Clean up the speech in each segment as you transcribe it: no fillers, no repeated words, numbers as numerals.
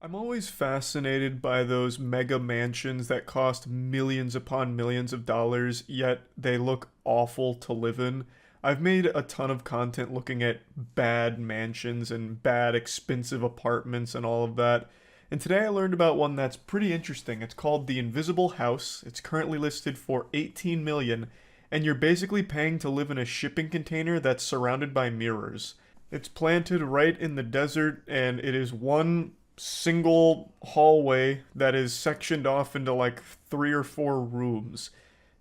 I'm always fascinated by those mega mansions that cost millions upon millions of dollars, yet they look awful to live in. I've made a ton of content looking at bad mansions and bad expensive apartments and all of that. And today I learned about one that's pretty interesting. It's called the Invisible House. It's currently listed for 18 million, and you're basically paying to live in a shipping container that's surrounded by mirrors. It's planted right in the desert, and it is one single hallway that is sectioned off into like 3 or 4 rooms.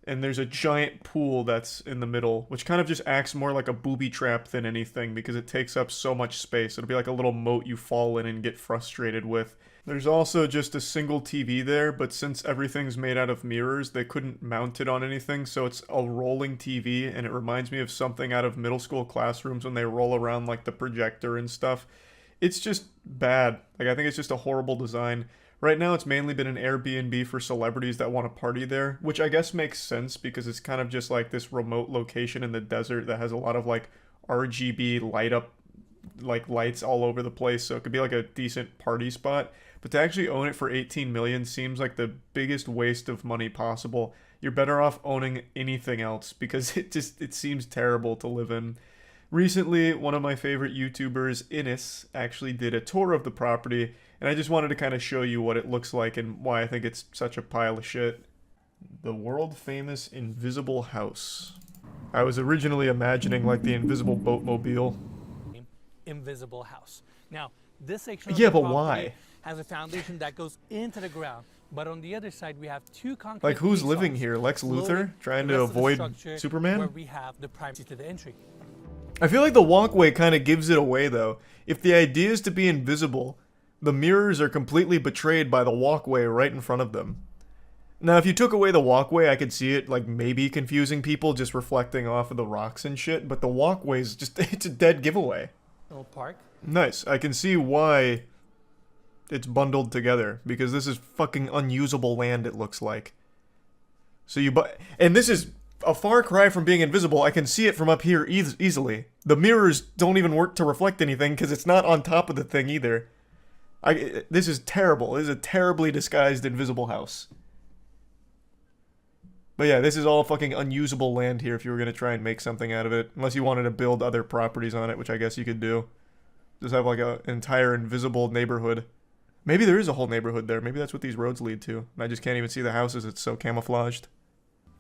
And there's a giant pool that's in the middle, which kind of just acts more like a booby trap than anything because it takes up so much space. It'll be like a little moat you fall in and get frustrated with. There's also just a single TV there, but since everything's made out of mirrors, they couldn't mount it on anything, so it's a rolling TV, and it reminds me of something out of middle school classrooms when they roll around like the projector and stuff. It's just bad. Like, I think it's just a horrible design. Right now, it's mainly been an Airbnb for celebrities that want to party there, which I guess makes sense because it's kind of just like this remote location in the desert that has a lot of like RGB light up, like lights all over the place, so it could be like a decent party spot. But to actually own it for 18 million seems like the biggest waste of money possible. You're better off owning anything else because it seems terrible to live in. Recently, one of my favorite YouTubers, Innis, actually did a tour of the property, and I just wanted to kind of show you what it looks like and why I think it's such a pile of shit. The world-famous Invisible House. I was originally imagining like the Invisible Boatmobile. Invisible House. Now, this section of Yeah, the but property why? has a foundation that goes into the ground, but on the other side we have two concrete Like, who's living caissons here? Lex floating Luthor? Trying the to rest of the avoid structure Superman? where we have the privacy to the entry. I feel like the walkway kind of gives it away, though. If the idea is to be invisible, the mirrors are completely betrayed by the walkway right in front of them. Now, if you took away the walkway, I could see it, like, maybe confusing people just reflecting off of the rocks and shit, but the walkway's just, it's a dead giveaway. Little park. Nice. I can see why it's bundled together, because this is fucking unusable land, it looks like. So you and this is a far cry from being invisible. I can see it from up here easily. The mirrors don't even work to reflect anything because it's not on top of the thing either. This is terrible. This is a terribly disguised invisible house. But yeah, this is all fucking unusable land here if you were going to try and make something out of it. Unless you wanted to build other properties on it, which I guess you could do. Just have like an entire invisible neighborhood. Maybe there is a whole neighborhood there. Maybe that's what these roads lead to. And I just can't even see the houses. It's so camouflaged.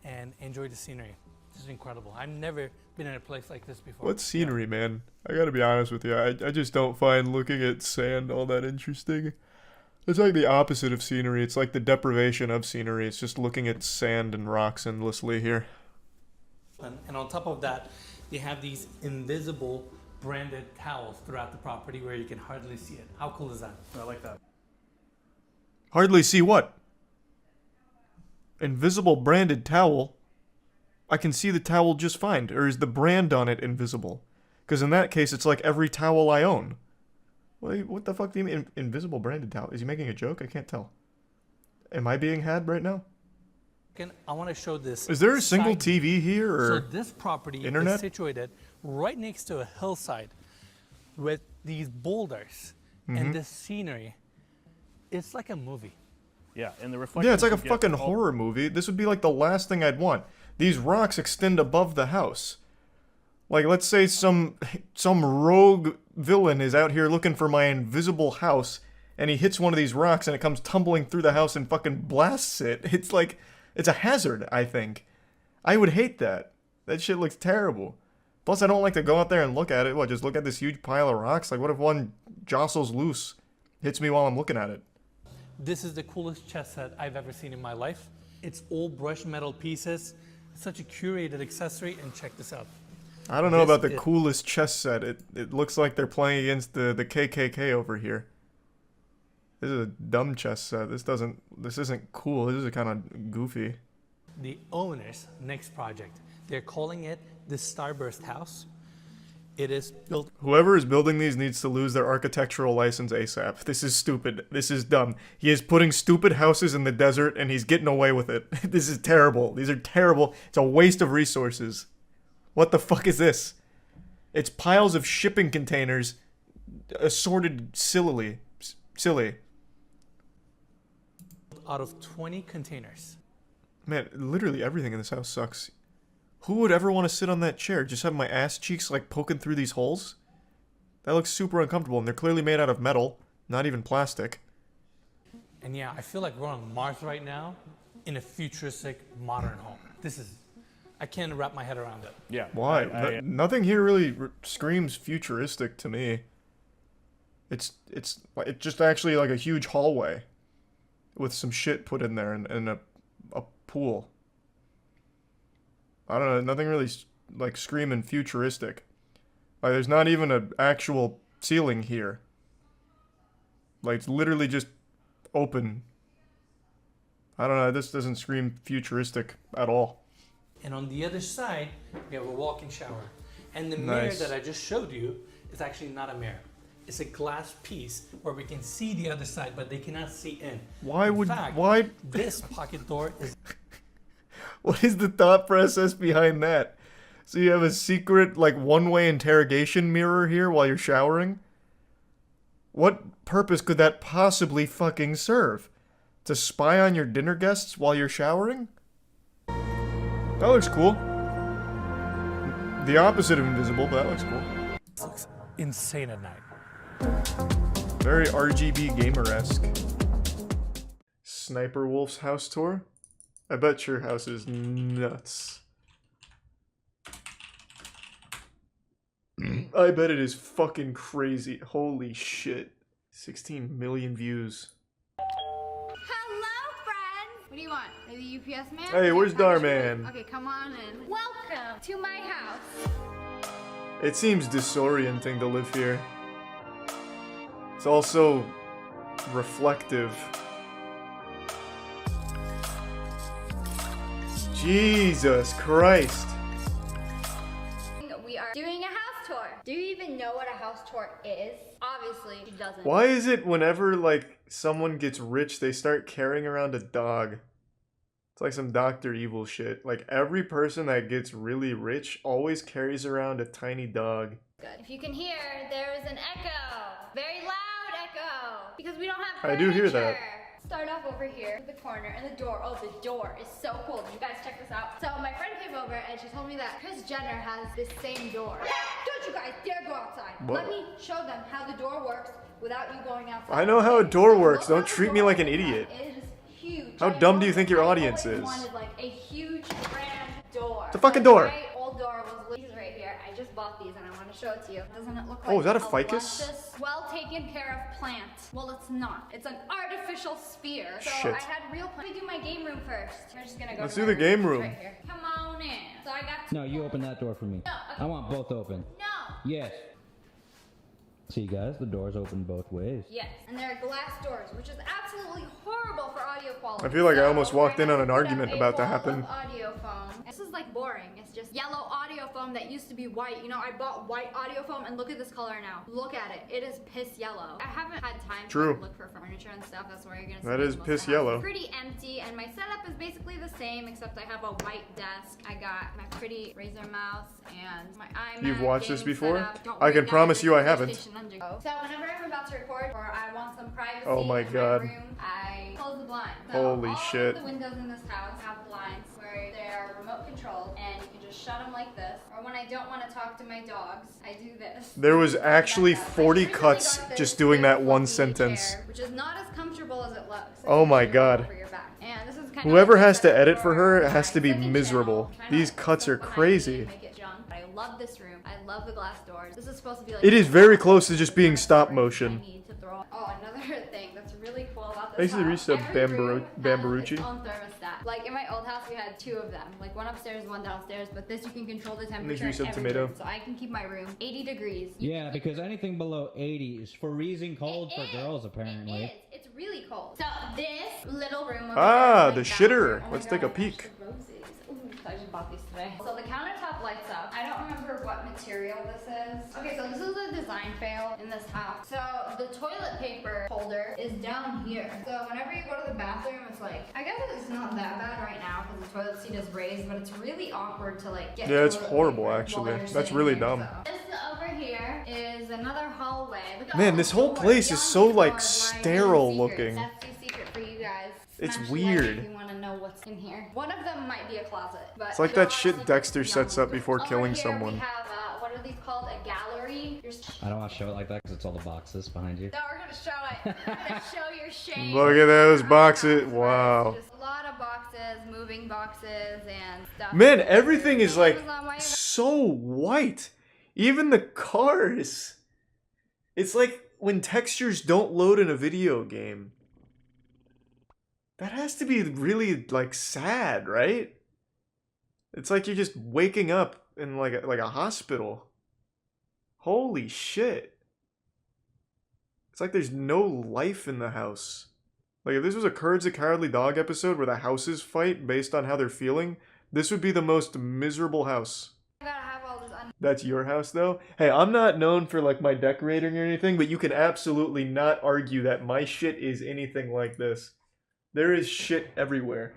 And enjoy the scenery. This is incredible. I've never been in a place like this before. What scenery, man? I gotta be honest with you. I just don't find looking at sand all that interesting. It's like the opposite of scenery. It's like the deprivation of scenery. It's just looking at sand and rocks endlessly here. And on top of that, they have these invisible branded towels throughout the property where you can hardly see it. How cool is that? I like that. Hardly see what? Invisible branded towel? I can see the towel just fine. Or is the brand on it invisible? Because in that case, it's like every towel I own. What the fuck do you mean invisible branded towel? Is he making a joke? I can't tell. Am I being had right now? I want to show this. Is there a single side TV here or So this property internet? is situated right next to a hillside with these boulders and this scenery. It's like a movie. Yeah, and the reflection. Yeah, it's like a fucking horror movie. This would be like the last thing I'd want. These rocks extend above the house. Like, let's say some rogue villain is out here looking for my invisible house, and he hits one of these rocks and it comes tumbling through the house and fucking blasts it. It's like, it's a hazard, I think. I would hate that. That shit looks terrible. Plus, I don't like to go out there and look at it. What, just look at this huge pile of rocks? Like, what if one jostles loose, hits me while I'm looking at it? This is the coolest chess set I've ever seen in my life. It's all brushed metal pieces. Such a curated accessory, and check this out. I don't know about the coolest chess set. It looks like they're playing against the KKK over here. This is a dumb chess set. This isn't cool. This is kind of goofy. The owner's next project. They're calling it the Starburst House. It is built. Whoever is building these needs to lose their architectural license ASAP. This is stupid. This is dumb. He is putting stupid houses in the desert and he's getting away with it. This is terrible. These are terrible. It's a waste of resources. What the fuck is this? It's piles of shipping containers assorted sillily. Silly. out of 20 containers. Man, literally everything in this house sucks. Who would ever want to sit on that chair? Just have my ass cheeks like poking through these holes? That looks super uncomfortable, and they're clearly made out of metal, not even plastic. And yeah, I feel like we're on Mars right now in a futuristic modern home. I can't wrap my head around it. Yeah. Why? Nothing here really screams futuristic to me. It's just actually like a huge hallway with some shit put in there and a pool. I don't know, nothing really like screaming futuristic. Like there's not even an actual ceiling here. Like it's literally just open. I don't know, this doesn't scream futuristic at all. And on the other side, we have a walk-in shower. And the Nice. mirror that I just showed you is actually not a mirror. It's a glass piece where we can see the other side, but they cannot see in. Why? This pocket door is... What is the thought process behind that? So you have a secret, like, one-way interrogation mirror here while you're showering? What purpose could that possibly fucking serve? To spy on your dinner guests while you're showering? That looks cool. The opposite of invisible, but that looks cool. This looks insane at night. Very RGB gamer-esque. Sniperwolf's house tour? I bet your house is nuts. I bet it is fucking crazy. Holy shit. 16 million views. Hello, friends! What do you want? Are you the UPS man? Hey, where's Darman? Okay, come on in. Welcome to my house. It seems disorienting to live here. It's also reflective. Jesus Christ. We are doing a house tour. Do you even know what a house tour is? Obviously, she doesn't. Why is it whenever, like, someone gets rich, they start carrying around a dog? It's like some Dr. Evil shit. Like, every person that gets really rich always carries around a tiny dog. Good. If you can hear, there is an echo. Very loud echo. Because we don't have I furniture. do hear that. Start off over here, the corner, and the door. Oh, the door is so cool. You guys check this out. So my friend came over and she told me that Kris Jenner has this same door. Don't you guys dare go outside. What? Let me show them how the door works without you going outside. I know how a door works. Look Don't how the treat me door like an is. idiot. It is huge. How I dumb do you think your always audience is? wanted like a huge grand door. It's a fucking door. My old door was right here. I just bought these and I want to show it to you. Doesn't it look like Oh, is that a luscious, ficus? well taken care of plant? Well, it's not. It's an artificial sphere. So Shit. I had real plants. Let me do my game room first. We're just gonna go. Let's to do my the game It's room. Right here. Come on in. So I got. No, you open that door for me. No, okay. I want both open. No. Yes. See, guys, the doors open both ways. Yes, and they're glass doors, which is absolutely horrible for audio quality. I feel like I almost walked in on an I have argument a about to wall happen. of audio foam. This is like boring. It's just yellow audio foam that used to be white. You know, I bought white audio foam and look at this color now. Look at it. It is piss yellow. I haven't had time True. to look for furniture and stuff. That's where you're gonna see That most is of piss the house. yellow. It's pretty empty, and my setup is basically the same, except I have a white desk. I got my pretty Razer mouse and my iMac. You've watched this gaming before? setup. Don't I worry, can guys, promise this you I is haven't. PlayStation Undergo. So whenever I'm about to record or I want some privacy Oh my in God. my room, I close the blinds. So Holy all shit. of the windows in this house have blinds where they are remote controlled and you can just shut them like this. Or when I don't want to talk to my dogs, I do this. There was actually Like that. 40 I recently cuts got this just doing that big one fluffy sentence. chair, which is not as comfortable as it looks. Oh my It's really God. for your back. And this is kind Whoever of like has to the edit for her for has to be my second miserable. channel. Trying These to cuts are put behind me crazy. and make it junk, but I love this room. I love the glass doors. This is supposed to be like It is very close to just being stop I motion. need to throw. Oh, another thing that's really cool about this Basically house. reached a Every room Bambarucci. has its own thermostat. Like in my old house, we had two of them. Like one upstairs, one downstairs. But this, you can control the temperature you said in every tomato. room. So I can keep my room 80 degrees. Yeah, because anything below 80 is freezing cold for girls, apparently. It is. It's really cold. So this little room over Ah, there is the my shitter. bathroom. Oh my Let's God, take a I touched peek. the roses. Ooh, I just bought these today. So the countertop lights up. I don't remember what material this is. Okay, so this is a design fail in this house. So the toilet paper holder is down here. So whenever you go to the bathroom, it's like, I guess it's not that bad right now because the toilet seat is raised, but it's really awkward to like get Yeah, it's toilet horrible, paper actually. while you're That's sitting really here, dumb. so. This over here is another hallway. Look at Man, all this the whole doors. place is Beyond so, these like, doors lie sterile hidden secrets. looking. That's the secret for you guys. It's Smash weird. like if you want to know what's in here. One of them might be a closet, but It's like it'll that shit honestly Dexter be sets on up before Over killing here someone. We have what are these called? A gallery. I don't want to show it like that because it's all the boxes behind you. No, we're gonna show it. We're gonna show your shame. Look at those boxes. First. Wow. Just a lot of boxes, moving boxes, and stuff. Man, everything is like Amazon, why you- so white. Even the cars. It's like when textures don't load in a video game. That has to be really like sad, right? It's like you're just waking up in like a hospital. Holy shit. It's like there's no life in the house. Like if this was a Courage the Cowardly Dog episode where the houses fight based on how they're feeling, this would be the most miserable house. I gotta have all this That's your house though? Hey, I'm not known for like my decorating or anything, but you can absolutely not argue that my shit is anything like this. There is shit everywhere.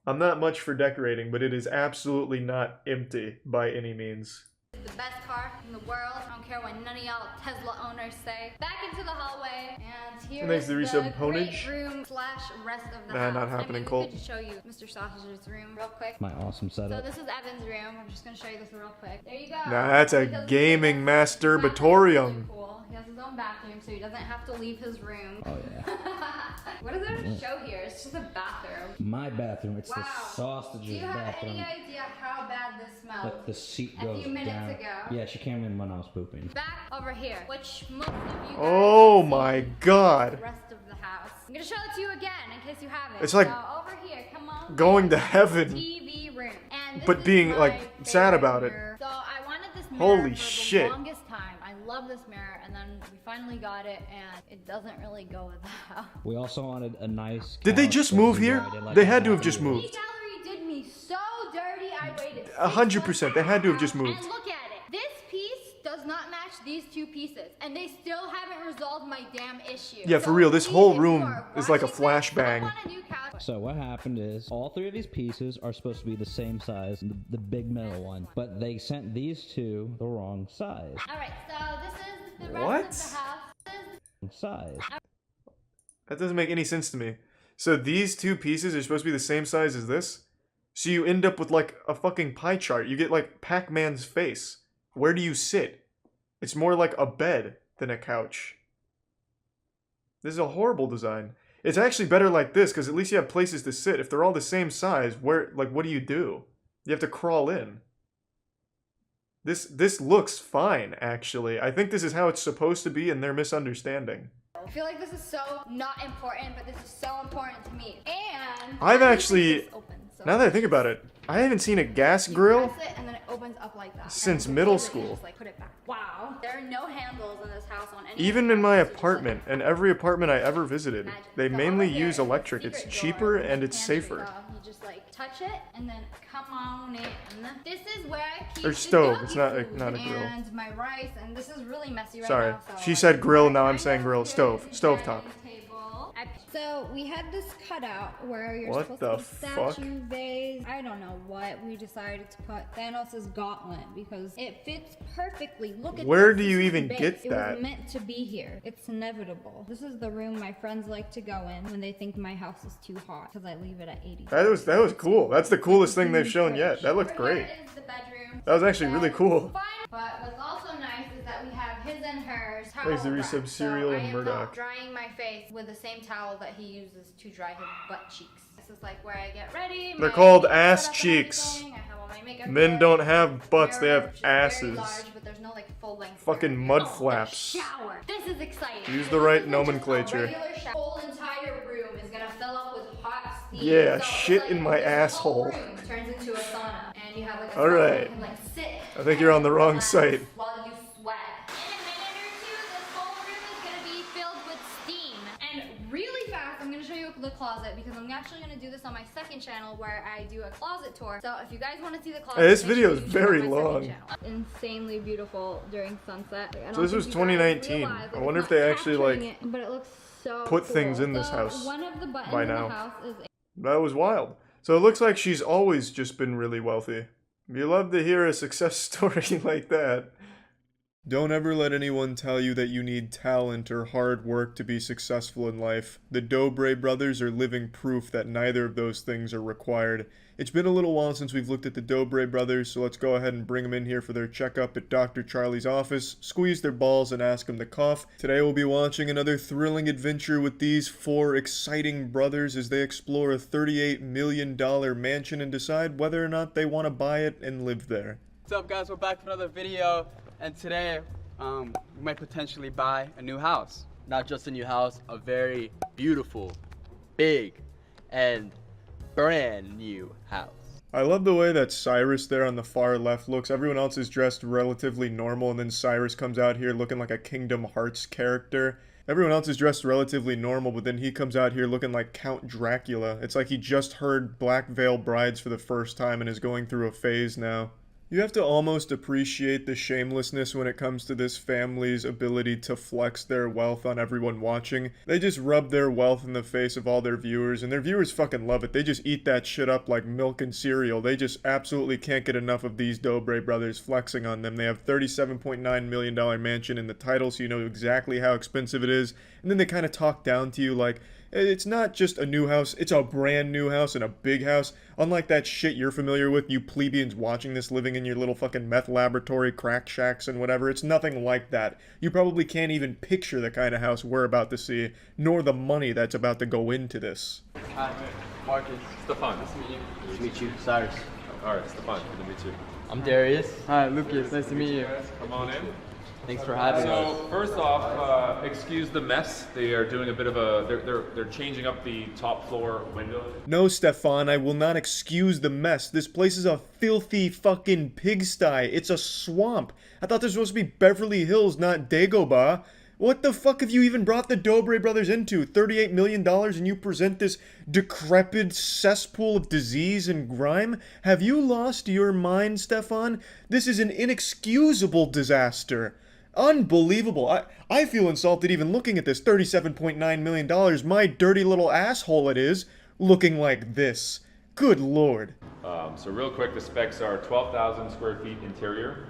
I'm not much for decorating, but it is absolutely not empty by any means. the best car in the world. I don't care what none of y'all Tesla owners say. Back into the hallway, and here Thanks is to the resub great ponage. room slash rest of the Nah, house. not happening, I mean, Colt. we could just show you Mr. Sausage's room real quick. My awesome So setup. this is Evan's room. I'm just gonna show you this real quick. There you go. Nah, that's a Because gaming this is really masturbatorium. cool. He has his own bathroom, so he doesn't have to leave his room. Oh yeah. What is there to show here? It's just a bathroom. My bathroom. It's Wow. the Do sausage's you have bathroom. any idea how bad this smells? Like the seat A goes few minutes down. ago. Yeah, she came in when I was pooping. Back over here, which most of you guys Oh have my seen god. the rest of the house. I'm gonna show it to you again in case you haven't. It's like so over here, come on. going to heaven. TV room. And this But is being, my like, sad favorite about it. mirror. So I wanted this mirror Holy for shit. the longest time. I love this mirror, and then we finally got it, and it doesn't really go with the house. We also wanted a nice. Did they couch just that move we here? wanted, like, They a had to have happy just year. moved. The gallery did me so dirty. I waited 100%, they had to have just And moved. look at it. This piece does not match these two pieces, and they still haven't resolved my damn issue. Yeah, for So real, this please, whole if you room are is like a watching this, flashbang. I want a new couch. So what happened is all three of these pieces are supposed to be the same size, the big middle one, but they sent these two the wrong size. All right, so this is the rest What? of the house. Size. That doesn't make any sense to me. So these two pieces are supposed to be the same size as this? So you end up with like a fucking pie chart. You get like Pac-Man's face. Where do you sit? It's more like a bed than a couch. This is a horrible design. It's actually better like this because at least you have places to sit. If they're all the same size, where, like, what do? You have to crawl in. This looks fine, actually. I think this is how it's supposed to be, and they're misunderstanding. I feel like this is so not important, but this is so important to me. And I've this actually- is open, so Now that I think about it, I haven't seen a gas you grill. press it and then it opens up like that. Since And middle you school. Just, like, put it back. Wow. There are no handles in this house on any. Even of the in my houses, so just, apartment, and every apartment I ever visited, magic. they So mainly over here use is a electric. It's secret cheaper drawer and with it's pantry safer. stuff. You just like touch it and then come on in. This is where I keep Or the stove, doggy it's not food not a grill. and my rice, and this is really messy right Sorry. now. So She I said grill, now I'm kind saying of grill. here Stove. is Stove the top. dining table. So we had this cutout where you're What supposed the to put fuck? statue vase. I don't know what we decided to put Thanos' gauntlet because it fits perfectly. Look at Where this. do This you is even big. get It that? was meant to be here. It's inevitable. This is the room my friends like to go in when they think my house is too hot because I leave it at 80. That was cool. That's the coolest thing they've shown yet. That looked Over great. here is the bedroom. That was actually really cool. But what's also nice is that we have his and hers towel There's the rack. resub cereal so and I am Murdoch. not drying my face with the same towel that he uses to dry his butt cheeks. This is like where I get ready. They're my called makeup ass setup and cheeks. everything. I have all my makeup Men here. don't have butts, they Mirror, have which is very asses. large, but there's no like full length Fucking mirror. mud Oh, flaps. Shower. This is exciting. Use This the right isn't just a nomenclature. regular shower. Whole entire room is gonna fill up with hot steam. Yeah, So it's shit like in my this asshole. whole room turns into a sauna, and you have like a All sauna right. you can, like, sit I think you're on the and wrong relax site. while you sweat. In a minute or two, this whole room is gonna be filled with steam. And really fast, I'm gonna show you the closet because I'm actually gonna do this on my second channel where I do a closet tour. So if you guys want to see the closet, Hey, this make video sure is you check very out my second long. channel. Insanely beautiful during sunset. I don't So this think was you guys 2019. realize, I like, wonder it's if they not actually, capturing like, it, but it looks so put cool. things in this So house one of the buttons by in now. the house is That was wild. So it looks like she's always just been really wealthy. You love to hear a success story like that. Don't ever let anyone tell you that you need talent or hard work to be successful in life. The Dobre brothers are living proof that neither of those things are required. It's been a little while since we've looked at the Dobre brothers, so let's go ahead and bring them in here for their checkup at Dr. Charlie's office, squeeze their balls and ask them to cough. Today we'll be watching another thrilling adventure with these four exciting brothers as they explore a $38 million mansion and decide whether or not they want to buy it and live there. What's up, guys? We're back for another video, and today we might potentially buy a new house. Not just a new house, a very beautiful, big, and brand new house. I love the way that Cyrus there on the far left looks. Everyone else is dressed relatively normal, and then Cyrus comes out here looking like a Kingdom Hearts character. Everyone else is dressed relatively normal, but then he comes out here looking like Count Dracula. It's like he just heard Black Veil Brides for the first time and is going through a phase now. You have to almost appreciate the shamelessness when it comes to this family's ability to flex their wealth on everyone watching. They just rub their wealth in the face of all their viewers, and their viewers fucking love it. They just eat that shit up like milk and cereal. They just absolutely can't get enough of these Dobre brothers flexing on them. They have $37.9 million mansion in the title, so you know exactly how expensive it is. And then they kind of talk down to you like, it's not just a new house, it's a brand new house and a big house. Unlike that shit you're familiar with, you plebeians watching this living in your little fucking meth laboratory, crack shacks and whatever. It's nothing like that. You probably can't even picture the kind of house we're about to see, nor the money that's about to go into this. Hi, Marcus. Stefan. Nice to meet you. Nice to meet you. Cyrus. Alright, Stefan, good to meet you. I'm Darius. Hi, Lucas. Nice to meet you. Come on in. Thanks for having us. So first off, excuse the mess. They are doing a bit of a, they're changing up the top floor windows. No, Stefan, I will not excuse the mess. This place is a filthy fucking pigsty. It's a swamp. I thought this was supposed to be Beverly Hills, not Dagobah. What the fuck have you even brought the Dobre brothers into? $38 million and you present this decrepit cesspool of disease and grime? Have you lost your mind, Stefan? This is an inexcusable disaster. Unbelievable. I feel insulted even looking at this $37.9 million. My dirty little asshole it is, looking like this. Good lord. So real quick, the specs are 12,000 square feet interior,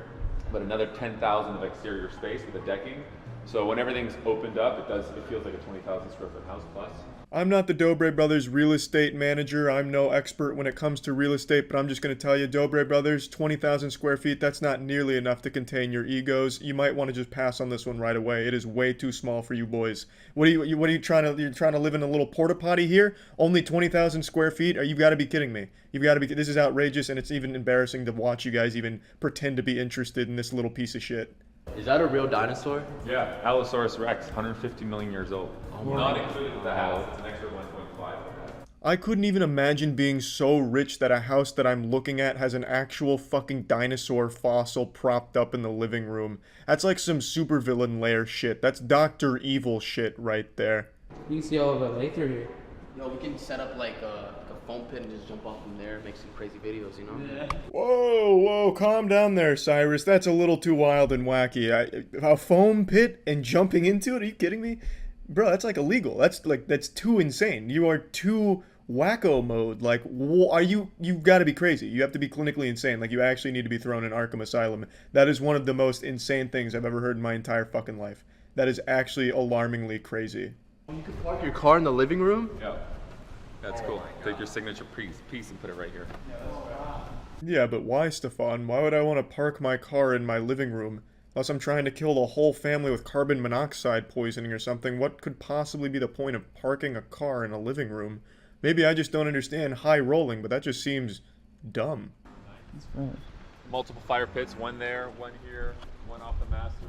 but another 10,000 of exterior space with the decking. So when everything's opened up, it feels like a 20,000 square foot house plus. I'm not the Dobre Brothers real estate manager. I'm no expert when it comes to real estate, but I'm just going to tell you, Dobre Brothers, 20,000 square feet, that's not nearly enough to contain your egos. You might want to just pass on this one right away. It is way too small for you boys. What are you trying to, you're trying to live in a little porta potty here? Only 20,000 square feet? You've got to be kidding me. This is outrageous, and it's even embarrassing to watch you guys even pretend to be interested in this little piece of shit. Is that a real dinosaur? Yeah, Allosaurus Rex, 150 million years old. Not included in the house, it's an extra 1.5. I couldn't even imagine being so rich that a house that I'm looking at has an actual fucking dinosaur fossil propped up in the living room. That's like some supervillain lair shit. That's Dr. Evil shit right there. You can see all of the lake through here. Yo, we can set up like a foam pit and just jump off from there and make some crazy videos, you know? Yeah. Whoa, calm down there, Cyrus. That's a little too wild and wacky. A foam pit and jumping into it? Are you kidding me? Bro, that's like illegal. That's too insane. You are too wacko mode. Like, you've got to be crazy. You have to be clinically insane. Like, you actually need to be thrown in Arkham Asylum. That is one of the most insane things I've ever heard in my entire fucking life. That is actually alarmingly crazy. You can park your car in the living room? Yeah, that's cool. Take your signature piece and put it right here. Yeah, but why, Stefan? Why would I want to park my car in my living room? Unless I'm trying to kill the whole family with carbon monoxide poisoning or something, what could possibly be the point of parking a car in a living room? Maybe I just don't understand high rolling, but that just seems dumb. That's right. Multiple fire pits, one there, one here, one off the master,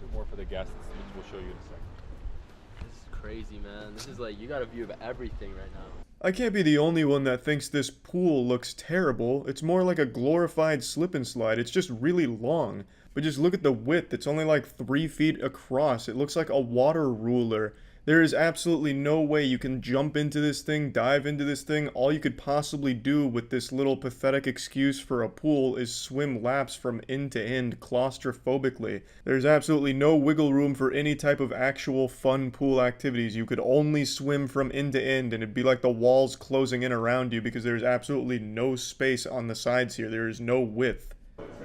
2 more for the guests, which we'll show you in a second. This is crazy, man. This is like, you got a view of everything right now. I can't be the only one that thinks this pool looks terrible. It's more like a glorified slip and slide. It's just really long. But just look at the width. It's only like 3 feet across. It looks like a water ruler. There is absolutely no way you can jump into this thing, dive into this thing. All you could possibly do with this little pathetic excuse for a pool is swim laps from end to end claustrophobically. There's absolutely no wiggle room for any type of actual fun pool activities. You could only swim from end to end, and it'd be like the walls closing in around you because there's absolutely no space on the sides here. There is no width.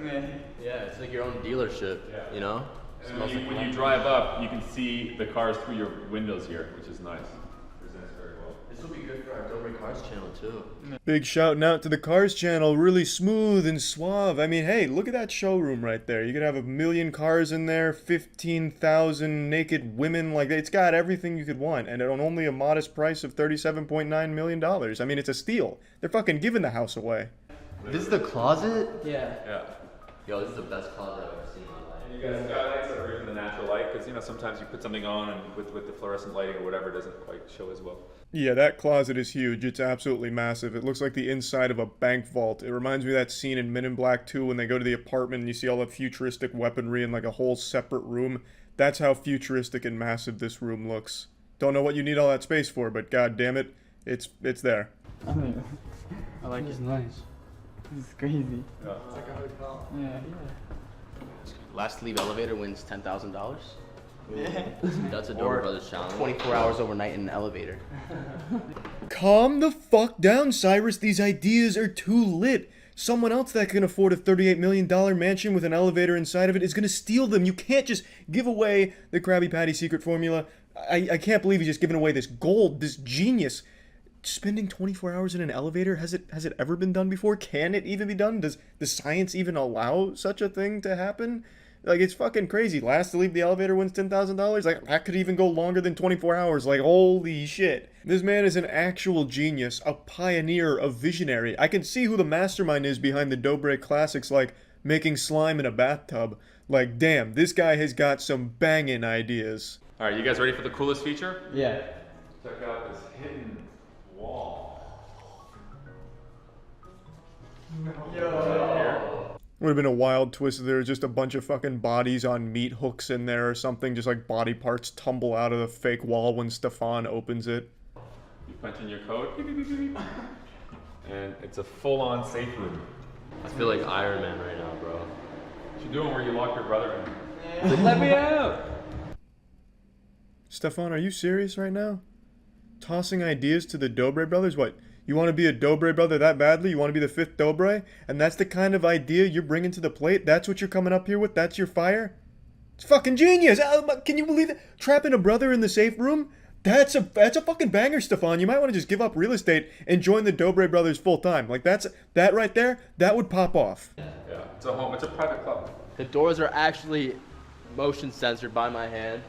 Yeah, it's like your own dealership, you know? And when you drive up, you can see the cars through your windows here, which is nice. Presents very well. This will be good for our Dobre Cars channel too. Big shouting out to the Cars channel, really smooth and suave. I mean, hey, look at that showroom right there. You could have 1,000,000 cars in there, 15,000 naked women. Like, it's got everything you could want, and on only a modest price of $37.9 million. I mean, it's a steal. They're fucking giving the house away. This is the closet? Yeah. Yeah. Yo, this is the best closet I've ever seen in my life. And you got skylights that are even the natural light, because you know sometimes you put something on and with the fluorescent lighting or whatever, it doesn't quite show as well. Yeah, that closet is huge. It's absolutely massive. It looks like the inside of a bank vault. It reminds me of that scene in Men in Black 2 when they go to the apartment and you see all the futuristic weaponry in like a whole separate room. That's how futuristic and massive this room looks. Don't know what you need all that space for, but god damn it, it's there. I like It's it. nice. This is crazy. Yeah. It's like a hotel. Yeah. Last leave elevator wins $10,000. Yeah. That's a Dobre Brothers challenge. 24 hours overnight in an elevator. Calm the fuck down, Cyrus. These ideas are too lit. Someone else that can afford a $38 million mansion with an elevator inside of it is going to steal them. You can't just give away the Krabby Patty secret formula. I can't believe he's just giving away this gold, this genius. Spending 24 hours in an elevator, has it ever been done before? Can it even be done? Does the science even allow such a thing to happen? Like, it's fucking crazy. Last to leave the elevator wins $10,000? Like, that could even go longer than 24 hours. Like, holy shit. This man is an actual genius, a pioneer, a visionary. I can see who the mastermind is behind the Dobre classics like making slime in a bathtub. Like, damn, this guy has got some banging ideas. All right, you guys ready for the coolest feature? Yeah. Check out this hidden wall. Would have been a wild twist if there was just a bunch of fucking bodies on meat hooks in there or something, just like body parts tumble out of the fake wall when Stefan opens it. You punch in your code, beep, beep, beep, beep, beep. And it's a full-on safe room. I feel like Iron Man right now, bro. What you doing where you lock your brother in? Let me out. Stefan, are you serious right now? Tossing ideas to the Dobre brothers? What? You want to be a Dobre brother that badly? You want to be the fifth Dobre? And that's the kind of idea you're bringing to the plate? That's what you're coming up here with? That's your fire? It's fucking genius! Can you believe it? Trapping a brother in the safe room? That's a fucking banger, Stefan. You might want to just give up real estate and join the Dobre brothers full time. Like, that right there, that would pop off. Yeah, it's a home. It's a private club. The doors are actually motion censored by my hand.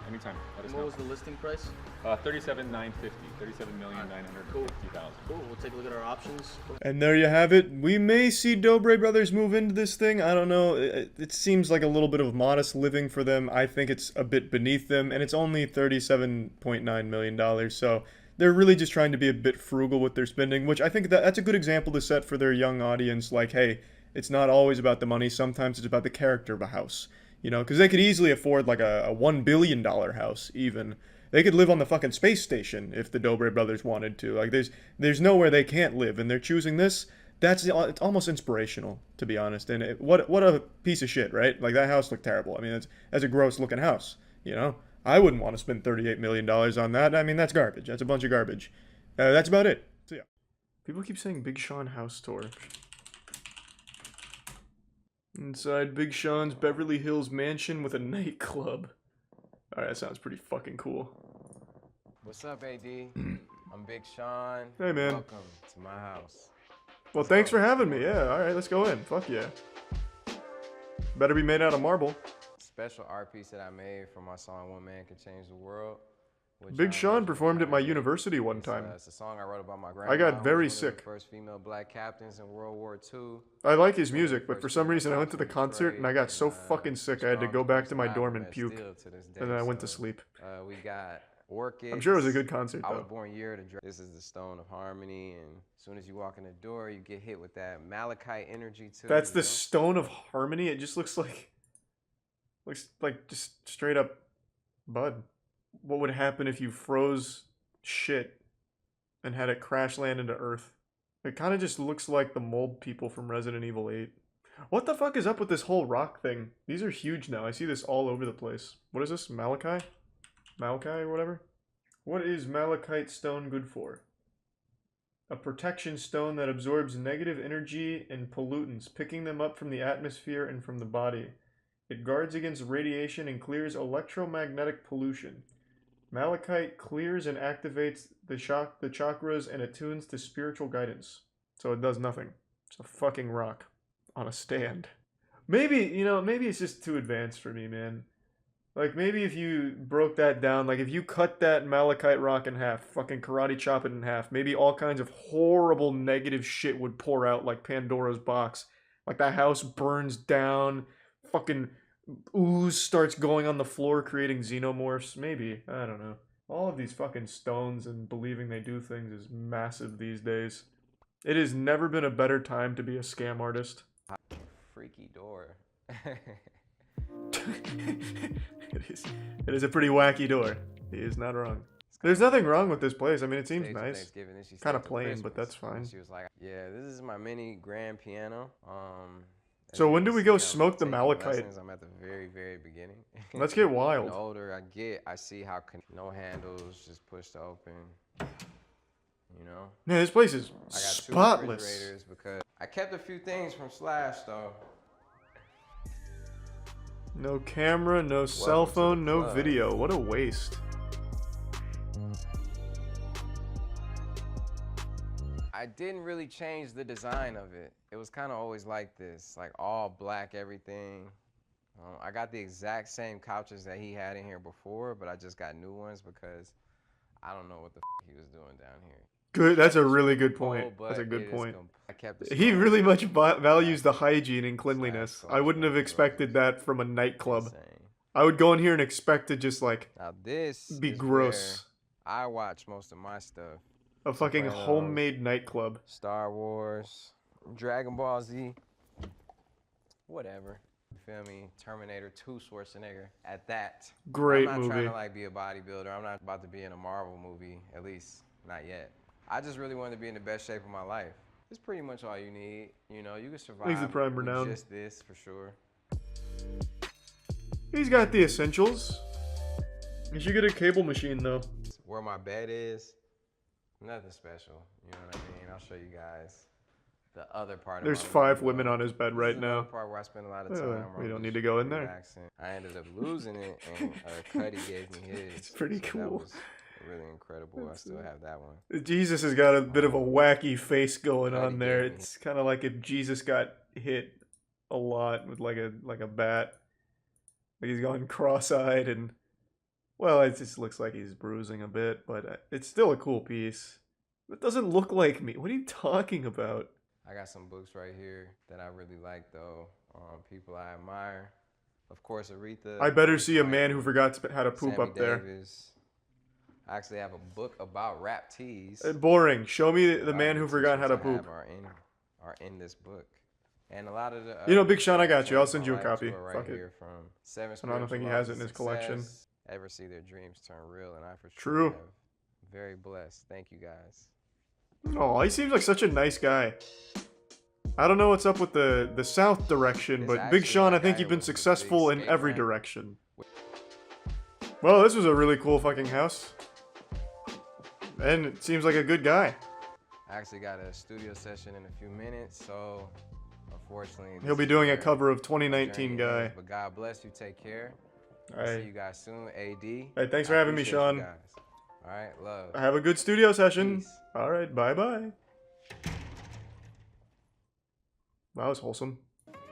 Anytime. Let us What know. was the listing price? 37,950. 37,950,000. Cool, we'll take a look at our options. And there you have it. We may see Dobre brothers move into this thing. I don't know. It seems like a little bit of modest living for them. I think it's a bit beneath them, and it's only $37.9 million. So they're really just trying to be a bit frugal with their spending, which I think that's a good example to set for their young audience. Like, hey, it's not always about the money. Sometimes it's about the character of a house. You know, because they could easily afford like a $1 billion house even. They could live on the fucking space station if the Dobre brothers wanted to. Like, there's nowhere they can't live, and they're choosing this. It's almost inspirational, to be honest. And what a piece of shit, right? Like, that house looked terrible. I mean, that's a gross looking house, you know? I wouldn't want to spend $38 million on that. I mean, that's garbage. That's a bunch of garbage. That's about it. So, yeah. People keep saying Big Sean house tour. Inside Big Sean's Beverly Hills mansion with a nightclub. Alright, that sounds pretty fucking cool. What's up, AD? I'm Big Sean. Hey, man. Welcome to my house. Well, thanks for having me. Yeah, alright, let's go in. Fuck yeah. Better be made out of marble. Special art piece that I made for my song "One Man Can Change the World." with Big John Sean Legend. performed at my university one time. It's a song I wrote about my grandma. I got who was very one of the sick. First female black captains in World War II. I like his music, but for some reason I went to the concert and I got so fucking sick I had to go back to my dorm and puke. And then I went to sleep. We got orchids. I'm sure it was a good concert, I was though. born year to this is the stone of harmony, and as soon as you walk in the door, you get hit with that malachite energy too. That's you the know? stone of harmony. It just looks like just straight up bud. What would happen if you froze shit and had it crash land into Earth? It kind of just looks like the mold people from Resident Evil 8. What the fuck is up with this whole rock thing? These are huge now. I see this all over the place. What is this? Malachite? Malachite or whatever? What is malachite stone good for? A protection stone that absorbs negative energy and pollutants, picking them up from the atmosphere and from the body. It guards against radiation and clears electromagnetic pollution. Malachite clears and activates the chakras and attunes to spiritual guidance. So it does nothing. It's a fucking rock on a stand. Maybe, maybe it's just too advanced for me, man. Like, maybe if you broke that down, like, if you cut that malachite rock in half, fucking karate chop it in half, maybe all kinds of horrible negative shit would pour out like Pandora's box. Like, that house burns down, fucking ooze starts going on the floor, creating xenomorphs. Maybe. I don't know. All of these fucking stones and believing they do things is massive these days. It has never been a better time to be a scam artist. Freaky door. It is a pretty wacky door. He is not wrong. There's nothing wrong with this place. I mean, it seems nice. Kind of plain, but that's fine. She was like, "Yeah, this is my mini grand piano." So when do we go smoke the malachite? I'm at the very, very beginning. Let's get wild. The older I get, I see how no handles, just pushed open. You know. Man, this place is I got spotless. 2 refrigerators because I kept a few things from Slash though. No camera, no cell phone, no video. What a waste. I didn't really change the design of it. It was kind of always like this, like all black everything. I got the exact same couches that he had in here before, but I just got new ones because I don't know what the f he was doing down here. Good. That's a really good point. That's a good point. He really much values the hygiene and cleanliness. I wouldn't have expected that from a nightclub. I would go in here and expect to just like be gross. I watch most of my stuff. A fucking homemade nightclub. Star Wars, Dragon Ball Z, whatever. You feel me? Terminator 2 Schwarzenegger at that. Great movie. I'm not trying to like be a bodybuilder. I'm not about to be in a Marvel movie, at least not yet. I just really wanted to be in the best shape of my life. It's pretty much all you need. You know, you can survive with just this for sure. He's got the essentials. You should get a cable machine though. Where my bed is, nothing special. You know what I mean? I'll show you guys the other part. There's 5 women on his bed right now. Part where I spend a lot of time. We don't need to go in there. Relaxing. I ended up losing it, and Cuddy gave me his. It's pretty cool. That was really incredible. I still have that one. Jesus has got a bit of a wacky face going on there. It's kind of like if Jesus got hit a lot with like a bat. Like he's going cross-eyed and, well, it just looks like he's bruising a bit, but it's still a cool piece. It doesn't look like me. What are you talking about? I got some books right here that I really like though. People I admire. Of course, Aretha. I better see a man who forgot how to poop Sammy up there. Davis. I actually have a book about rap tees. Boring. Show me the man who forgot how to poop. Are in this book. And a lot of the Big Sean, I got you. I'll send you a copy. Right Fuck it. here from 7 I don't think he has it in his collection. Ever see their dreams turn real, and I for sure True. have. Very blessed. Thank you guys. Oh, he seems like such a nice guy. I don't know what's up with the south direction, but Big Sean, I think you've been successful in every direction. Well, this was a really cool fucking house. And it seems like a good guy. I actually got a studio session in a few minutes, so unfortunately he'll be doing a cover of 2019 Guy. But God bless you. Take care. All right. See you guys soon. AD. Hey, thanks for having me, Sean. All right, love. Have a good studio session. Peace. All right, bye-bye. That was wholesome.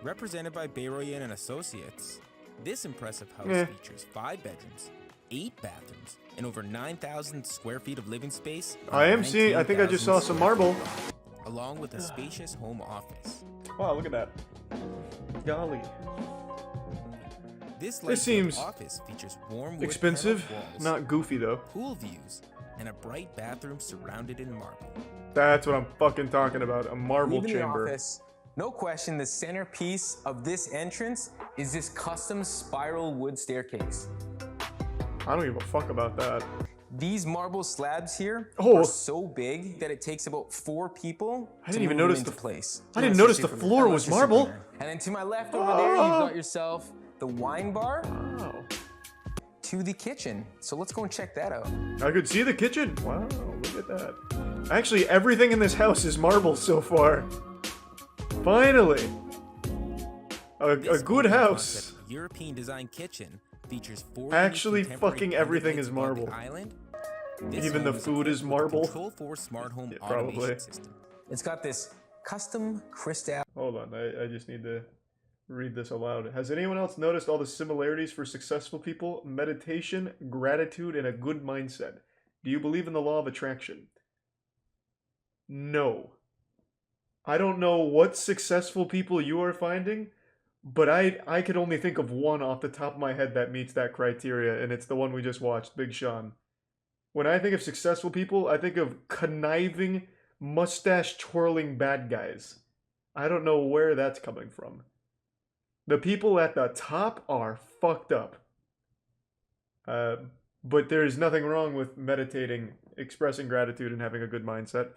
Represented by Bayroyan and Associates, this impressive house features 5 bedrooms, 8 bathrooms, and over 9,000 square feet of living space. I think I just saw some marble. Along with a spacious home office. Wow, look at that. Golly. This seems office features warm wood expensive, walls, not goofy though. Pool views, and a bright bathroom surrounded in marble. That's what I'm fucking talking about, a marble chamber. The office, no question, the centerpiece of this entrance is this custom spiral wood staircase. I don't give a fuck about that. These marble slabs here are so big that it takes about 4 people I didn't even notice the place. I didn't notice the floor was marble. And then to my left over there, you've got yourself the wine bar to the kitchen. So let's go and check that out. I could see the kitchen. Wow, look at that. Actually, everything in this house is marble so far. Finally! A good house. European design kitchen features 4 Actually, unique contemporary fucking everything lights is above the marble. island. This Even the home is food is equipped with marble. Control4 smart home Yeah, probably. automation system. It's got this custom crystal. Hold on, I just need to read this aloud. Has anyone else noticed all the similarities for successful people? Meditation, gratitude, and a good mindset. Do you believe in the law of attraction? No. I don't know what successful people you are finding, but I could only think of one off the top of my head that meets that criteria, and it's the one we just watched, Big Sean. When I think of successful people, I think of conniving, mustache-twirling bad guys. I don't know where that's coming from. The people at the top are fucked up. But there's nothing wrong with meditating, expressing gratitude, and having a good mindset.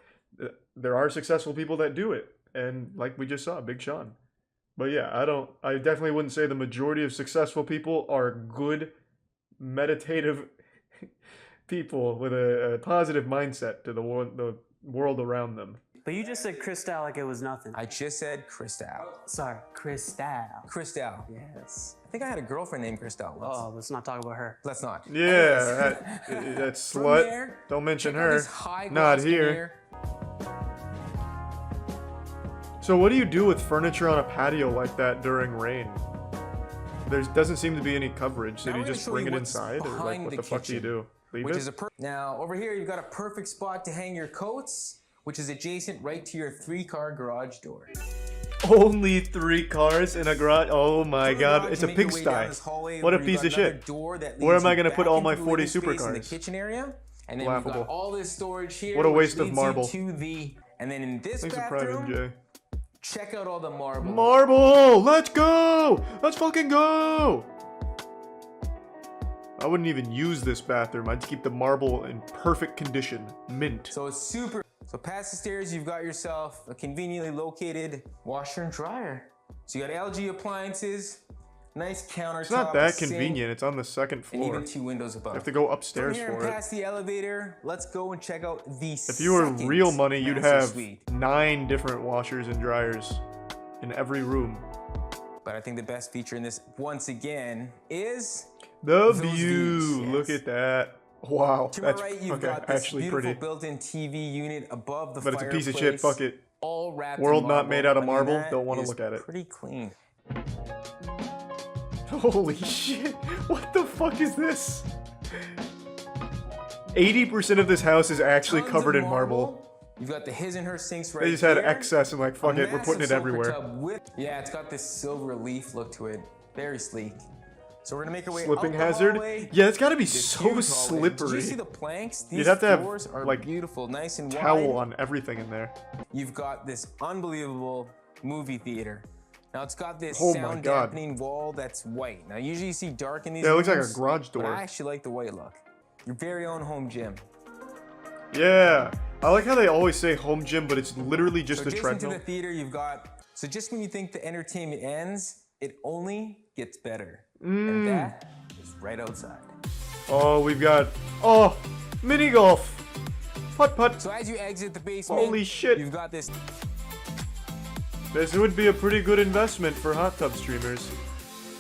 There are successful people that do it, and like we just saw, Big Sean. But yeah, I definitely wouldn't say the majority of successful people are good, meditative people with a positive mindset to the world around them. But you just said Cristal like it was nothing. I just said Cristal. Sorry, Cristal. Cristal. Yes. I think I had a girlfriend named Cristal once. Oh, let's not talk about her. Let's not. Yeah, that slut. There, Don't mention check out her. this high Not gloss here. veneer. So what do you do with furniture on a patio like that during rain? There doesn't seem to be any coverage, so Now do you we're gonna just show bring you it what's inside, or like behind what the the fuck do you kitchen, do? Leave which it? is now over here you've got a perfect spot to hang your coats, which is adjacent right to your 3-car garage door. Only 3 cars in a garage? Oh my god, it's a pigsty. What a piece of shit. Where am I gonna put all my 40 supercars? In the kitchen area, and then Laughable. we've got all this storage here. What a which waste of leads you marble. To the, and then in this Thanks for Private bathroom, J. check out all the marble. Marble! Let's go! Let's fucking go! I wouldn't even use this bathroom. I'd keep the marble in perfect condition. Mint. So it's super. So past the stairs, you've got yourself a conveniently located washer and dryer. So you got LG appliances, nice countertop. It's not that sink, convenient. It's on the 2nd and floor. even 2 windows above. You have to go upstairs From here for and it. past the elevator, let's go and check out the If you were second real money, you'd master have suite. 9 different washers and dryers in every room. But I think the best feature in this, once again, is The those view. views, yes. Look at that. Wow. To my That's right, you've okay, got this actually beautiful pretty. built-in TV unit above the But it's a fireplace. piece of shit. Fuck it. All wrapped World in not marble. made out of I mean, marble. that Don't want to is look at it. Pretty clean. Holy shit. What the fuck is this? 80% of this house is actually Tons covered of in marble. You've got the his and her sinks right They just had here. excess and like, fuck A it, we're putting massive it soaker everywhere. tub yeah, it's got this silver leaf look to it. Very sleek. So we're gonna make our way Slipping out the hazard? hallway. Yeah, it's gotta be This so huge hallway. Did slippery. you see the planks? These You'd have to have, floors are like, beautiful, nice and Towel wide. on everything in there. You've got this unbelievable movie theater. Now it's got this Oh my sound God. dampening wall that's white. Now usually you see dark in these Yeah, it looks like a rooms, garage but door. I actually like the white look. Your very own home gym. Yeah. I like how they always say home gym, but it's literally just So a adjacent to treadmill. the theater, you've got. So just when you think the entertainment ends, it only gets better, and that is right outside. Oh, we've got... Oh, mini golf. Putt putt. So as you exit the basement, Holy shit. you've got this. This would be a pretty good investment for hot tub streamers.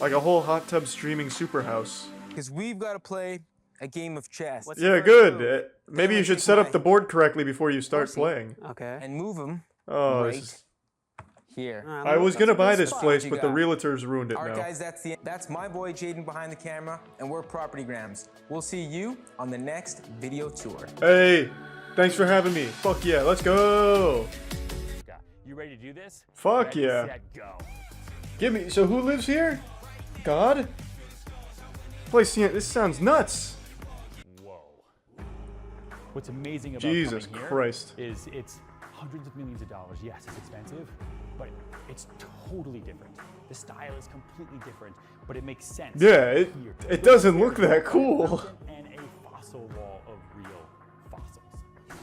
Like a whole hot tub streaming super house. Because we've got to play a game of chess. Yeah, good. Maybe you should set up the board correctly before you start playing. Okay. And move them Oh, right this is- here. I was gonna buy this spot. place, You but the got- realtors ruined it All right, now. guys, that's my boy Jaden behind the camera, and we're Property Grams. We'll see you on the next video tour. Hey, thanks for having me. Fuck yeah, let's go. You ready to do this? Fuck Ready, yeah. Set, go. Give me. So who lives here? God. Place. This sounds nuts. Whoa. What's amazing about Jesus coming here Christ. is it's hundreds of millions of dollars. Yes, it's expensive, but it's totally different. The style is completely different, but it makes sense. Yeah, it here. doesn't look that cool. And a fossil wall of real fossils.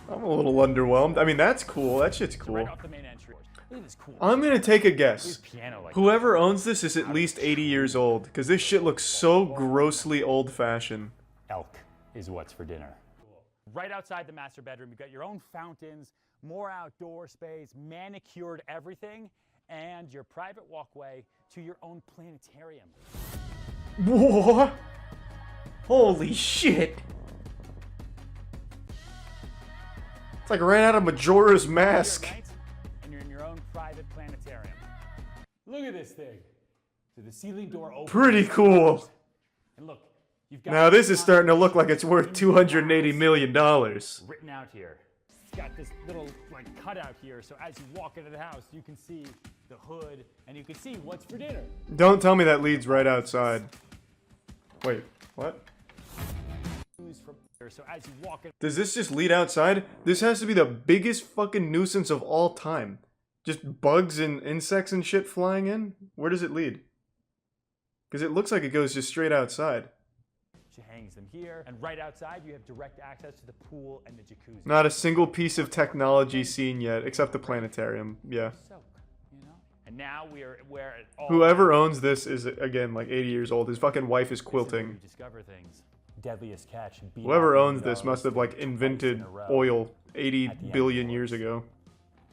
I'm a little underwhelmed. I mean, that's cool. That shit's Right cool. off the main entry. Look at this cool. I'm gonna take a guess. This piano like Whoever owns this is at least 80 years old, because this shit looks so grossly old-fashioned. elk is what's for dinner. Right outside the master bedroom, you've got your own fountains, more outdoor space, manicured everything, and your private walkway to your own planetarium. What? Holy shit. It's like ran out of Majora's Mask. And you're in your own private planetarium. Look at this thing. So the ceiling door opens. Pretty cool. And look, you've got Now this is starting to look like it's worth $280 million. written out here. It's got this little like cutout here, so as you walk into the house, you can see the hood and you can see what's for dinner. Don't tell me that leads right outside. Wait, what? So as you walk in, Does this just lead outside? This has to be the biggest fucking nuisance of all time. Just bugs and insects and shit flying in? Where does it lead? Because it looks like it goes just straight outside. she hangs them here, and right outside you have direct access to the pool and the jacuzzi. Not a single piece of technology seen yet, except the planetarium. Yeah. Soak, you know? And now we're where it all Whoever owns this is, again, like 80 years old. His fucking wife is quilting. You discover things. Deadliest catch. beat Whoever out owns this must have, like, invented oil 80 billion years ago.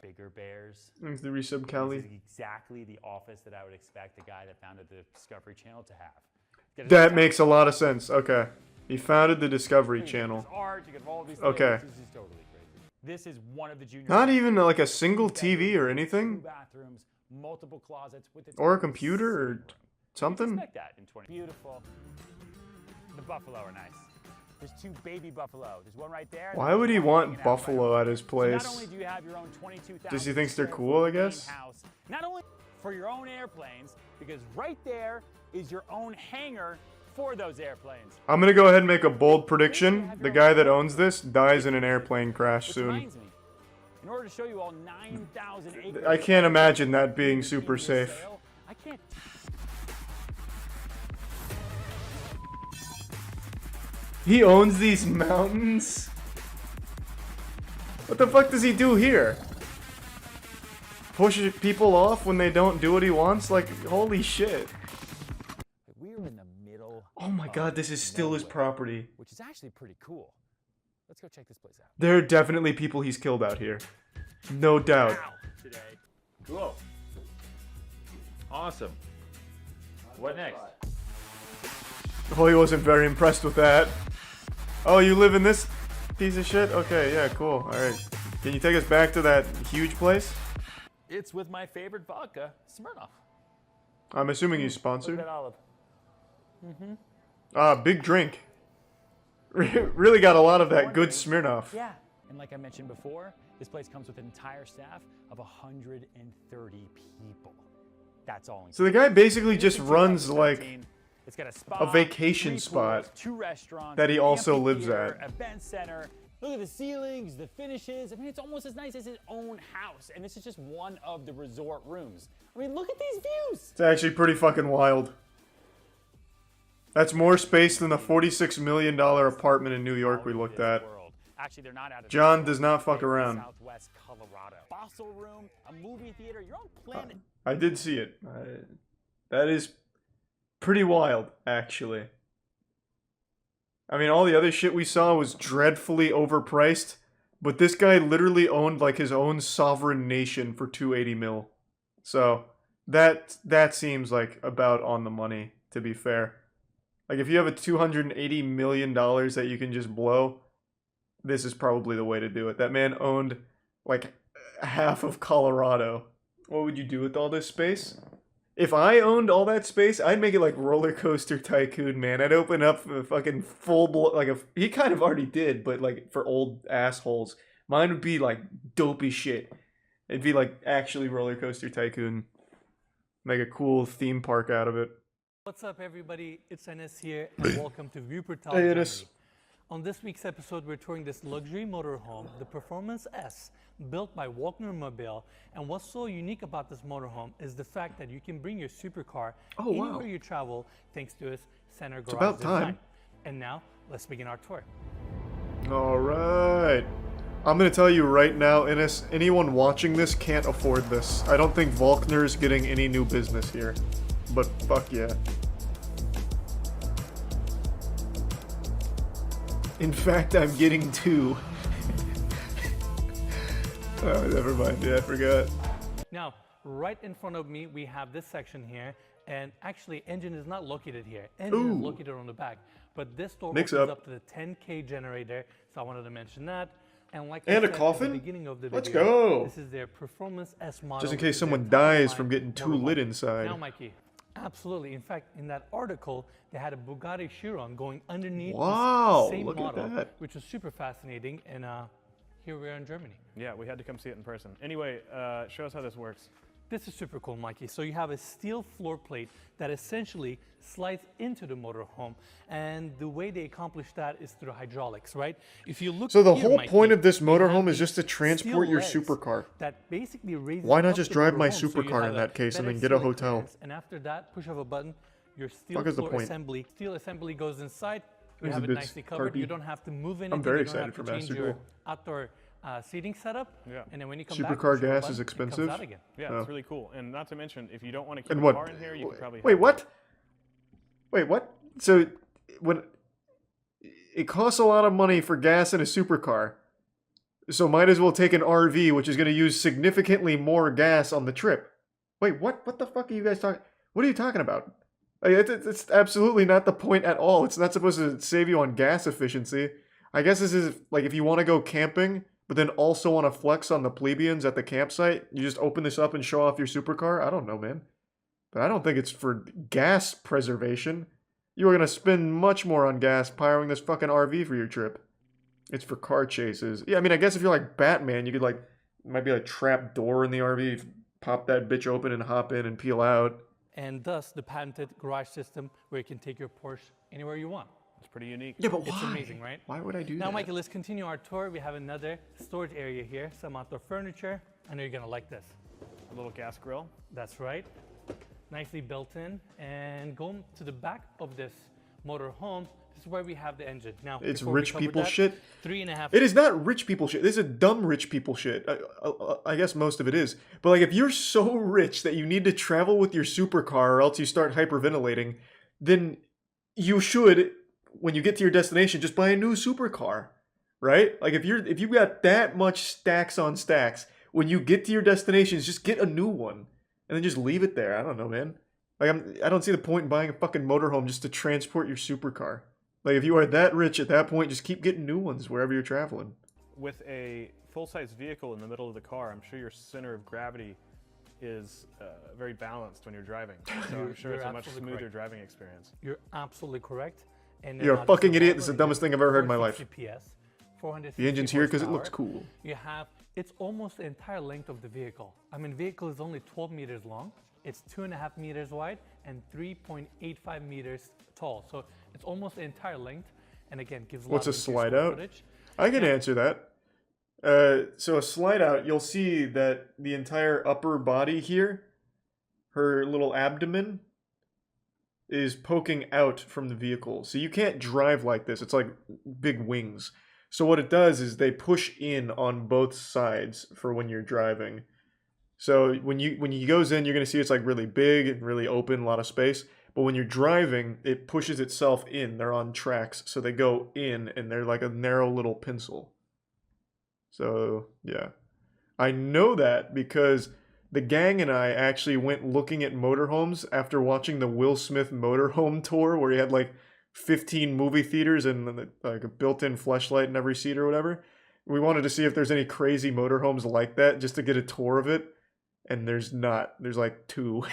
Bigger bears. Thanks to Resub Cali. This is exactly the office that I would expect the guy that founded the Discovery Channel to have. That makes a lot of sense. Okay. He founded the Discovery Channel. Art, you get all these Okay. things. This is totally crazy. This is one of the junior. Not even like a single TV or anything? Two bathrooms, multiple closets with its Or a computer or something? expect that in 20. Beautiful. The buffalo are nice. There's two baby buffalo. There's one right there. Why would he want buffalo at his So not place? only do you have your own 22,000 Just he thinks they're square cool, I foot main guess? house, not only for your own airplanes, because right there is your own hangar for those airplanes. I'm gonna go ahead and make a bold prediction. The guy that owns this dies in an airplane crash Which soon. reminds me, in order to show you all 9,000 acres. I can't imagine that being super safe. I can't. He owns these mountains? What the fuck does he do here? Push people off when they don't do what he wants? Like, holy shit. We're in the middle. Oh my god, this is still his property. Which is actually pretty cool. Let's go check this place out. There are definitely people he's killed out here. No doubt. Today. Cool. Awesome. What next? Oh, he wasn't very impressed with that. Oh, you live in this piece of shit? Okay, yeah, cool. Alright. Can you take us back to that huge place? It's with my favorite vodka, Smirnoff. I'm assuming he's Look at sponsored. that olive. Mm-hmm. Big drink. Really got a lot of that good Smirnoff. Yeah. And like I mentioned before, this place comes with an entire staff of 130 people. That's all. So the guy basically just runs like It's got a spa, a vacation 3 spot pools, 2 restaurants, that he also lives amphitheater, at. Event center. Look at the ceilings, the finishes. I mean, it's almost as nice as his own house. And this is just one of the resort rooms. I mean, look at these views. It's actually pretty fucking wild. That's more space than the $46 million apartment in New York we looked at. Actually, they're not out of John does not fuck around. Southwest Colorado. Fossil room, a movie theater, your own planet. I did see it. That is pretty wild, actually. I mean, all the other shit we saw was dreadfully overpriced, but this guy literally owned like his own sovereign nation for $280 million. So that seems like about on the money, to be fair. Like if you have a $280 million that you can just blow, this is probably the way to do it. That man owned like half of Colorado. What would you do with all this space? If I owned all that space, I'd make it like Roller Coaster Tycoon, man. I'd open up a fucking he kind of already did, but like for old assholes. Mine would be like dopey shit. It'd be like actually Roller Coaster Tycoon. Make a cool theme park out of it. What's up, everybody? It's Enes here, and welcome to Wuppertal, Hey, Germany. Enes. On this week's episode, we're touring this luxury motorhome, the Performance S, built by Walkner Mobile. And what's so unique about this motorhome is the fact that you can bring your supercar anywhere you travel, thanks to its center garage about design. time. And now, let's begin our tour. Alright. I'm gonna tell you right now, Ines, anyone watching this can't afford this. I don't think Volkner is getting any new business here. But fuck yeah. In fact, I'm getting 2. Oh, never mind. Yeah, I forgot. Now, right in front of me, we have this section here. And actually, engine is not located here. Engine is located on the back. But this door opens up to the 10K generator. So I wanted to mention that. And like I said a coffin? at the beginning of the video, Let's go. This is their Performance S model. Just in case someone dies from getting too lit inside. Now, Mikey, absolutely. In fact, in that article, they had a Bugatti Chiron going underneath Wow, the same look model, at that. which was super fascinating. And here we are in Germany. Yeah, we had to come see it in person. Anyway, show us how this works. This is super cool, Mikey. So you have a steel floor plate that essentially slides into the motorhome. And the way they accomplish that is through hydraulics, right? If you look So the here, whole Mikey, point of this you motorhome have is just to these transport steel your legs supercar. That basically raises Why not up just the drive my motorhome, so you supercar have in a that case and better then get a ceiling hotel? clearance. And after that, push of a button, your steel Fuck is the floor point? assembly goes inside. You Here's have the it bits, nicely covered. Carpy. You don't have to move anything. I'm very you don't excited have for to change Master your Duel. outdoor seating setup. Yeah. And then when you come back, Supercar push of a gas button, is it comes expensive? out again. Yeah, it's really cool. And not to mention, if you don't want to keep And a what? car in here, you could probably Wait, have what? Wait, what? So when it costs a lot of money for gas in a supercar, so might as well take an RV, which is going to use significantly more gas on the trip. Wait, what? What the fuck are you guys talking? What are you talking about? Like, it's absolutely not the point at all. It's not supposed to save you on gas efficiency. I guess this is like if you want to go camping, but then also want to flex on the plebeians at the campsite, you just open this up and show off your supercar. I don't know, man. But I don't think it's for gas preservation. You are going to spend much more on gas powering this fucking RV for your trip. It's for car chases. Yeah, I mean, I guess if you're like Batman, you could like, might be a trap door in the RV, pop that bitch open and hop in and peel out. And thus the patented garage system where you can take your Porsche anywhere you want. It's pretty unique. Yeah, but why? It's amazing, right? Why would I do that? Now, Mikey, let's continue our tour. We have another storage area here, some outdoor furniture. I know you're gonna like this. A little gas grill. That's right. Nicely built in. And going to the back of this motorhome, this is where we have the engine. Now, it's before we rich cover people that, shit. 3.5. It is not rich people shit. This is dumb rich people shit. I guess most of it is. But like, if you're so rich that you need to travel with your supercar or else you start hyperventilating, then you should, when you get to your destination, just buy a new supercar, right? Like if you've got that much stacks on stacks, when you get to your destinations, just get a new one and then just leave it there. I don't know, man. Like I don't see the point in buying a fucking motorhome just to transport your supercar. Like if you are that rich at that point, just keep getting new ones wherever you're traveling. With a full-size vehicle in the middle of the car, I'm sure your center of gravity is very balanced when you're driving. So I'm sure it's a much smoother driving experience. You're absolutely correct. And You're a fucking idiot. This is the dumbest thing I've ever heard in my life. 460 PS, 460 The engine's here because it horsepower. looks cool. You have, it's almost the entire length of the vehicle. I mean, vehicle is only 12 meters long. It's 2.5 meters wide and 3.85 meters tall. So it's almost the entire length. And again, gives a lot What's a of slide square out? footage. I can answer that. So a slide out, you'll see that the entire upper body here, her little abdomen, is poking out from the vehicle. So you can't drive like this. It's like big wings. So what it does is they push in on both sides for when you're driving. So when you goes in, you're going to see it's like really big and really open, a lot of space. But when you're driving, it pushes itself in. They're on tracks, so they go in, and they're like a narrow little pencil. So, yeah. I know that because the gang and I actually went looking at motorhomes after watching the Will Smith motorhome tour where he had like 15 movie theaters and like a built-in fleshlight in every seat or whatever. We wanted to see if there's any crazy motorhomes like that just to get a tour of it. And there's not. There's like 2.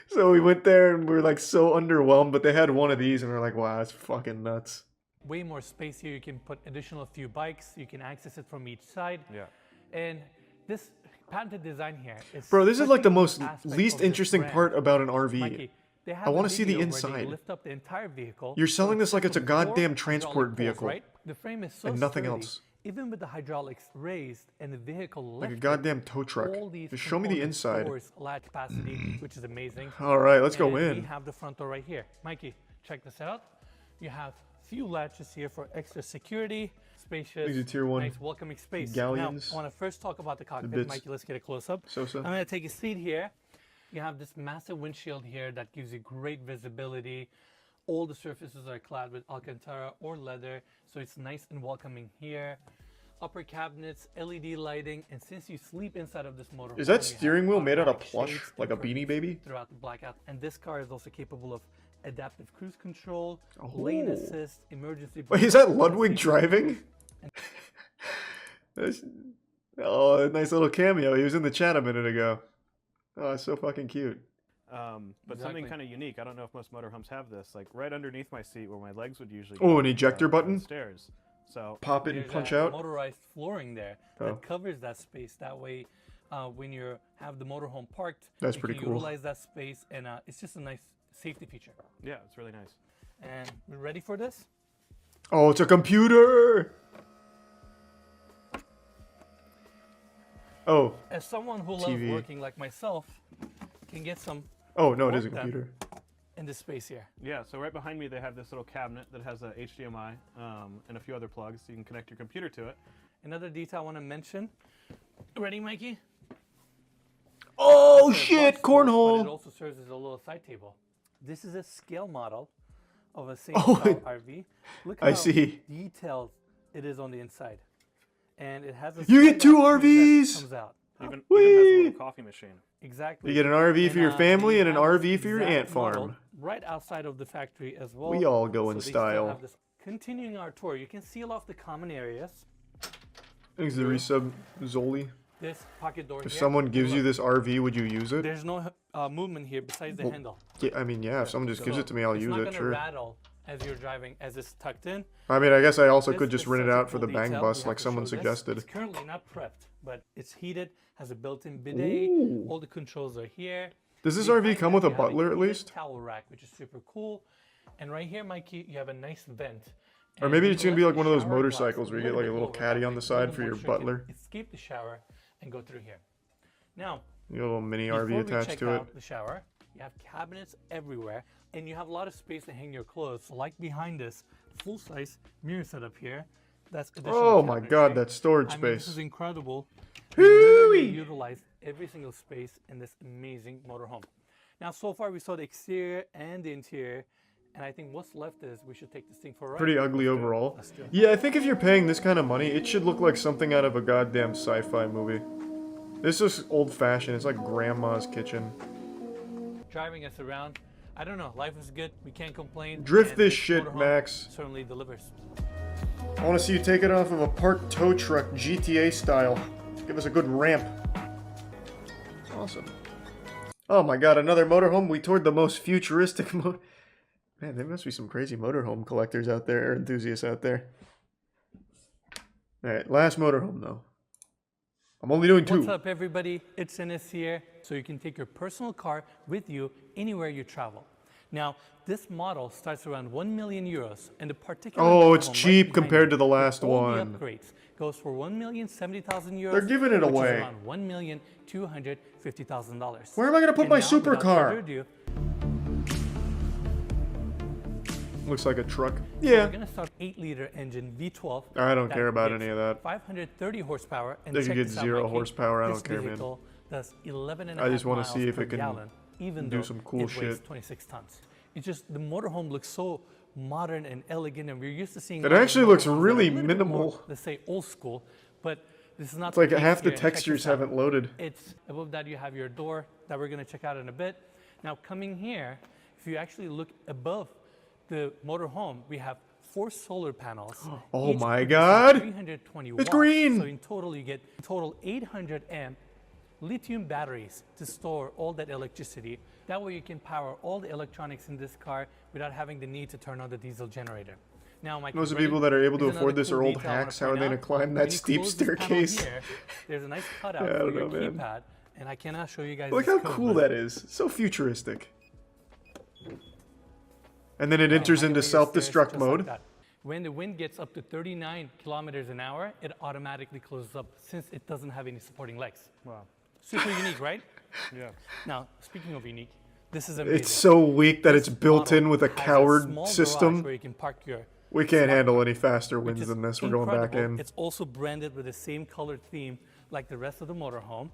So we went there and we were like so underwhelmed, but they had one of these and we are like, wow, that's fucking nuts. Way more space here. You can put additional few bikes. You can access it from each side. Yeah. And this patented design here is... Bro, this is like the most aspect least of this interesting brand. part about an RV. Mikey, they have I want a to see the video where they inside. lift up the entire vehicle. You're selling this like it's a with 4 goddamn transport hydraulic pulls, vehicle. Right? The frame is so And nothing sturdy, else. Even with the hydraulics raised and the vehicle Like lifted, a goddamn tow truck. all these Just show me the components inside. stores latch capacity, which is amazing. All right, let's go And in. We have the front door right here. Mikey, check this out. You have few latches here for extra security, spacious, These are tier 1 nice welcoming space. galleons. Now, I want to first talk about the cockpit. bits. Mikey, let's get a close-up. So-so. I'm going to take a seat here. You have this massive windshield here that gives you great visibility. All the surfaces are clad with Alcantara or leather, So it's nice and welcoming here. Upper cabinets, LED lighting, and since you sleep inside of this motorhome, Is that steering wheel made out of plush, like a Beanie Baby? Throughout the blackout, and this car is also capable of adaptive cruise control, lane assist, emergency. Wait, is that Ludwig driving? Oh, a nice little cameo. He was in the chat a minute ago. Oh, it's so fucking cute. But something kind of unique. I don't know if most motorhomes have this. Like right underneath my seat, where my legs would usually. Oh, an ejector button. Stairs. So pop it and punch out. Motorized flooring there that covers that space. That way, when you have the motorhome parked, that's you pretty can cool. Utilize that space, and it's just a nice safety feature. Yeah, it's really nice. And we're ready for this? Oh, it's a computer. Oh. As someone who loves working like myself, can get some. Oh no, it is a computer. In this space here. Yeah, so right behind me they have this little cabinet that has a HDMI and a few other plugs, so you can connect your computer to it. Another detail I want to mention. Ready, Mikey? Oh shit, cornhole! But it also serves as a little side table. This is a scale model of a same style RV. Look how detailed it is on the inside. And it has a you get 2 RVs! Comes out. Even has a little coffee machine. Exactly. You get an RV for your family and an RV for your ant farm. Right outside of the factory as well. We all go in style. Continuing our tour, you can seal off the common areas. Thanks to resub Zoli. This pocket door If here. someone gives you this RV, would you use it? There's no movement here besides the handle. Yeah, I mean, yeah, if someone just gives it to me, I'll use it, sure. It's not going to rattle as you're driving, as it's tucked in. I mean, I guess I also could just rent it out for the bang bus like someone suggested. It's currently not prepped, but it's heated, has a built-in bidet, all the controls are here. Does this RV come with a butler at least? Towel rack, which is super cool. And right here, Mikey, you have a nice vent. Or maybe it's going to be like one of those motorcycles where you get like a little caddy on the side for your butler. Escape the shower and go through here. Now, you got a little mini RV attached to it. The shower, you have cabinets everywhere, and you have a lot of space to hang your clothes. So like behind this, full-size mirror setup here. That's additional. Oh my God, that storage space. This is incredible. You utilize every single space in this amazing motorhome. Now, so far we saw the exterior and the interior, and I think what's left is we should take this thing for a ride. Pretty ugly overall. Yeah, I think if you're paying this kind of money, it should look like something out of a goddamn sci-fi movie. This is old-fashioned. It's like grandma's kitchen. Driving us around, I don't know. Life is good. We can't complain. Drift this shit, Max. Certainly delivers. I want to see you take it off of a parked tow truck, GTA style. Give us a good ramp. Awesome. Oh my God, another motorhome. We toured the most futuristic Man, there must be some crazy motorhome collectors out there, or enthusiasts out there. Alright, last motorhome though. I'm only doing 2. What's up, everybody? It's Enes here. So you can take your personal car with you anywhere you travel. Now, this model starts around 1 million euros, and the particular oh, it's cheap compared to the last one. The upgrades goes for 1,070,000 euros. They're giving it away. Which is around $1,250,000. Where am I going to put my supercar? Looks like a truck. Yeah. We're going to start 8-liter engine V12. I don't care about any of that. 530 horsepower. And they could get 0 horsepower. I don't care, man. Does 11.5 I just want to see if it can even do some cool shit. Weighs 26 tons. It's just the motorhome looks so modern and elegant, and we're used to seeing. It actually looks really minimal. More, let's say old school, but this is not. It's like half the textures haven't loaded. It's above that you have your door that we're going to check out in a bit. Now coming here, if you actually look above the motorhome, we have 4 solar panels. Oh my God! 320 it's green. So in total, you get 800 amp lithium batteries to store all that electricity. That way you can power all the electronics in this car without having the need to turn on the diesel generator. Now, most of the people that are able to afford this are old hacks. How are they going to climb that steep staircase? Here, there's a nice cutout yeah, for your keypad, and I cannot show you guys. Look how cool that is. So futuristic. And then it enters into self-destruct mode. Like when the wind gets up to 39 kilometers an hour, it automatically closes up since it doesn't have any supporting legs. Wow. Super unique, right? Yeah. Now, speaking of unique, this is amazing. It's so weak that it's built in with a coward system. Where you can park your we can't handle any faster winds than this. We're going back in. It's also branded with the same colored theme like the rest of the motorhome.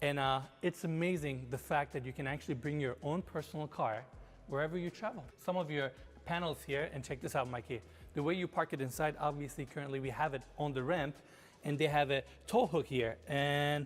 And it's amazing the fact that you can actually bring your own personal car wherever you travel. Some of your panels here, and check this out, Mikey. the way you park it inside, obviously currently we have it on the ramp, and they have a tow hook here. And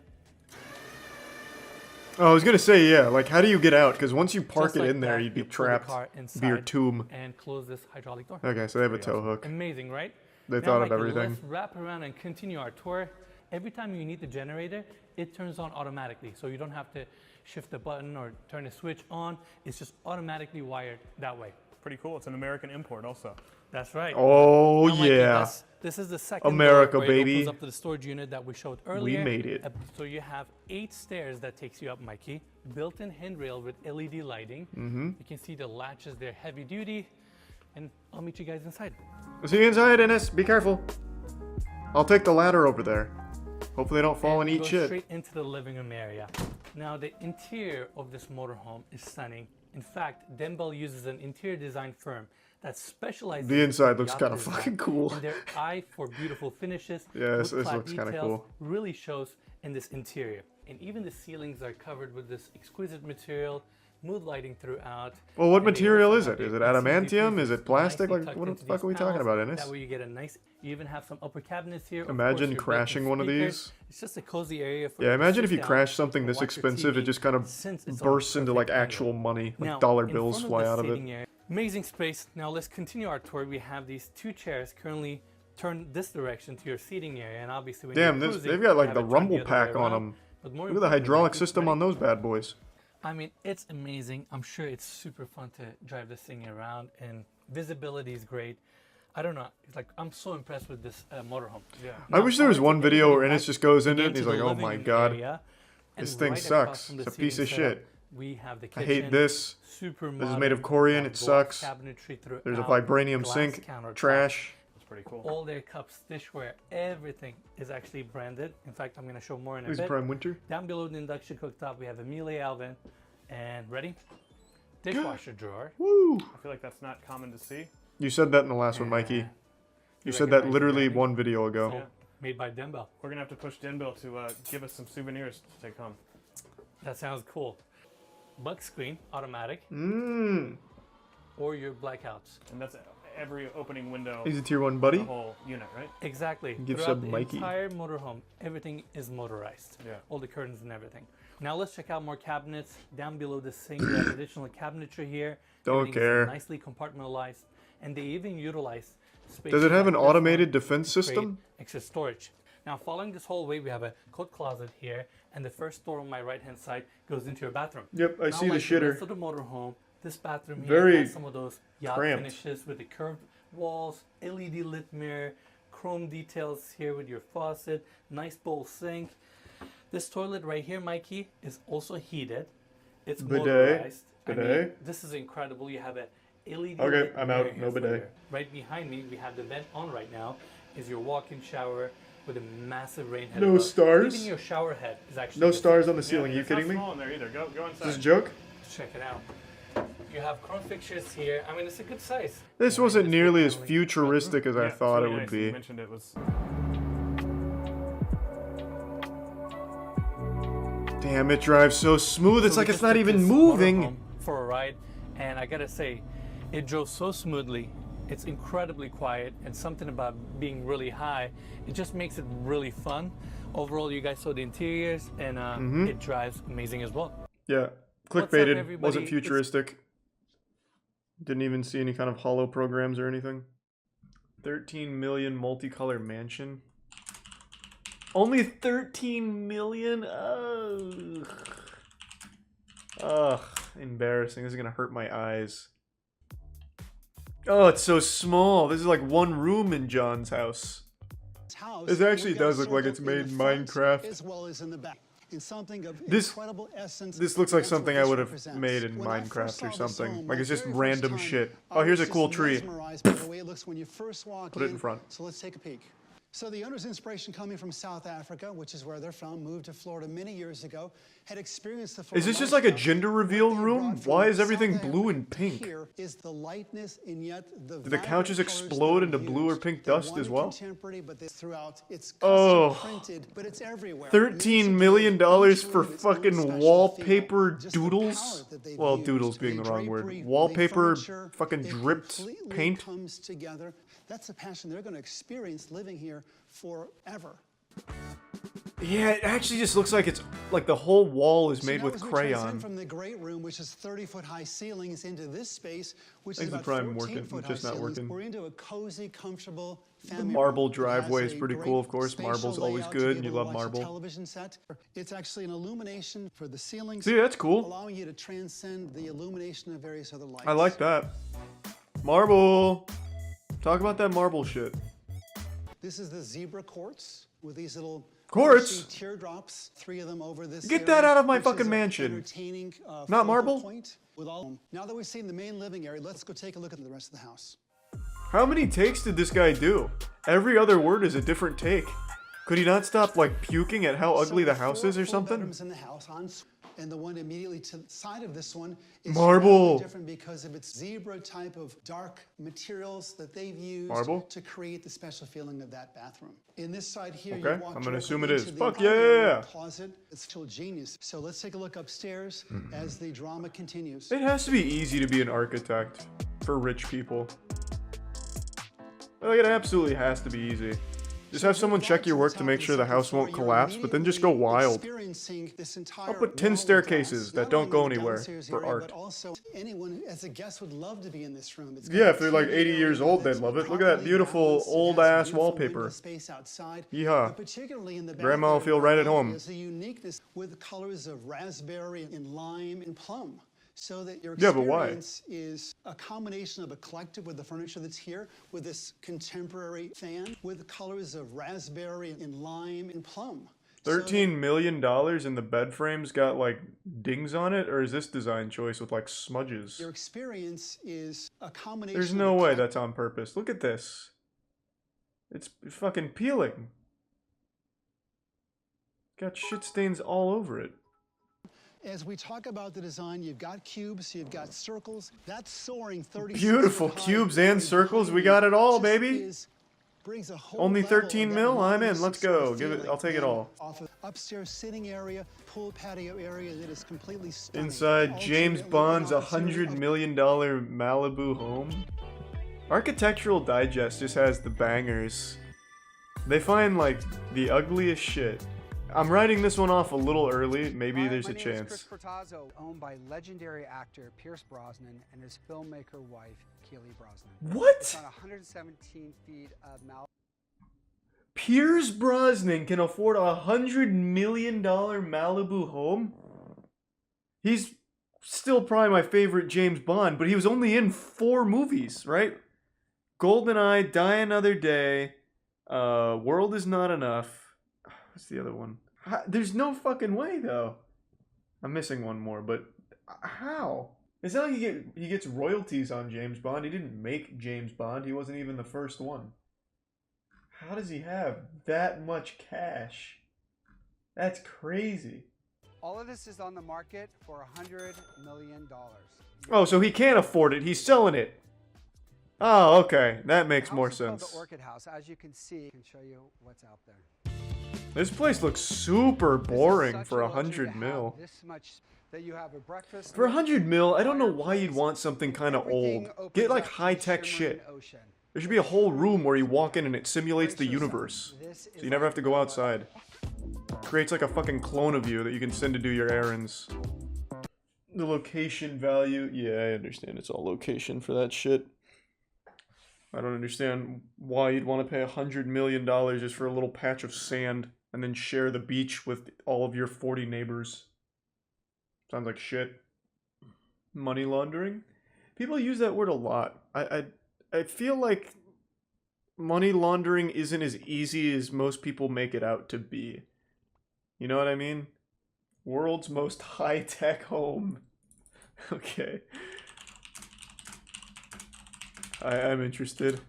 oh, I was gonna say, yeah, like how do you get out? Because once you park it like in there, that, you'd be you pull the trapped. car Be your inside tomb. and close this hydraulic door. Okay, so they have a tow hook. Amazing, right? They Now, thought of Mikey, everything. Let's wrap around and continue our tour. Every time you need the generator, it turns on automatically. So you don't have to shift the button or turn the switch on. It's just automatically wired that way. Pretty cool. It's an American import also. That's right. Oh, now, Mikey, yeah. this is the second America, door where baby. It opens up to the storage unit that we showed earlier. We made it. So you have 8 stairs that takes you up, Mikey. Built-in handrail with LED lighting. Mm-hmm. You can see the latches, they're heavy duty. And I'll meet you guys inside. See you inside, Ennis. Be careful. I'll take the ladder over there. Hopefully they don't fall and eat go shit. Straight into the living room area. Now the interior of this motorhome is stunning. In fact, Denbel uses an interior design firm that specializes. The inside in looks yacht kind of design, fucking cool. And their eye for beautiful finishes. Yeah, this wood-clad looks kinda details cool. Really shows in this interior. And even the ceilings are covered with this exquisite material. Mood lighting throughout. Well, what And they material also is have it? Is it the adamantium? PCB Is it plastic? nicely Like, tucked what the into fuck these are we talking panels. about, Ennis? That way you get a nice. You even have some upper cabinets here. Of Imagine course, your crashing built-in one of speakers. these. It's just a cozy area for Yeah, you to imagine if sit you down crash something and this watch your expensive, TV it just kind of since it's on bursts into like perfect actual angle. money, like Now, dollar in bills front fly the out of it. seating area, amazing space. Now let's continue our tour. We have these 2 chairs currently turned this direction to your seating area, and obviously when Damn, you're this, cruising, they've got you like have the it turned rumble the other way pack on around. them. But more Look at the importantly, hydraulic Mikey, system ready? on those bad boys. I mean, it's amazing. I'm sure it's super fun to drive this thing around, and visibility is great. I don't know. It's like I'm so impressed with this motorhome. Yeah. I wish there was one video where Ennis just goes into it Again and he's to the like, oh living my room god, area, this and thing right across sucks. from the It's a piece seating of setup, shit. We have the I kitchen. hate this. Super This is made of modern, corian, it glass sucks. cabinetry There's a throughout, vibranium glass sink, countertops. trash. That's pretty cool. All their cups, dishware, everything is actually branded. In fact, I'm going to show more in a This is bit. Prime Winter. Down below the induction cooktop, we have a Miele oven. And ready? Dishwasher drawer. Woo! I feel like that's not common to see. You said that in the last one, Mikey. You said that recognize literally the branding? one video ago. So, made by Denbel. We're gonna have to push Denbel to give us some souvenirs to take home. That sounds cool. Bug screen, automatic. Mmm. Or your blackouts. And that's every opening window. He's a tier 1 buddy. The whole unit, right? Exactly. Give Throughout sub the Mikey. entire motorhome, everything is motorized. Yeah. All the curtains and everything. Now let's check out more cabinets. Down below the sink, we have additional cabinetry here. Don't Everything is care. nicely compartmentalized, and they even utilize space. Does it have an like this automated one defense to create system? Extra storage. Now, following this hallway, we have a coat closet here, and the first door on my right-hand side goes into your bathroom. Yep, I Now, see the like shitter. The rest of the motorhome, this bathroom Very here has some of those yacht cramped. finishes with the curved walls, LED lit mirror, chrome details here with your faucet, nice bowl sink. This toilet right here, Mikey, is also heated. It's Bidet. motorized. I mean, Bidet. this is incredible. You have a LED Okay, lit I'm out. mirror No here for bidet. you. Right behind me, we have the vent on right now. Is your walk-in shower with a massive rain head. No above. stars? Even your shower head is actually No different. stars on the ceiling. Are you it's not kidding me? small in there either. Go Is inside. this a joke? Check it out. You have chrome fixtures here. I mean, it's a good size. This And wasn't this nearly as paneling. futuristic as I Yeah, it's thought really it would nice that You be. mentioned it was. Damn, it drives so smooth. It's So we like it's just not took even this moving. motorhome for a ride, and I gotta say, it drove so smoothly. It's incredibly quiet, and something about being really high, it just makes it really fun. Overall, you guys saw the interiors, and it drives amazing as well. Yeah, What's up, clickbaited. everybody? Wasn't It's- futuristic. Didn't even see any kind of hollow programs or anything. 13 million multicolor mansion. Only 13 million? Ugh. Ugh, embarrassing. This is gonna hurt my eyes. Oh, it's so small. This is like one room in John's house. This actually does look like it's made in Minecraft. As well as in the back. In something of This incredible essence. This looks like that's what something I this would have represents. made in When I first Minecraft saw or this something. home, Like my it's just very first random time, shit. I Oh, here's a was cool just tree. mesmerized by the way it looks when you first walk Put it in front. So let's take a peek. So the owner's inspiration coming from South Africa, which is where they're from, moved to Florida many years ago, had experienced the Is this just like a gender reveal room? Why is everything blue and pink? Here is the lightness and yet the Did the couches explode into blue or pink dust as well? Contemporary, but this throughout. It's Oh. custom printed, but it's everywhere. $13 million for fucking wallpaper doodles? Well, doodles being the wrong word. Wallpaper fucking dripped paint? Comes together. That's a passion they're going to experience living here forever. Yeah, it actually just looks like it's like the whole wall is made with crayon. From the great room, which is 30-foot high ceilings, into this space, which is Things about are probably 14-foot high just not ceilings. working. We're into a cozy, comfortable The family marble room. It driveway has is a pretty great cool, of course. spatial Marble's always layout to good, be and you able to love watch a marble. television set. It's actually an illumination for the ceilings. See, that's cool. Allowing you to transcend the illumination of various other lights. I like that. Marble! Talk about that marble shit. This is the zebra quartz with these little quartz teardrops, 3 of them over this. Get that area, out of my which fucking is a mansion. entertaining, Not focal marble? point with all. Now that we've seen the main living area, let's go take a look at the rest of the house. How many takes did this guy do? Every other word is a different take. Could he not stop like puking at how ugly the house is or something? Bedrooms in the house, and the one immediately to the side of this one is Marble. different because of its zebra type of dark materials that they've used Marble? to create the special feeling of that bathroom. In this side here, Okay, you walk I'm gonna directly assume it into is. the Fuck entire yeah! closet. It's still genius. So let's take a look upstairs as the drama continues. It has to be easy to be an architect for rich people. Like, it absolutely has to be easy. Just have someone check your work to make sure the house won't collapse, but then just go wild. I'll put 10 staircases that don't go anywhere for art. But also, anyone as a guest would love to be in this room. It's Yeah, if they're like 80 years old, they'd love it. Look at that beautiful old-ass wallpaper. Yeehaw. Grandma will feel right at home. There's a uniqueness with colors of raspberry and lime and plum. So that your Yeah, but why? experience is a combination of a collective with the furniture that's here, with this contemporary fan, with colors of raspberry and lime and plum. $13 million and the bed frame's got like dings on it, or is this design choice with like smudges? Your experience is a combination. There's no way that's on purpose. Look at this. It's fucking peeling. Got shit stains all over it. As we talk about the design, you've got cubes, you've got circles. That's soaring 30. Beautiful cubes and circles. We got it all, baby. Only 13 mil? I'm in. Let's go. Give it. I'll take it all. Off of upstairs sitting area, pool patio area that is completely stunning. Inside James Bond's $100 million Malibu home. Architectural Digest just has the bangers. They find like the ugliest shit. I'm writing this one off a little early. Maybe there's a chance. Chris Portazzo, owned by legendary actor Pierce Brosnan and his filmmaker wife, Keely Brosnan. What? It's on 117 feet of Malibu. Pierce Brosnan can afford a $100 million Malibu home? He's still probably my favorite James Bond, but he was only in 4 movies, right? GoldenEye, Die Another Day, World Is Not Enough. What's the other one? There's no fucking way, though. I'm missing one more, but how? It's not like he gets royalties on James Bond. He didn't make James Bond. He wasn't even the first one. How does he have that much cash? That's crazy. All of this is on the market for $100 million. Oh, so he can't afford it. He's selling it. Oh, okay. That makes more sense. The Orchid House. As you can see, I can show you what's out there. This place looks super boring for 100 mil. This much that you have a breakfast. For 100 mil, I don't know why you'd want something kind of old. Get like high-tech shit. There should be a whole room where you walk in and it simulates the universe. So you never have to go outside. Creates like a fucking clone of you that you can send to do your errands. The location value. Yeah, I understand it's all location for that shit. I don't understand why you'd want to pay $100 million just for a little patch of sand and then share the beach with all of your 40 neighbors. Sounds like shit. Money laundering? People use that word a lot. I feel like money laundering isn't as easy as most people make it out to be. You know what I mean? World's most high-tech home. Okay. I'm interested.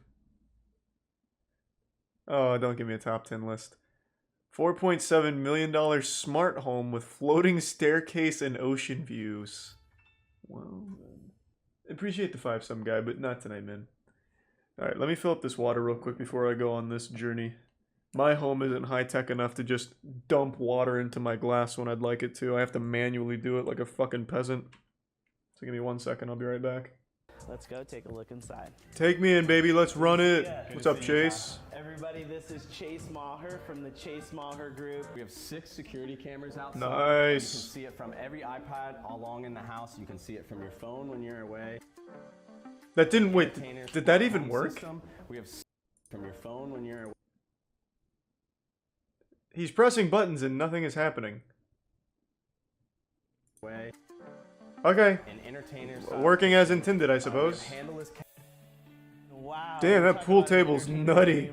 Oh, don't give me a top 10 list. $4.7 million smart home with floating staircase and ocean views. Well, appreciate the 5-some guy, but not tonight, man. Alright, let me fill up this water real quick before I go on this journey. My home isn't high-tech enough to just dump water into my glass when I'd like it to. I have to manually do it like a fucking peasant. So give me 1 second, I'll be right back. Let's go take a look inside. Take me in, baby. Let's run it. Yeah. What's up, Chase? Everybody, this is Chase Maher from the Chase Maher Group. We have 6 security cameras outside. Nice. You can see it from every iPad along in the house. You can see it from your phone when you're away. That didn't wait. Did that even work? We have from your phone when you're away. He's pressing buttons and nothing is happening. Okay. Working as intended, I suppose. Wow. Damn, that pool table's nutty.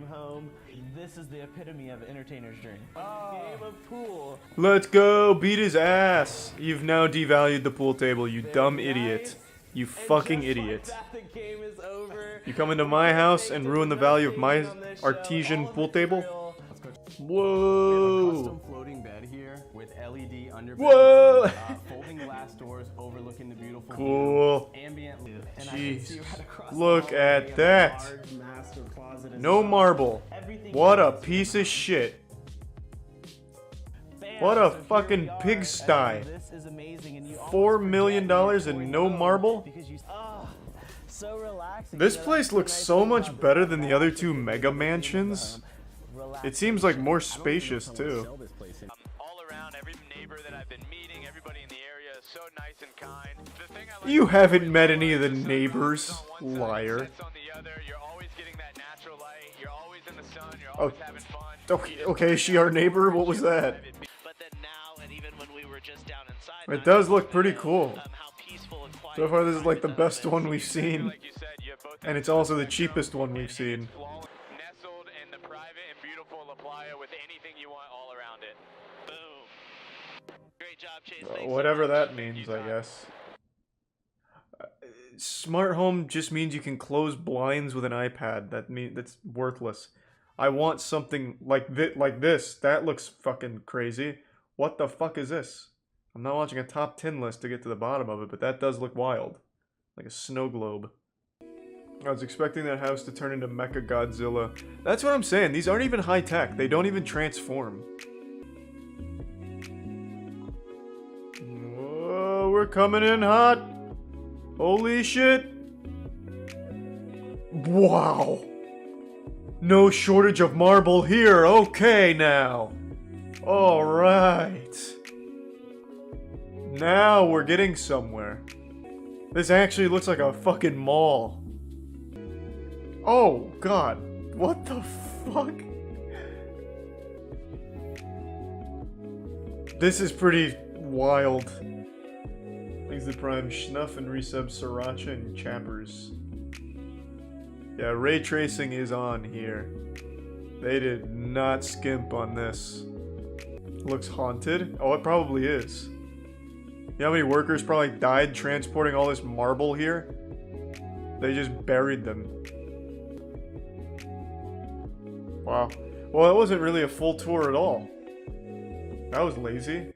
This is the epitome of entertainer's dream. Game of pool. Let's go, beat his ass. You've now devalued the pool table, you dumb idiot. You fucking idiot. You come into my house and ruin the value of my artesian pool table? Whoa. Custom floating bed here with LED underbed. Whoa. Folding glass doors overlooking the beautiful Cool. ambient. Jeez. Look at that. No marble. What a piece of shit. What a fucking pigsty. $4 million and no marble? This place looks so much better than the other 2 mega mansions. It seems like more spacious too. All around, every neighbor that I've been meeting, everybody in the area is so nice and kind. The thing I like You haven't met any of the neighbors, liar. you're always getting that natural light, you're always in the sun, you're Oh, always having fun. okay, is she our neighbor? What was that? It does look pretty cool. So far, this is like the best one we've seen. And it's also the cheapest one we've seen. Nestled in the private and beautiful La Playa with anything you want all around it. Boom. Great job, Chase. Whatever that means, I guess. Smart home just means you can close blinds with an iPad. That's worthless. I want something like this. That looks fucking crazy. What the fuck is this? I'm not watching a top 10 list to get to the bottom of it, but that does look wild. Like a snow globe. I was expecting that house to turn into Mecha Godzilla. That's what I'm saying. These aren't even high tech. They don't even transform. Whoa, we're coming in hot. Holy shit. Wow. No shortage of marble here. Okay now. Alright. Now we're getting somewhere. This actually looks like a fucking mall. Oh god. What the fuck? This is pretty wild. Thanks to Prime Schnuff and resub Sriracha and Chappers. Yeah, ray tracing is on here. They did not skimp on this. Looks haunted. Oh, it probably is. You know how many workers probably died transporting all this marble here? They just buried them. Wow. Well, that wasn't really a full tour at all. That was lazy.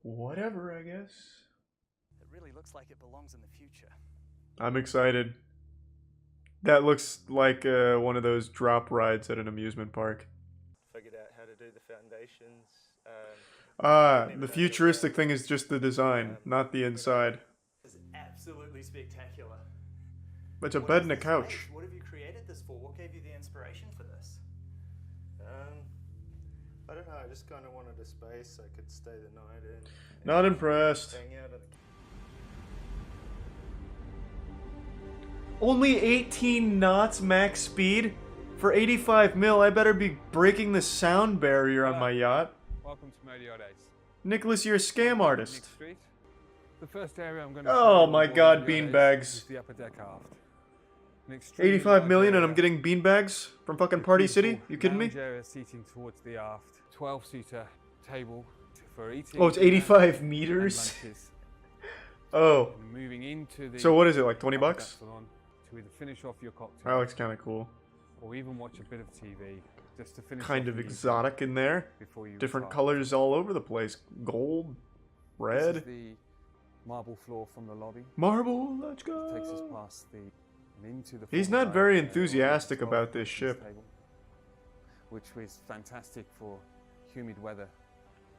Whatever, I guess. It really looks like it belongs in the future. I'm excited. That looks like one of those drop rides at an amusement park. Figured out how to do the foundations. The futuristic thing is just the design, not the inside. It's absolutely spectacular. It's a bed and a couch. What have you created this for? What gave you the inspiration for this? I don't know, I just kind of wanted a space I could stay the night in. Not impressed. Hang out at Only 18 knots max speed? For 85 mil, I better be breaking the sound barrier on my yacht. Welcome to Modio Days. Nicholas, you're a scam artist. Street. The first area I'm going to Oh my god, beanbags. the upper deck aft. 85 million and I'm getting beanbags from fucking Party City? You kidding me? Area seating towards the aft. 12-seater table for eating. Oh, it's 85 meters? Oh. Moving into the So what is it, like 20 bucks? To either finish off your cocktail. That looks kind of cool. Or even watch a bit of TV just to finish. Kind off of the exotic in there. before you Different retire. colors all over the place. Gold, red. This is the marble floor from the lobby. Marble, let's go. Takes us past the and into the. He's floor not side very area, enthusiastic 12 about this seats ship. table, which was fantastic for humid weather.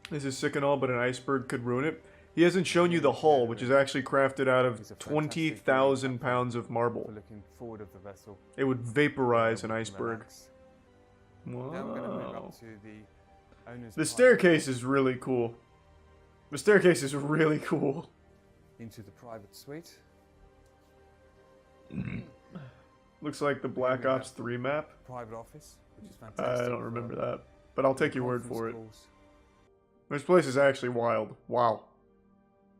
This is sick and all, but an iceberg could ruin it. He hasn't shown you the hull, which is actually crafted out of 20,000 pounds of marble. Looking forward of the vessel. It would vaporize an iceberg. Now we're going to move up to the owner's The staircase is really cool. The staircase is really cool. Into the private suite. Looks like the Black Ops 3 map. Private office, which is fantastic. I don't remember that, but I'll take your word for it. This place is actually wild. Wow.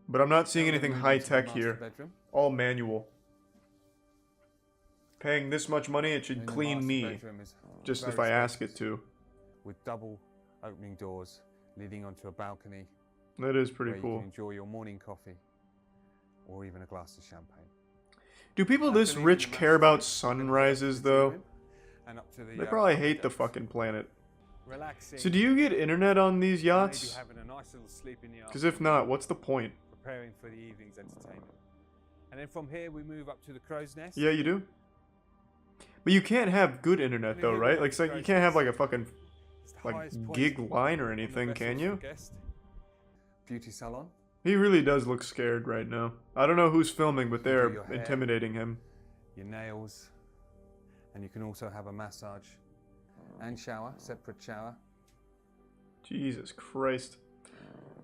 But I'm not seeing anything high-tech here. All manual. Paying this much money, it should clean me. Just if I ask it to. With double opening doors leading onto a balcony. That is pretty where cool. You can enjoy your morning coffee or even a glass of champagne. Do people this rich care about sunrises, though? And up to the, They probably hate the fucking planet. Relaxing. So do you get internet on these yachts? Having a nice little sleep in the Because if not, what's the point? Preparing for the evening's entertainment. And then from here we move up to the crow's nest. Yeah, you do. But you can't have good internet though, right? Like, you can't have like a fucking gig line or anything, can you? Beauty salon. He really does look scared right now. I don't know who's filming, but they're intimidating him. Your nails. And you can also have a massage and shower, separate shower. Jesus Christ.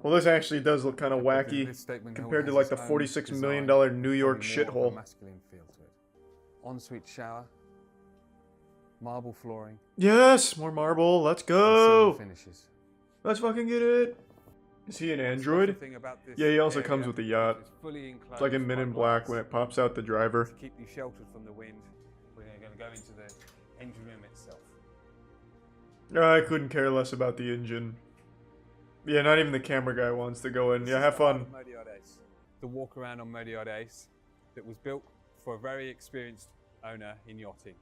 Well, this actually does look kind of wacky compared to like the $46 million New York shithole. Ensuite shower, marble flooring. Yes, more marble. Let's go. Finishes. Let's fucking get it. Is he an android? Yeah, he also comes with the yacht. It's like in Men in Black when it pops out the driver. To keep you sheltered from the wind, we're going to go into the engine room itself. I couldn't care less about the engine. Yeah, not even the camera guy wants to go in. Yeah, have fun. The walk around on Modiades that was built for a very experienced owner in yachting.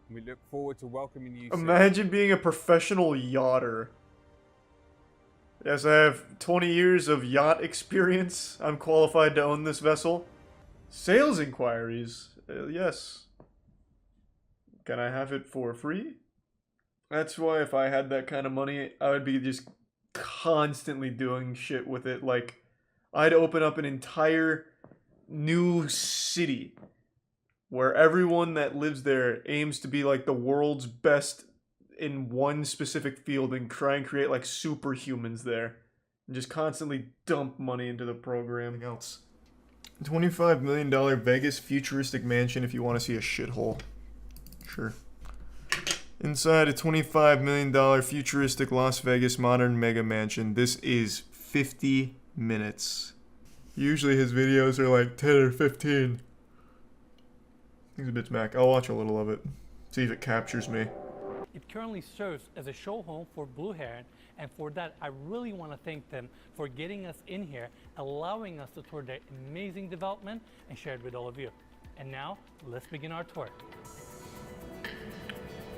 And we look forward to welcoming you. Imagine being a professional yachter. Yes, I have 20 years of yacht experience. I'm qualified to own this vessel. Sales inquiries. Yes. Can I have it for free? That's why if I had that kind of money, I would be just constantly doing shit with it. Like, I'd open up an entire new city where everyone that lives there aims to be like the world's best in one specific field and try and create like superhumans there. And just constantly dump money into the program. Anything else? $25 million Vegas futuristic mansion if you want to see a shithole. Sure. Inside a $25 million futuristic Las Vegas modern mega mansion. This is 50 minutes. Usually his videos are like 10 or 15. He's a bit smack. I'll watch a little of it. See if it captures me. It currently serves as a show home for Blue Heron, and for that I really want to thank them for getting us in here, allowing us to tour their amazing development and share it with all of you. And now, let's begin our tour.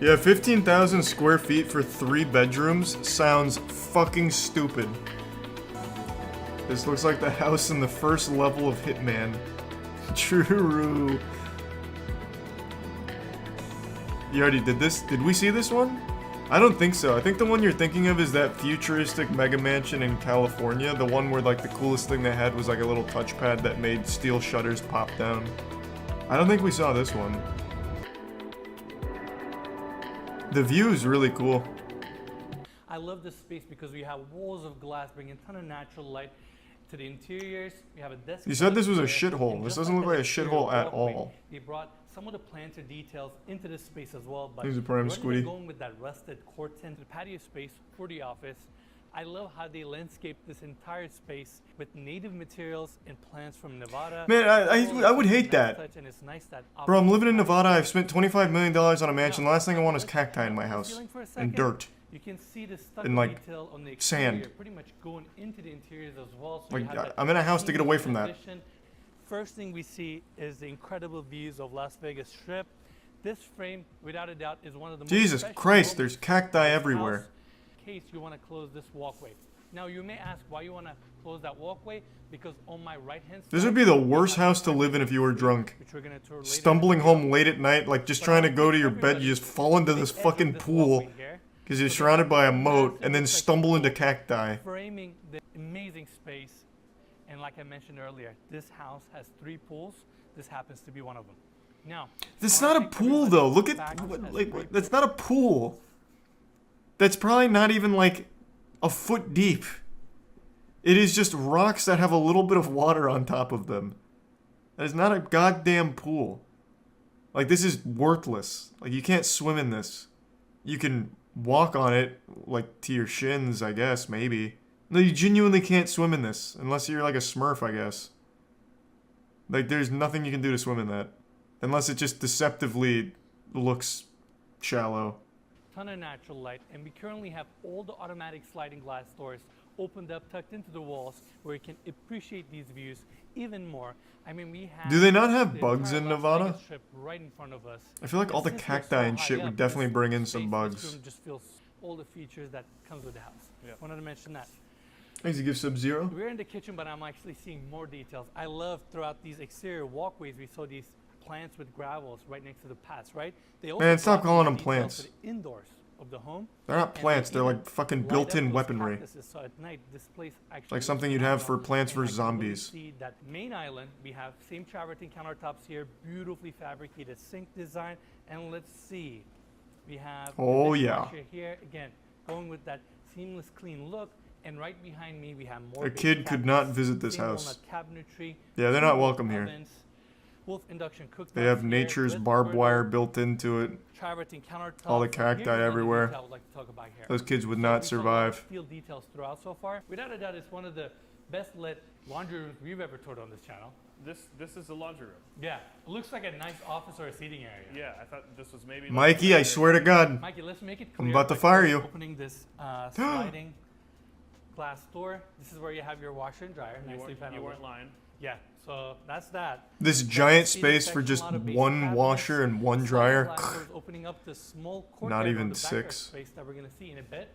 Yeah, 15,000 square feet for 3 bedrooms sounds fucking stupid. This looks like the house in the first level of Hitman. True. You already did this? Did we see this one? I don't think so. I think the one you're thinking of is that futuristic mega mansion in California. The one where like the coolest thing they had was like a little touchpad that made steel shutters pop down. I don't think we saw this one. The view is really cool. I love this space because we have walls of glass bringing a ton of natural light to the interiors. We have a desk. You said this was a shithole. This doesn't look like a shithole at all. They brought some of the planter details into this space as well, but These are prime squiddy. going with that rusted corten to the patio space for the office. I love how they landscape this entire space with native materials and plants from Nevada. Man, I would hate that. And it's nice that Bro, I'm living in Nevada. I've spent $25 million on a mansion. The last thing I want is cacti in my house. And dirt. You can see the stucco and like detail on the sand. pretty much going into the interiors as well. So like I'm in a house to get away from that. First thing we see is the incredible views of Las Vegas Strip. This frame, without a doubt, is one of the Jesus most Christ, there's cacti everywhere. In case you want to close this walkway. Now you may ask why you want to close that walkway, because on my right hand side, this would be the worst house to live in if you were drunk. Stumbling home late at night, like just trying to go to your bed, you just fall into this fucking pool because you're surrounded by a moat and then stumble into cacti. Framing the amazing space. And like I mentioned earlier, this house has 3 pools. This happens to be one of them. Now, That's not a pool though. Look at that's not a pool. That's probably not even like a foot deep. It is just rocks that have a little bit of water on top of them. That is not a goddamn pool. Like, this is worthless. Like, you can't swim in this. You can walk on it, like, to your shins, I guess, maybe. No, you genuinely can't swim in this. Unless you're like a Smurf, I guess. Like, there's nothing you can do to swim in that. Unless it just deceptively looks shallow. Ton of natural light, and we currently have all the automatic sliding glass doors opened up, tucked into the walls, where you can appreciate these views even more. I mean, we have. Do they not have bugs in Nevada? Right in front of us. I feel like all the cacti and shit would definitely bring in some bugs. This room just feels all the features that comes with the house. Yep. Wanted to mention that. Thanks to give Sub-Zero. We're in the kitchen, but I'm actually seeing more details. I love throughout these exterior walkways, we saw these plants with gravels right next to the paths, right? They also Man, stop calling them plants. the indoors of the home. They're not plants, they're like fucking built-in weaponry. So at night, this place actually Like something you'd have for Plants vs. Zombies. See that main island, we have same travertine countertops here, beautifully fabricated sink design, and let's see, we have oh yeah here again, going with that seamless clean look, and right behind me we have more. A kid could not visit this house. Yeah, they're not welcome here. Wolf induction cooktops. They have nature's barbed wire built into it. All the cacti everywhere. Those kids would not survive. Steel details throughout so far. Without a doubt, it's one of the best lit laundry rooms we've ever toured on this channel. This is a laundry room. Yeah, it looks like a nice office or a seating area. Yeah, I thought this was maybe. Mikey, I swear to God. Mikey, let's make it clear. I'm about to fire you. Opening this sliding glass door. This is where you have your washer and dryer. You weren't lying. Yeah, so that's that. This giant space for just one washer and one dryer. Opening up this small not even 6. Space that we're gonna see in a bit.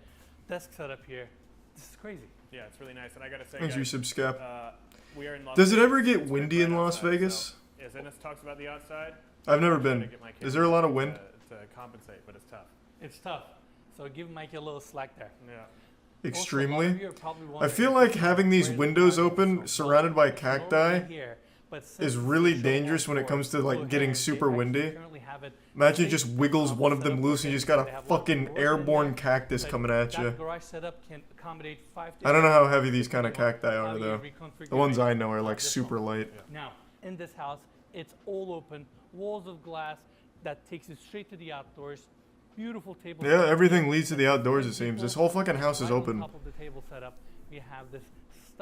Desk setup here. This is crazy. Yeah, it's really nice, and I gotta say, thanks, guys, Subscap. we are in Las Does it Vegas. ever get windy in Las Vegas? So, yes, Ennis talks about the outside. I've never been. Is there a lot of wind? To compensate, but it's tough. It's tough. So give Mikey a little slack there. Yeah. Extremely. I feel like having these windows open, surrounded by cacti, is really dangerous when it comes to like getting super windy. Imagine it just wiggles one of them loose and you just got a fucking airborne cactus coming at you. I don't know how heavy these kind of cacti are though. The ones I know are like super light. Now, in this house, it's all open, walls of glass that takes you straight to the outdoors. Beautiful table. Yeah, everything leads to the outdoors, it seems. This whole fucking house is open. On top of the table setup, we have this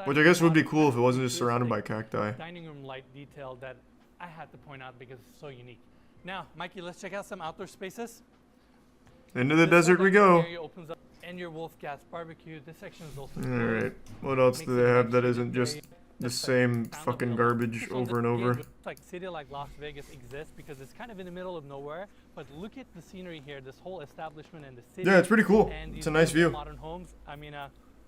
which I guess would be cool if it wasn't just surrounded by cacti. Dining room light detail that I had to point out because it's so unique. Now, Mikey, let's check out some outdoor spaces. Into the desert we go. Area opens up, and your Wolf Gas barbecue. This section is also. Alright, what else do they have that isn't just the same fucking garbage over and over? Like city like Las Vegas exists because it's kind of in the middle of nowhere. But look at the scenery here. This whole establishment and the city. Yeah, it's pretty cool. It's a nice view. Modern homes. I mean,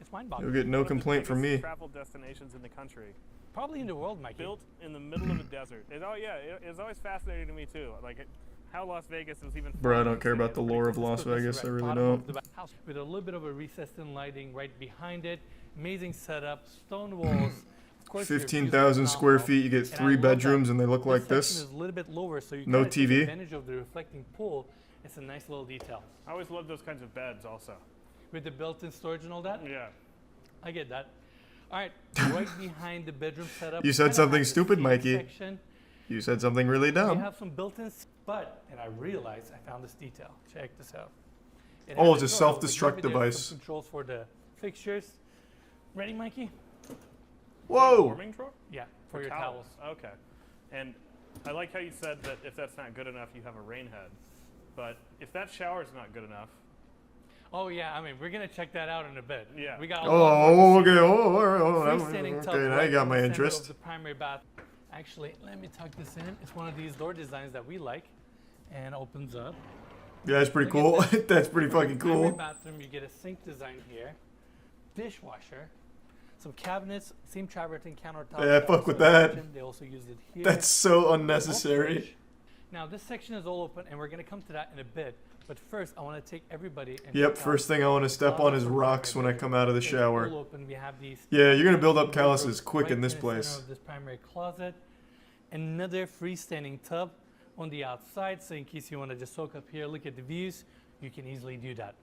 it's mind-boggling. You'll get no complaint from me. Travel destinations in the country. Probably in the world, Mikey. Built in the middle of a desert. It's always fascinating to me too. Like how Las Vegas was even. Bro, I don't care about the lore of Las Vegas. I really don't. House with a little bit of a recessed in lighting right behind it. Amazing setup. Stone walls. 15,000 square feet. You get 3 bedrooms, and they look like this. Is a little bit lower, so you no take TV. Advantage of the reflecting pool. It's a nice little detail. I always love those kinds of beds, also. With the built-in storage and all that. Yeah. I get that. All right, right behind the bedroom setup. You said something stupid, Mikey. Section. You said something really dumb. We have some built-in, and I realized I found this detail. Check this out. Oh, it's a self-destruct device. Controls for the fixtures. Ready, Mikey? Whoa! Warming drawer? Yeah, for your towels. Okay. And I like how you said that if that's not good enough, you have a rain head. But if that shower's not good enough. Oh yeah, I mean we're gonna check that out in a bit. Yeah. We got. Okay. Okay, now you got my interest. The primary bath. Actually, let me tuck this in. It's one of these door designs that we like, and opens up. Yeah, that's pretty cool. That's pretty fucking cool. Bathroom, you get a sink design here, dishwasher, some cabinets, same travertine countertop. Yeah, fuck with that. They also use it here. That's so unnecessary. Now this section is all open, and we're gonna come to that in a bit. But first, I want to take everybody. And Yep, first thing I want to step on is rocks when I come out of the shower. Open. We have these Yeah, you're gonna build up calluses quick in this place. Of this primary closet, another freestanding tub on the outside. So in case you want to just soak up here, look at the views, you can easily do that.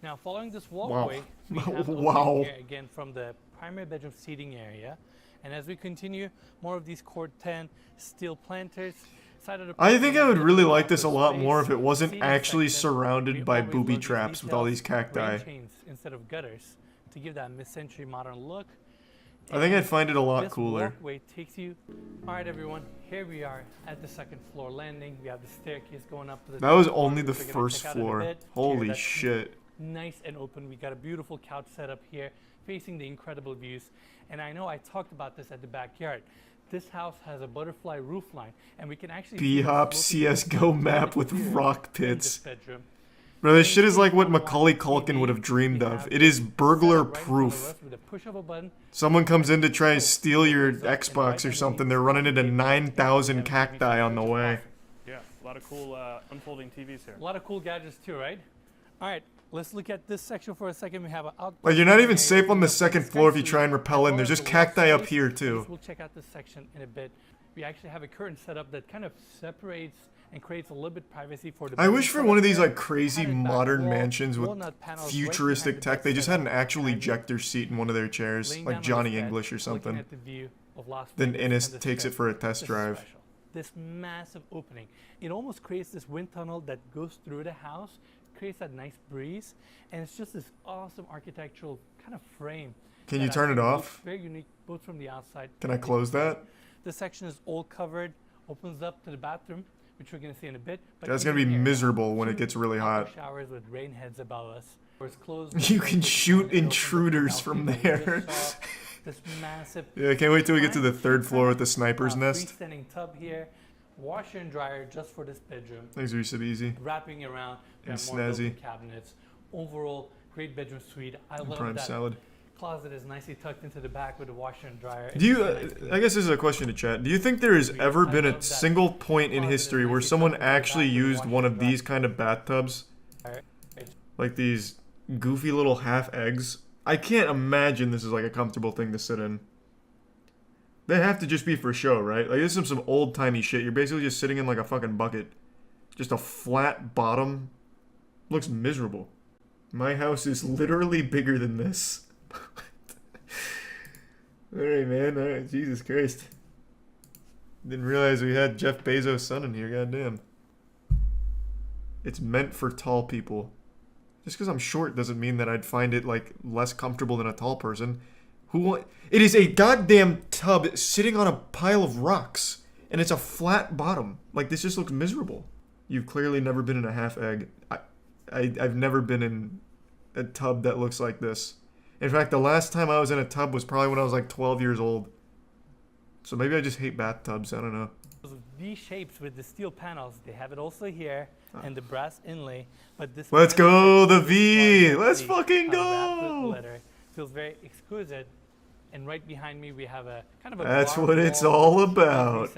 Now, following this walkway, we have wow. here again from the primary bedroom seating area. And as we continue, more of these Cord 10 steel planters. I think I would really like this a lot more if it wasn't actually surrounded by booby traps with all these cacti. Instead of gutters to give that mid-century modern look. I think I'd find it a lot cooler. This walkway takes you. All right, everyone, here we are at the second floor landing. We have the staircase going up to the. That was only the first floor. Holy shit. Nice and open. We got a beautiful couch set up here, facing the incredible views. And I know I talked about this at the backyard. This house has a butterfly roof line, and we can actually B-Hop CSGO map with rock pits. Bro, this shit is like what Macaulay Culkin would have dreamed of. It is burglar proof. Someone comes in to try and steal your Xbox or something, they're running into 9,000 cacti on the way. Yeah, a lot of cool unfolding TVs here. A lot of cool gadgets too, right? All right, let's look at this section for a second. We have an like, you're not even safe on the second floor if you try and rappel in. There's just cacti up here too. We'll check out this section in a bit. We actually have a curtain set up that kind of separates and creates a little bit privacy for the. I wish for one of these like crazy modern mansions with futuristic tech, they just had an actual ejector seat in one of their chairs, like Johnny English or something. Then Innes takes it for a test drive. This massive opening, it almost creates this wind tunnel that goes through the house, creates that nice breeze, and it's just this awesome architectural kind of frame. Can you turn it off? Very unique, both from the outside. Can I close that? This section is all covered, opens up to the bathroom, which we're gonna see in a bit. But that's gonna be miserable when it gets really hot. Showers with rain heads above us. You can shoot intruders from there. This massive. Yeah, I can't wait till we get to the third floor with the sniper's nest. Freestanding tub here, washer and dryer just for this bedroom. Thanks, Yusuf. Easy. Wrapping around. And snazzy. Cabinets. Overall, great bedroom suite. I love prime that. Salad. Closet is nicely tucked into the back with a washer and dryer. Do you, I guess this is a question to chat. Do you think there has ever been a single point in history where someone actually used one of these kind of bathtubs? Like these goofy little half eggs? I can't imagine this is like a comfortable thing to sit in. They have to just be for show, right? Like this is some old-timey shit. You're basically just sitting in like a fucking bucket. Just a flat bottom. Looks miserable. My house is literally bigger than this. Alright, man. Alright, Jesus Christ. Didn't realize we had Jeff Bezos' son in here, goddamn. It's meant for tall people. Just because I'm short doesn't mean that I'd find it, like, less comfortable than a tall person. It is a goddamn tub sitting on a pile of rocks. And it's a flat bottom. Like, this just looks miserable. You've clearly never been in a half egg. I've never been in a tub that looks like this. In fact, the last time I was in a tub was probably when I was like 12 years old. So maybe I just hate bathtubs. I don't know. V shapes with the steel panels. They have it also here and the brass inlay. But this. Let's go the V. Let's fucking go. Feels very exquisite. And right behind me we have a kind of a. That's what it's all about.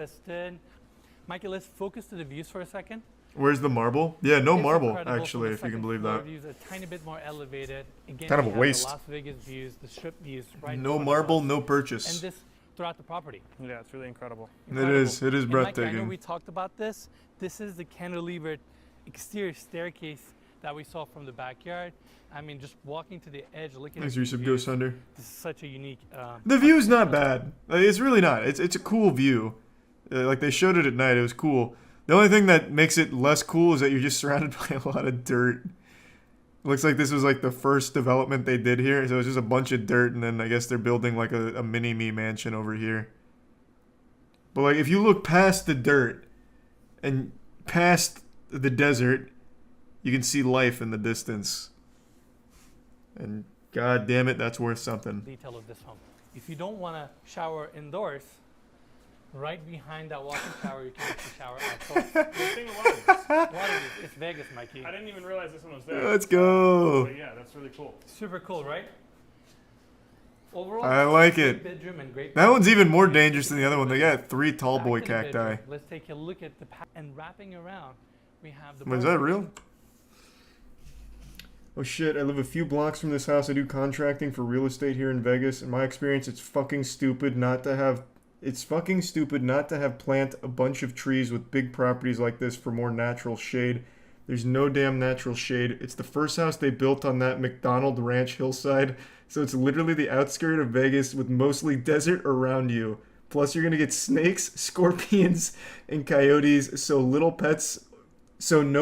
Mikey, let's focus to the views for a second. Where's the marble? Yeah, no marble, actually, if you can believe that. Views a tiny bit more elevated. Again, kind of a waste. The Las Vegas views, the strip views, right. No marble, no purchase. And this throughout the property. Yeah, it's really incredible. It is breathtaking. Mike, I know we talked about this. This is the cantilevered exterior staircase that we saw from the backyard. I mean, just walking to the edge, looking at the views. Ghost Hunter. This is such a unique. The view's not bad. It's really not. It's a cool view. Like they showed it at night. It was cool. The only thing that makes it less cool is that you're just surrounded by a lot of dirt. Looks like this was like the first development they did here. So it's just a bunch of dirt, and then I guess they're building like a mini-me mansion over here. But like if you look past the dirt and past the desert, you can see life in the distance. And god damn it, that's worth something. Detail of this home. If you don't want to shower indoors, right behind that walk-in shower, you can actually shower outdoors. It's Vegas, Mikey. I didn't even realize this one was there. Let's go. But yeah, that's really cool. Super cool, right? Overall, I like it. Bedroom and great that one's even more dangerous than the other one. They got 3 tall boy cacti. Let's take a look at the and wrapping around. We have the. Is that real? Oh shit, I live a few blocks from this house. I do contracting for real estate here in Vegas. In my experience, it's fucking stupid not to have plant a bunch of trees with big properties like this for more natural shade. There's no damn natural shade. It's the first house they built on that McDonald Ranch hillside, so it's literally the outskirt of Vegas with mostly desert around you. Plus you're gonna get snakes, scorpions, and coyotes, so no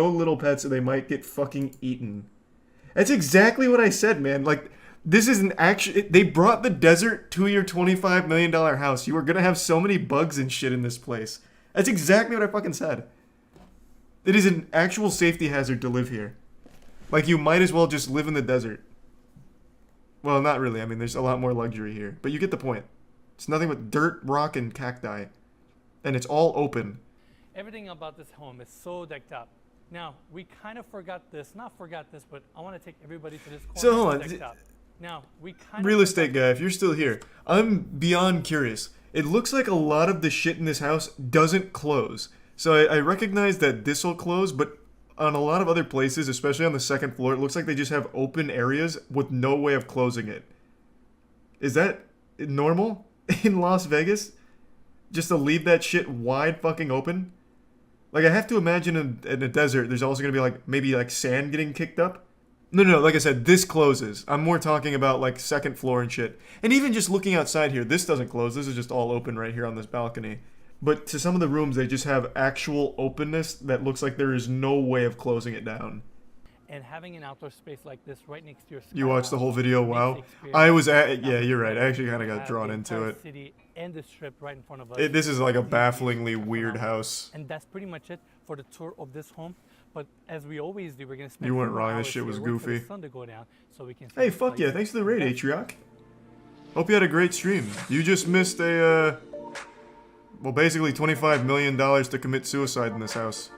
little pets or they might get fucking eaten. That's exactly what I said, man. Like, this is an action. They brought the desert to your $25 million house. You are going to have so many bugs and shit in this place. That's exactly what I fucking said. It is an actual safety hazard to live here. Like, you might as well just live in the desert. Well, not really. I mean, there's a lot more luxury here. But you get the point. It's nothing but dirt, rock, and cacti. And it's all open. Everything about this home is so decked up. Now, we kind of not forgot this, but I want to take everybody to this corner. So, hold on. Now, we kind Real estate guy, if you're still here, I'm beyond curious. It looks like a lot of the shit in this house doesn't close. So I recognize that this will close, but on a lot of other places, especially on the second floor, it looks like they just have open areas with no way of closing it. Is that normal in Las Vegas? Just to leave that shit wide fucking open? Like, I have to imagine in a desert, there's also going to be, like, maybe, like, sand getting kicked up. No, like I said, this closes. I'm more talking about, like, second floor and shit. And even just looking outside here, this doesn't close. This is just all open right here on this balcony. But to some of the rooms, they just have actual openness that looks like there is no way of closing it down. And having an outdoor space like this right next to your You watched the whole video? Wow. I was at... Yeah, you're right. I actually kind of got drawn into it. City and the strip right in front of us. This is like a bafflingly weird house. And that's pretty much it for the tour of this home. But as we always do, we're going to spend... You weren't wrong. This shit was goofy. The sun to go down so we can hey, fuck yeah. Thanks for the raid, Atriok. Hope you had a great stream. You just missed a... well, basically $25 million to commit suicide in this house.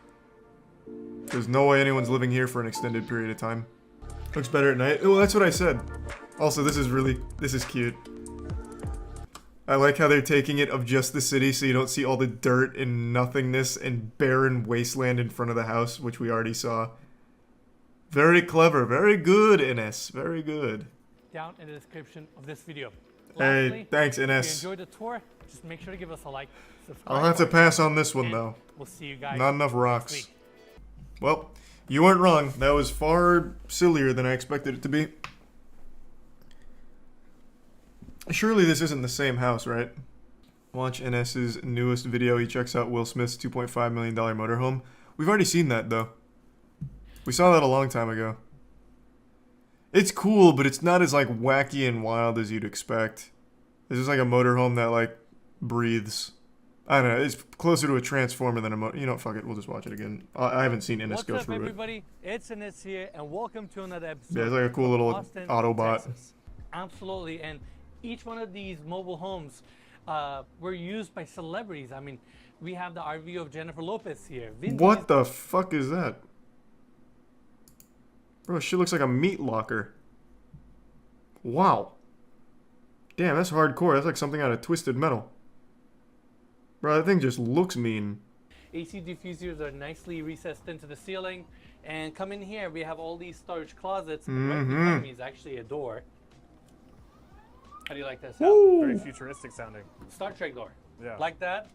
There's no way anyone's living here for an extended period of time. Looks better at night. Well, that's what I said. Also, this is cute. I like how they're taking it of just the city so you don't see all the dirt and nothingness and barren wasteland in front of the house, which we already saw. Very clever. Very good, NS. Very good. Down in the description of this video. Hey, Lastly, thanks, NS. If you enjoyed the tour, just make sure to give us a like, subscribe. I'll have to pass on this one, though. We'll see you guys Not enough next rocks. week. Well, you weren't wrong. That was far sillier than I expected it to be. Surely this isn't the same house, right? Watch NS's newest video. He checks out Will Smith's $2.5 million motorhome. We've already seen that, though. We saw that a long time ago. It's cool, but it's not as, like, wacky and wild as you'd expect. This is like a motorhome that, like, breathes. I don't know. It's closer to a transformer than a motor. You know, fuck it. We'll just watch it again. I haven't seen NS go through it. What's up, everybody? It's NS here, and welcome to another episode. Yeah, it's like a cool little Austin, Autobot. Texas. Absolutely, and each one of these mobile homes were used by celebrities. I mean, we have the RV of Jennifer Lopez here. What the fuck is that? Bro, shit looks like a meat locker. Wow. Damn, that's hardcore. That's like something out of Twisted Metal. Bro, that thing just looks mean. AC diffusers are nicely recessed into the ceiling. And come in here, we have all these storage closets. And right behind me is actually a door. How do you like that sound? Woo! Very futuristic sounding. Star Trek door. Yeah. Like that.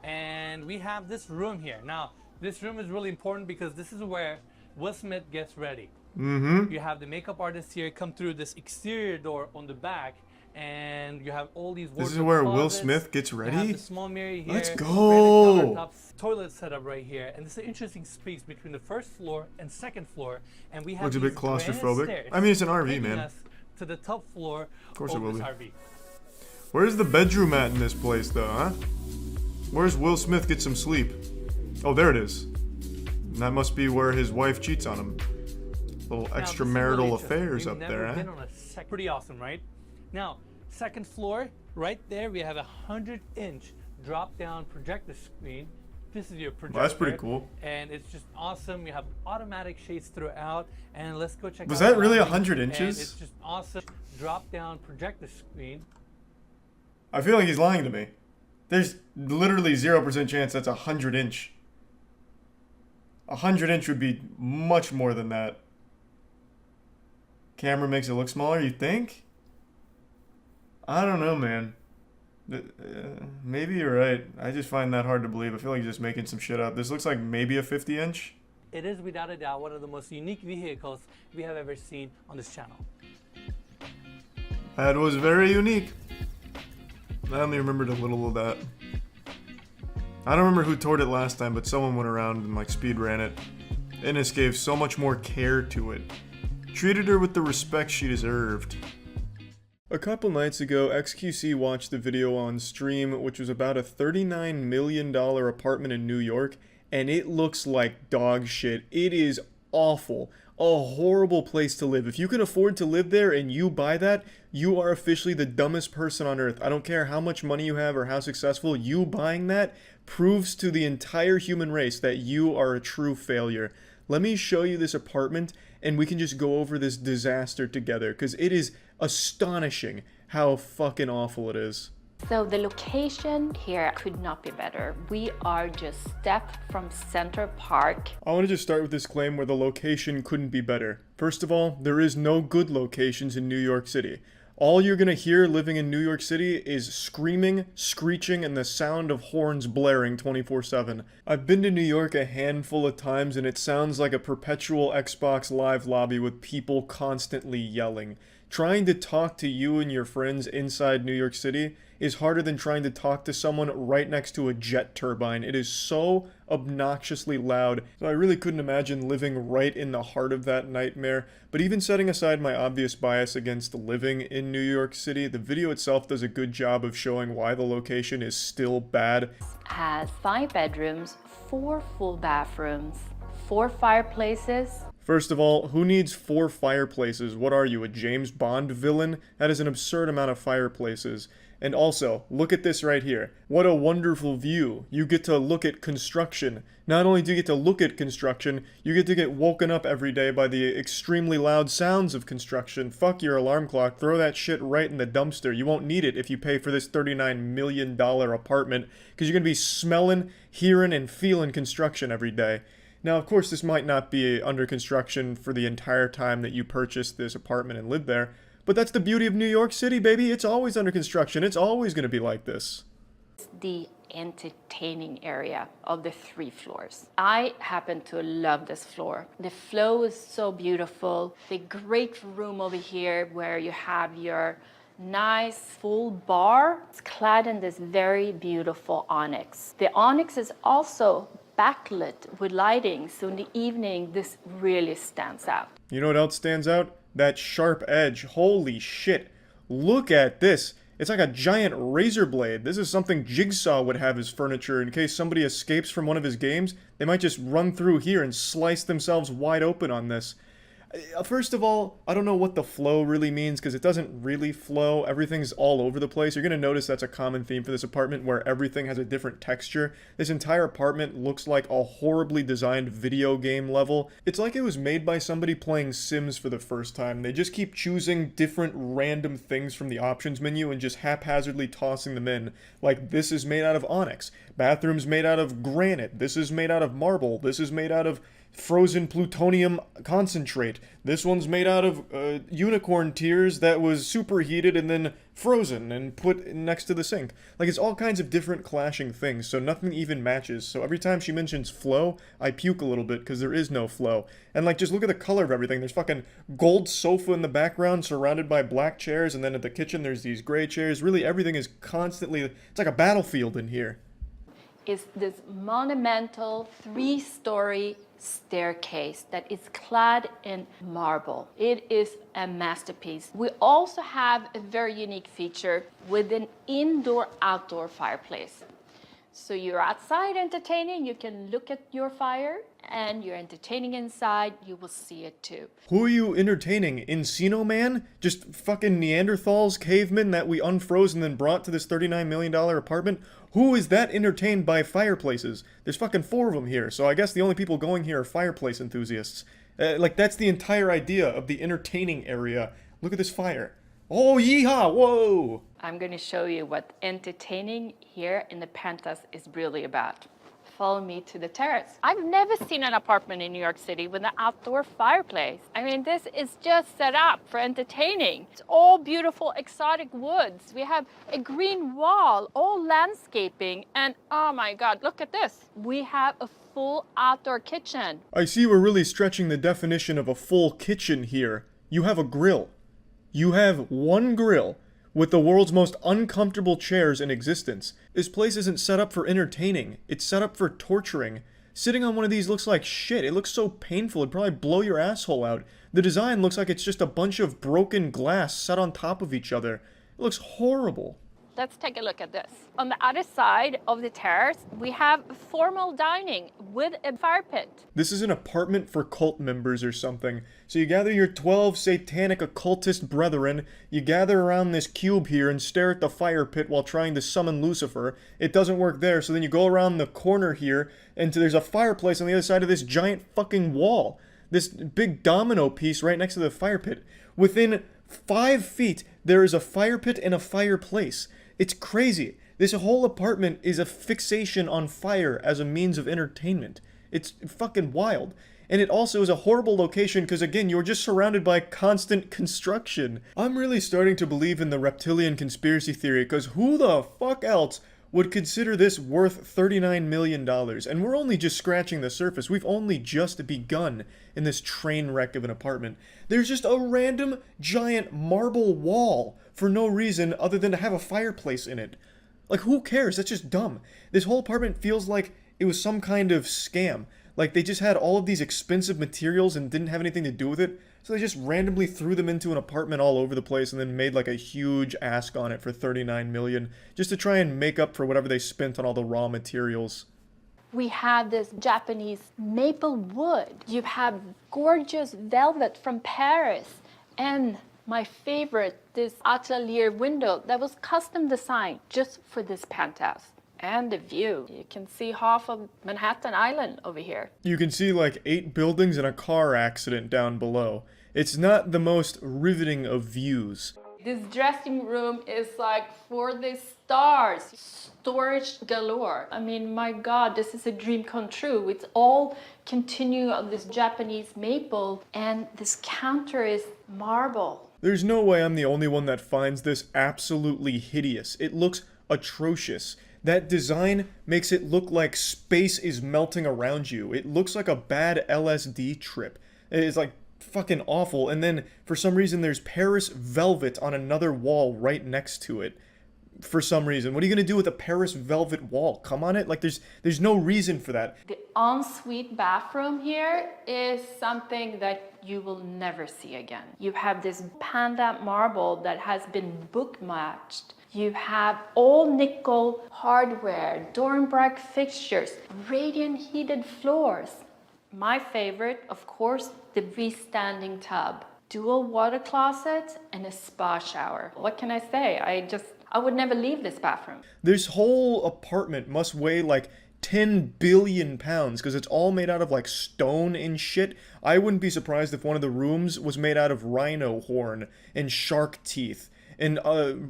And we have this room here. Now, this room is really important because this is where Will Smith gets ready. You have the makeup artist here come through this exterior door on the back. And you have all these This is where closets. Will Smith gets ready? You have the small mirror here. Let's go! Toilet setup right here. And this is an interesting space between the first floor and second floor. And we have Looks a bit these granite claustrophobic. stairs I mean, it's an RV, taking man. us to the top floor Of course of it will this be. RV. Where's the bedroom at in this place, though, huh? Where's Will Smith get some sleep? Oh, there it is. And that must be where his wife cheats on him. Little Now, this is extramarital really affairs interesting. up We've there, never huh? been on a pretty awesome, right? Now, second floor, right there, we have a 100-inch drop-down projector screen. This is your projector. Well, that's pretty cool. And it's just awesome. You have automatic shades throughout. And let's go check out. Was that the really lobby. 100 And inches? it's just awesome. Drop-down projector screen. I feel like he's lying to me. There's literally 0% chance that's 100-inch. 100-inch would be much more than that. Camera makes it look smaller, you think? I don't know, man. Maybe you're right. I just find that hard to believe. I feel like you're just making some shit up. This looks like maybe a 50-inch. It is without a doubt one of the most unique vehicles we have ever seen on this channel. That was very unique. I only remembered a little of that. I don't remember who toured it last time, but someone went around and like speed ran it. Ines gave so much more care to it. Treated her with the respect she deserved. A couple nights ago, XQC watched the video on stream, which was about a $39 million apartment in New York, and it looks like dog shit. It is awful. A horrible place to live. If you can afford to live there and you buy that, you are officially the dumbest person on earth. I don't care how much money you have or how successful, you buying that proves to the entire human race that you are a true failure. Let me show you this apartment and we can just go over this disaster together, because it is astonishing how fucking awful it is. So the location here could not be better. We are just steps from Center Park. I want to just start with this claim where the location couldn't be better. First of all, there is no good locations in New York City. All you're gonna hear living in New York City is screaming, screeching, and the sound of horns blaring 24/7. I've been to New York a handful of times and it sounds like a perpetual Xbox Live lobby with people constantly yelling. Trying to talk to you and your friends inside New York City is harder than trying to talk to someone right next to a jet turbine. It is so obnoxiously loud. So I really couldn't imagine living right in the heart of that nightmare. But even setting aside my obvious bias against living in New York City, the video itself does a good job of showing why the location is still bad. Has 5 bedrooms, 4 full bathrooms, 4 fireplaces. First of all, who needs 4 fireplaces? What are you, a James Bond villain? That is an absurd amount of fireplaces. And also, look at this right here. What a wonderful view. You get to look at construction. Not only do you get to look at construction, you get to get woken up every day by the extremely loud sounds of construction. Fuck your alarm clock. Throw that shit right in the dumpster. You won't need it if you pay for this $39 million apartment, because you're going to be smelling, hearing, and feeling construction every day. Now, of course, this might not be under construction for the entire time that you purchased this apartment and live there, but that's the beauty of New York City, baby. It's always under construction. It's always going to be like this. The entertaining area of the 3 floors. I happen to love this floor. The flow is so beautiful. The great room over here where you have your nice full bar. It's clad in this very beautiful onyx. The onyx is also backlit with lighting, so in the evening this really stands out. You know what else stands out? That sharp edge. Holy shit. Look at this. It's like a giant razor blade. This is something Jigsaw would have as furniture in case somebody escapes from one of his games. They might just run through here and slice themselves wide open on this. First of all, I don't know what the flow really means because it doesn't really flow. Everything's all over the place. You're going to notice that's a common theme for this apartment where everything has a different texture. This entire apartment looks like a horribly designed video game level. It's like it was made by somebody playing Sims for the first time. They just keep choosing different random things from the options menu and just haphazardly tossing them in. Like, this is made out of onyx. Bathroom's made out of granite. This is made out of marble. This is made out of frozen plutonium concentrate. This one's made out of unicorn tears that was superheated and then frozen and put next to the sink. Like, it's all kinds of different clashing things, so nothing even matches. So every time she mentions flow, I puke a little bit because there is no flow. And like, just look at the color of everything. There's fucking gold sofa in the background surrounded by black chairs, and then at the kitchen there's these gray chairs. Really, everything is constantly, it's like a battlefield in here. Is this monumental 3-story staircase that is clad in marble. It is a masterpiece. We also have a very unique feature with an indoor-outdoor fireplace. So you're outside entertaining, you can look at your fire, and you're entertaining inside, you will see it too. Who are you entertaining? Encino Man? Just fucking Neanderthals, cavemen that we unfroze and then brought to this $39 million apartment? Who is that entertained by fireplaces? There's fucking 4 of them here, so I guess the only people going here are fireplace enthusiasts. Like, that's the entire idea of the entertaining area. Look at this fire. Oh, yeehaw, whoa! I'm going to show you what entertaining here in the penthouse is really about. follow me to the terrace. I've never seen an apartment in New York City with an outdoor fireplace. I mean, this is just set up for entertaining. It's all beautiful exotic woods. We have a green wall, all landscaping, and oh my God, look at this. We have a full outdoor kitchen. I see we're really stretching the definition of a full kitchen here. You have a grill. You have one grill with the world's most uncomfortable chairs in existence. This place isn't set up for entertaining. It's set up for torturing. Sitting on one of these looks like shit. It looks so painful. It'd probably blow your asshole out. The design looks like it's just a bunch of broken glass set on top of each other. It looks horrible. Let's take a look at this. On the other side of the terrace, we have formal dining with a fire pit. This is an apartment for cult members or something. So you gather your 12 satanic occultist brethren, you gather around this cube here and stare at the fire pit while trying to summon Lucifer. It doesn't work there, so then you go around the corner here, and there's a fireplace on the other side of this giant fucking wall. This big domino piece right next to the fire pit. Within 5 feet, there is a fire pit and a fireplace. It's crazy. This whole apartment is a fixation on fire as a means of entertainment. It's fucking wild. And it also is a horrible location because, again, you're just surrounded by constant construction. I'm really starting to believe in the reptilian conspiracy theory because who the fuck else would consider this worth $39 million? And we're only just scratching the surface. We've only just begun in this train wreck of an apartment. There's just a random giant marble wall for no reason other than to have a fireplace in it. Like, who cares? That's just dumb. This whole apartment feels like it was some kind of scam. Like, they just had all of these expensive materials and didn't have anything to do with it, so they just randomly threw them into an apartment all over the place and then made like a huge ask on it for $39 million, just to try and make up for whatever they spent on all the raw materials. We have this Japanese maple wood. You have gorgeous velvet from Paris. And my favorite, this atelier window that was custom designed just for this penthouse. And the view. You can see half of Manhattan Island over here. You can see like 8 buildings and a car accident down below. It's not the most riveting of views. This dressing room is like for the stars. Storage galore. I mean, my God, this is a dream come true. It's all continuing of this Japanese maple, and this counter is marble. There's no way I'm the only one that finds this absolutely hideous. It looks atrocious. That design makes it look like space is melting around you. It looks like a bad LSD trip. It's like fucking awful. And then for some reason there's Paris velvet on another wall right next to it. For some reason. What are you gonna do with a Paris velvet wall? Come on it? Like there's no reason for that. The ensuite bathroom here is something that you will never see again. You have this panda marble that has been bookmatched. You have all nickel hardware, Dornbrack fixtures, radiant heated floors. My favorite, of course, the freestanding tub. Dual water closet and a spa shower. What can I say? I would never leave this bathroom. This whole apartment must weigh like 10 billion pounds because it's all made out of like stone and shit. I wouldn't be surprised if one of the rooms was made out of rhino horn and shark teeth and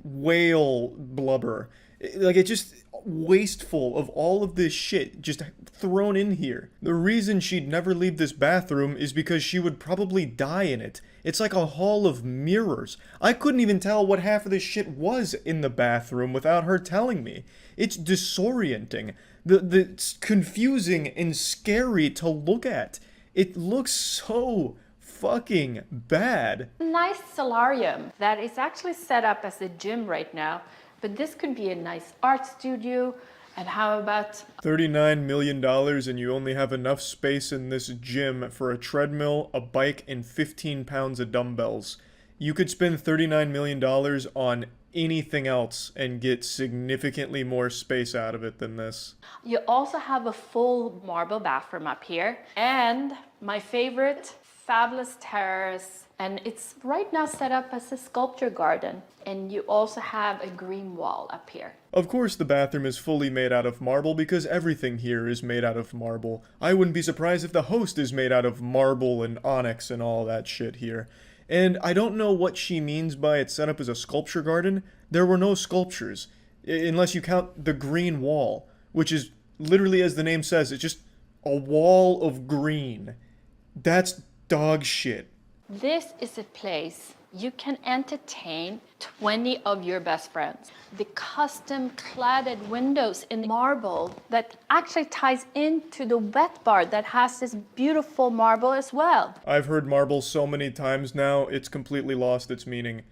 whale blubber. Like, it's just wasteful of all of this shit just thrown in here. The reason she'd never leave this bathroom is because she would probably die in it. It's like a hall of mirrors. I couldn't even tell what half of this shit was in the bathroom without her telling me. It's disorienting. It's confusing and scary to look at. It looks so fucking bad. Nice solarium that is actually set up as a gym right now, but this could be a nice art studio. And how about $39 million and you only have enough space in this gym for a treadmill, a bike, and 15 pounds of dumbbells. You could spend $39 million on anything else and get significantly more space out of it than this. You also have a full marble bathroom up here, and my favorite, fabulous terrace, and it's right now set up as a sculpture garden, and you also have a green wall up here. Of course the bathroom is fully made out of marble because everything here is made out of marble. I wouldn't be surprised if the host is made out of marble and onyx and all that shit here. And I don't know what she means by it's set up as a sculpture garden. There were no sculptures, unless you count the green wall, which is literally, as the name says, it's just a wall of green. That's dog shit. This is a place you can entertain 20 of your best friends. The custom cladded windows in marble that actually ties into the wet bar that has this beautiful marble as well. I've heard marble so many times now, it's completely lost its meaning.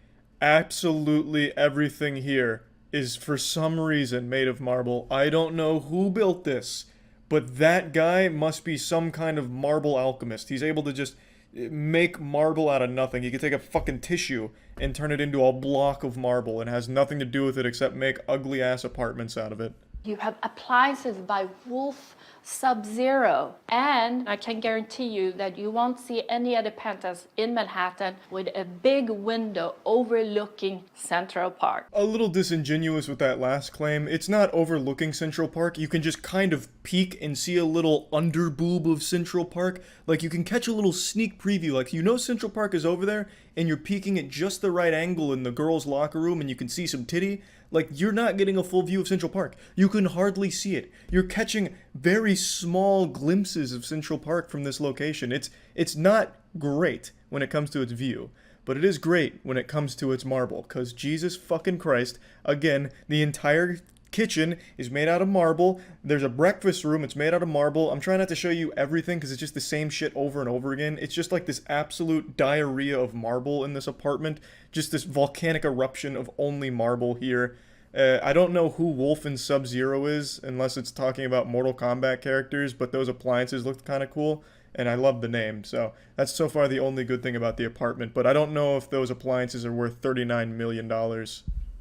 Absolutely everything here is for some reason made of marble. I don't know who built this, but that guy must be some kind of marble alchemist. He's able to just make marble out of nothing. He could take a fucking tissue and turn it into a block of marble and has nothing to do with it except make ugly ass apartments out of it. You have appliances by Wolf Sub-Zero, and I can guarantee you that you won't see any other pentas in Manhattan with a big window overlooking Central Park. A little disingenuous with that last claim. It's not overlooking Central Park. You can just kind of peek and see a little underboob of Central Park. Like, you can catch a little sneak preview. Like, you know Central Park is over there, and you're peeking at just the right angle in the girls' locker room, and you can see some titty. Like, you're not getting a full view of Central Park. You can hardly see it. You're catching very small glimpses of Central Park from this location. It's not great when it comes to its view, but it is great when it comes to its marble, because Jesus fucking Christ, again, the entire kitchen is made out of marble. There's a breakfast room, it's made out of marble. I'm trying not to show you everything because it's just the same shit over and over again. It's just like this absolute diarrhea of marble in this apartment. Just this volcanic eruption of only marble here. I don't know who Wolf and Sub-Zero is, unless it's talking about Mortal Kombat characters, but those appliances looked kind of cool, and I love the name, so that's so far the only good thing about the apartment, but I don't know if those appliances are worth $39 million.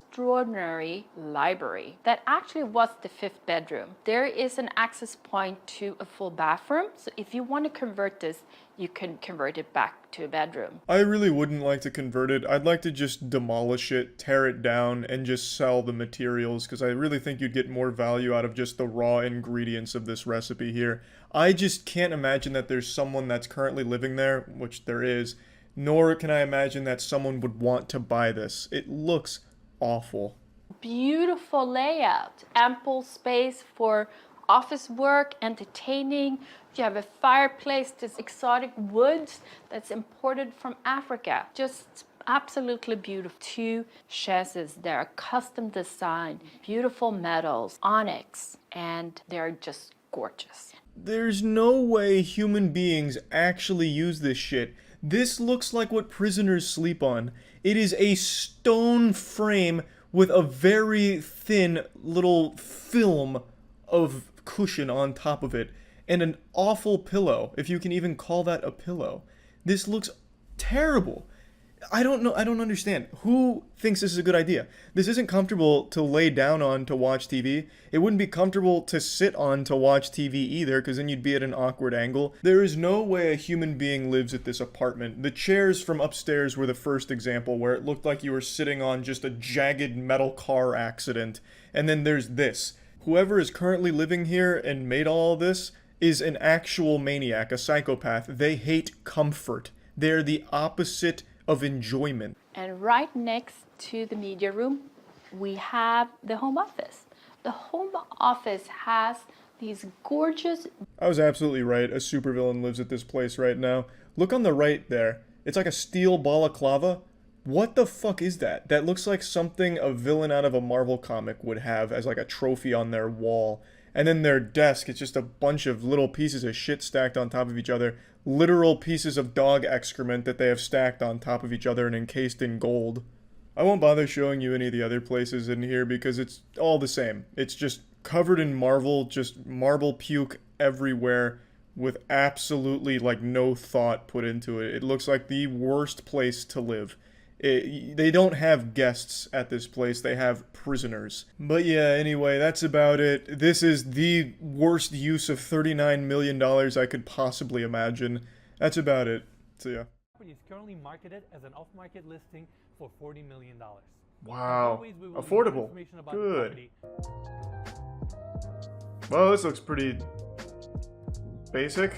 Extraordinary library that actually was the 5th bedroom. There is an access point to a full bathroom, so if you want to convert this, you can convert it back to a bedroom. I really wouldn't like to convert it. I'd like to just demolish it, tear it down, and just sell the materials, because I really think you'd get more value out of just the raw ingredients of this recipe here. I just can't imagine that there's someone that's currently living there, which there is, nor can I imagine that someone would want to buy this. It looks awful. Beautiful layout, ample space for office work, entertaining. You have a fireplace, this exotic woods that's imported from Africa. Just absolutely beautiful. 2 chaises that are custom designed, beautiful metals, onyx, and they're just gorgeous. There's no way human beings actually use this shit. This looks like what prisoners sleep on. It is a stone frame with a very thin little film of cushion on top of it, and an awful pillow, if you can even call that a pillow. This looks terrible. I don't know, I don't understand. Who thinks this is a good idea? This isn't comfortable to lay down on to watch TV. It wouldn't be comfortable to sit on to watch TV either, because then you'd be at an awkward angle. There is no way a human being lives at this apartment. The chairs from upstairs were the first example, where it looked like you were sitting on just a jagged metal car accident. And then there's this. Whoever is currently living here and made all this is an actual maniac, a psychopath. They hate comfort. They're the opposite of enjoyment. And right next to the media room, we have the home office. The home office has these gorgeous... I was absolutely right. A supervillain lives at this place right now. Look on the right there. It's like a steel balaclava. What the fuck is that? That looks like something a villain out of a Marvel comic would have as like a trophy on their wall. And then their desk, it's just a bunch of little pieces of shit stacked on top of each other. Literal pieces of dog excrement that they have stacked on top of each other and encased in gold. I won't bother showing you any of the other places in here because it's all the same. It's just covered in marble, just marble puke everywhere with absolutely like no thought put into it. It looks like the worst place to live. They don't have guests at this place, they have prisoners. But yeah, anyway, that's about it. This is the worst use of $39 million I could possibly imagine. That's about it. So yeah. It's currently marketed as an off-market listing for $40 million. Wow. Affordable. Good. Well, this looks pretty basic.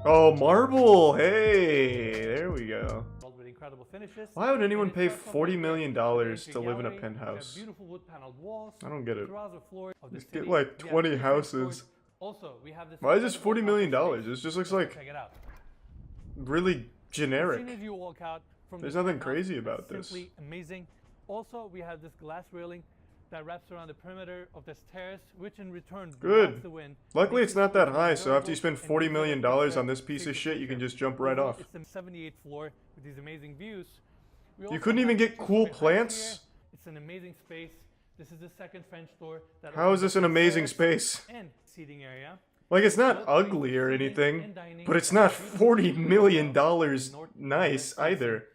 Oh, marble! Hey! There we go. paneled with incredible finishes. Why would anyone And pay it starts off $40 right million there with the to entry live in a gallery. We have penthouse? beautiful wood paneled walls. I don't get it. Throughout the floor of the Just city. get like We have 20 two French houses. doors. Also, we have this Why is this incredible $40 million? office space. It just looks Let's like check it out. really generic. As soon as you walk out from There's the nothing penthouse, crazy it's about this. Simply amazing. Also, we have this glass railing that wraps around the perimeter of this terrace, which in return blocks Good. the wind. Luckily, Makes it's not that it high, so after you spend durable and $40 million gives it a on this piece of safer shit, you can feature. just jump right Overall, off. It's the 78th floor with these amazing views. We You also couldn't even have get two cool separate heights plants? here. It's an amazing space. This is the second French door. That How is opens this up an to amazing terrace space? And seating area. Like, it's not ugly or anything, but it's not $40 million nice either.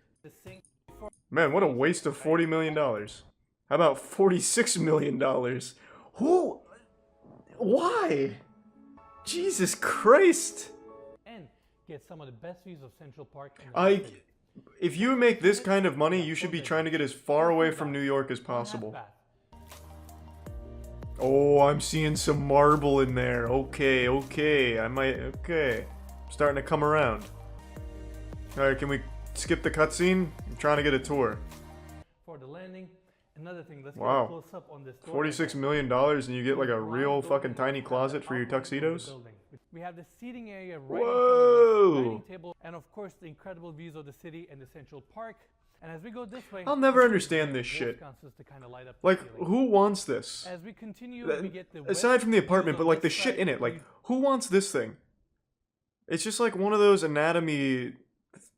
Man, what a waste of $40 million. How about $46 million? Who? Why? Jesus Christ. And get some of the best views of Central Park. In the city. If you make this kind of money, you should be trying to get as far away from New York as possible. Oh, I'm seeing some marble in there. Okay, okay. Okay. I'm starting to come around. Alright, can we skip the cutscene? I'm trying to get a tour. For the landing, another thing, let's get a Wow. close up on this door. $46 million and you get like a real fucking tiny closet for your tuxedos? We have the seating area right Whoa! in front of the dining table, and of course the incredible views of the city and the Central Park. And as we go this way, I'll never understand this shit. Like, who wants this? As we continue, we get the Aside from the apartment, but like the shit in it. Like, who wants this thing? It's just like one of those anatomy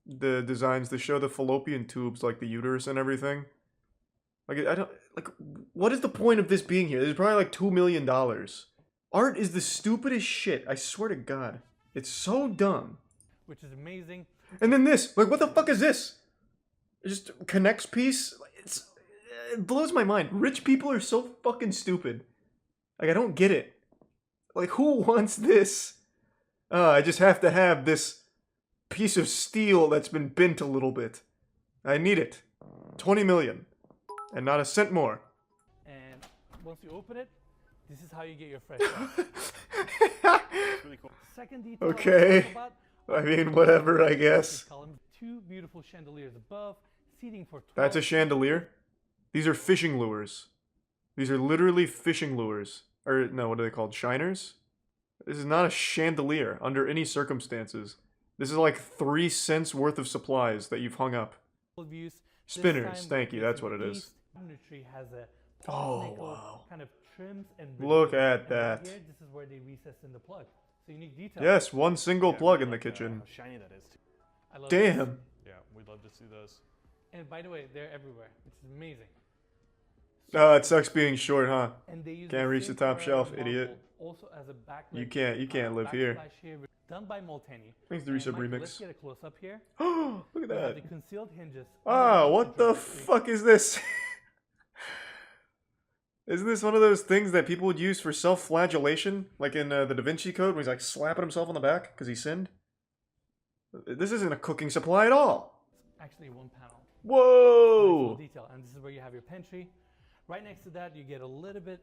the designs that show the fallopian tubes, like the uterus and everything. Like, I don't, like, what is the point of this being here? There's probably like $2 million. Art is the stupidest shit, I swear to God. It's so dumb. Which is amazing. And then this, like, what the fuck is this? It just connects piece? It blows my mind. Rich people are so fucking stupid. Like, I don't get it. Like, who wants this? I just have to have this piece of steel that's been bent a little bit. I need it. 20 million. And not a cent more. And once you open it, this is how you get your fresh air. Really cool. Second detail Okay. I mean, whatever, I guess. Two beautiful chandeliers above, seating for 12. That's a chandelier? These are fishing lures. These are literally fishing lures. Or, no, what are they called? Shiners? This is not a chandelier under any circumstances. This is like 3 cents worth of supplies that you've hung up. Views. Spinners, thank you, that's what it is. Tree has a Oh, wow. kind of trims and Look ribbons. at And that. Here, this is where they recess in the plug. So unique detail. Yes, one single plug in the kitchen. How shiny that is, too. I love Damn. this. Yeah, we'd love to see those. And by the way, they're everywhere, which is amazing. It sucks being short, huh? And they use Can't reach the same top Carrara shelf, marble idiot. Also as a backlit, You can't live here. backsplash here, done by Molteni. Thanks to And Resub Mike, Remix. Let's get a close up here. Look at We have that. the concealed hinges. Ah, what the fuck is this? Isn't this one of those things that people would use for self-flagellation? Like in the Da Vinci Code, when he's like slapping himself on the back because he sinned? This isn't a cooking supply at all. Actually, one panel. Whoa! Nice detail. And this is where you have your pantry. Right next to that, you get a little bit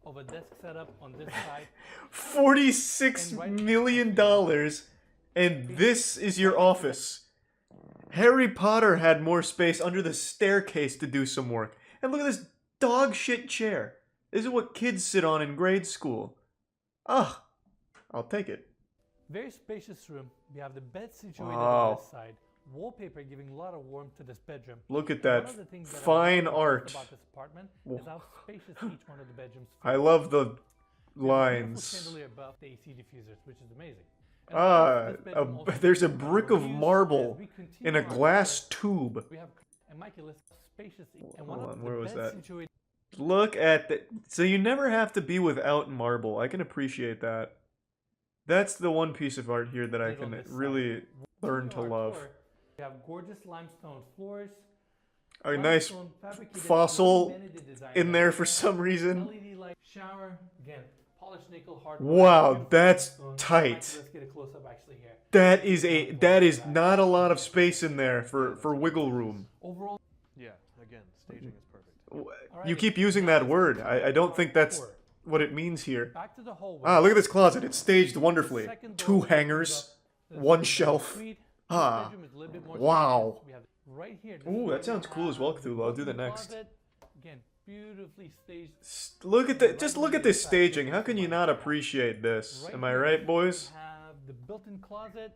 of a desk setup on this side. $46 million, and this is your office. Harry Potter had more space under the staircase to do some work. And look at this dog shit chair. This is what kids sit on in grade school. Ugh. I'll take it. Very spacious room. We have the bed situated Wow. on this side. Wallpaper giving a lot of warmth to this bedroom. Look at And that one of the things that I fine love art. about this apartment is how spacious each one of the bedrooms feel. I love the There's a beautiful lines. chandelier above the AC diffusers, which is amazing. And of course, this bedroom also There's a features brick of views marble as we continue in a on glass tube. We have, and Michael, it's spacious. And one Hold of on, the where was beds that? situated Look at that. So you never have to be without marble. I can appreciate that. That's the one piece of art here that I can really learn to love. We have gorgeous limestone floors. A nice limestone fabricated fossil laminated design in there for some reason. LED light shower again, polished nickel hard. Wow, that's tight. Let's get a close up actually here. That is not a lot of space in there for wiggle room. Overall, yeah, again, staging is perfect. You keep using that word. I don't think that's what it means here. Back to the hallway. Ah, look at this closet. It's staged wonderfully. 2 hangers, 1 shelf. Ah, wow. Right here. Ooh, that sounds cool as well, Cthulhu. I'll do the next. Closet. Again, beautifully staged. Look at the, just look at this staging. How can you not appreciate this? Am I right, boys? Have the built-in closet.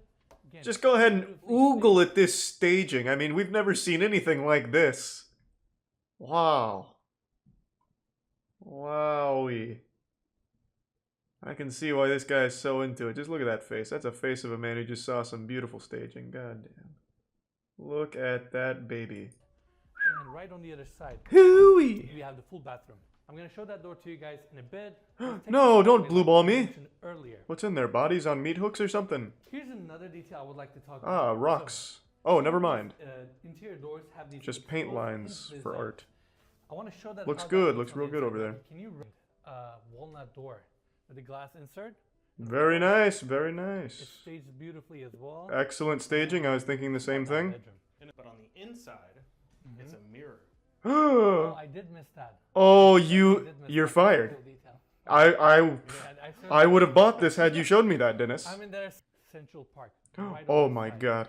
Again, just go ahead and oogle at this staging. I mean, we've never seen anything like this. Wow. Wowie. I can see why this guy is so into it. Just look at that face. That's a face of a man who just saw some beautiful staging. God damn. Look at that baby. And right on the other side, Hooey! we have the full bathroom. I'm going to show that door to you guys in a bit. No, don't blue ball me. Earlier. What's in there? Bodies on meat hooks or something? Here's another detail I would like to talk about. Ah, rocks. Oh, never mind. Interior doors have these just paint lines for art. I want to show that. Looks good. Looks real good over there. Can you walnut door with the glass insert? Very nice. Very nice. It staged beautifully as well. Excellent staging. I was thinking the same thing. But on the inside, it's a mirror. Oh, I did miss that. Oh, you're fired. I would have bought this had you showed me that, Dennis. I'm in there, Central Park. Right oh my god.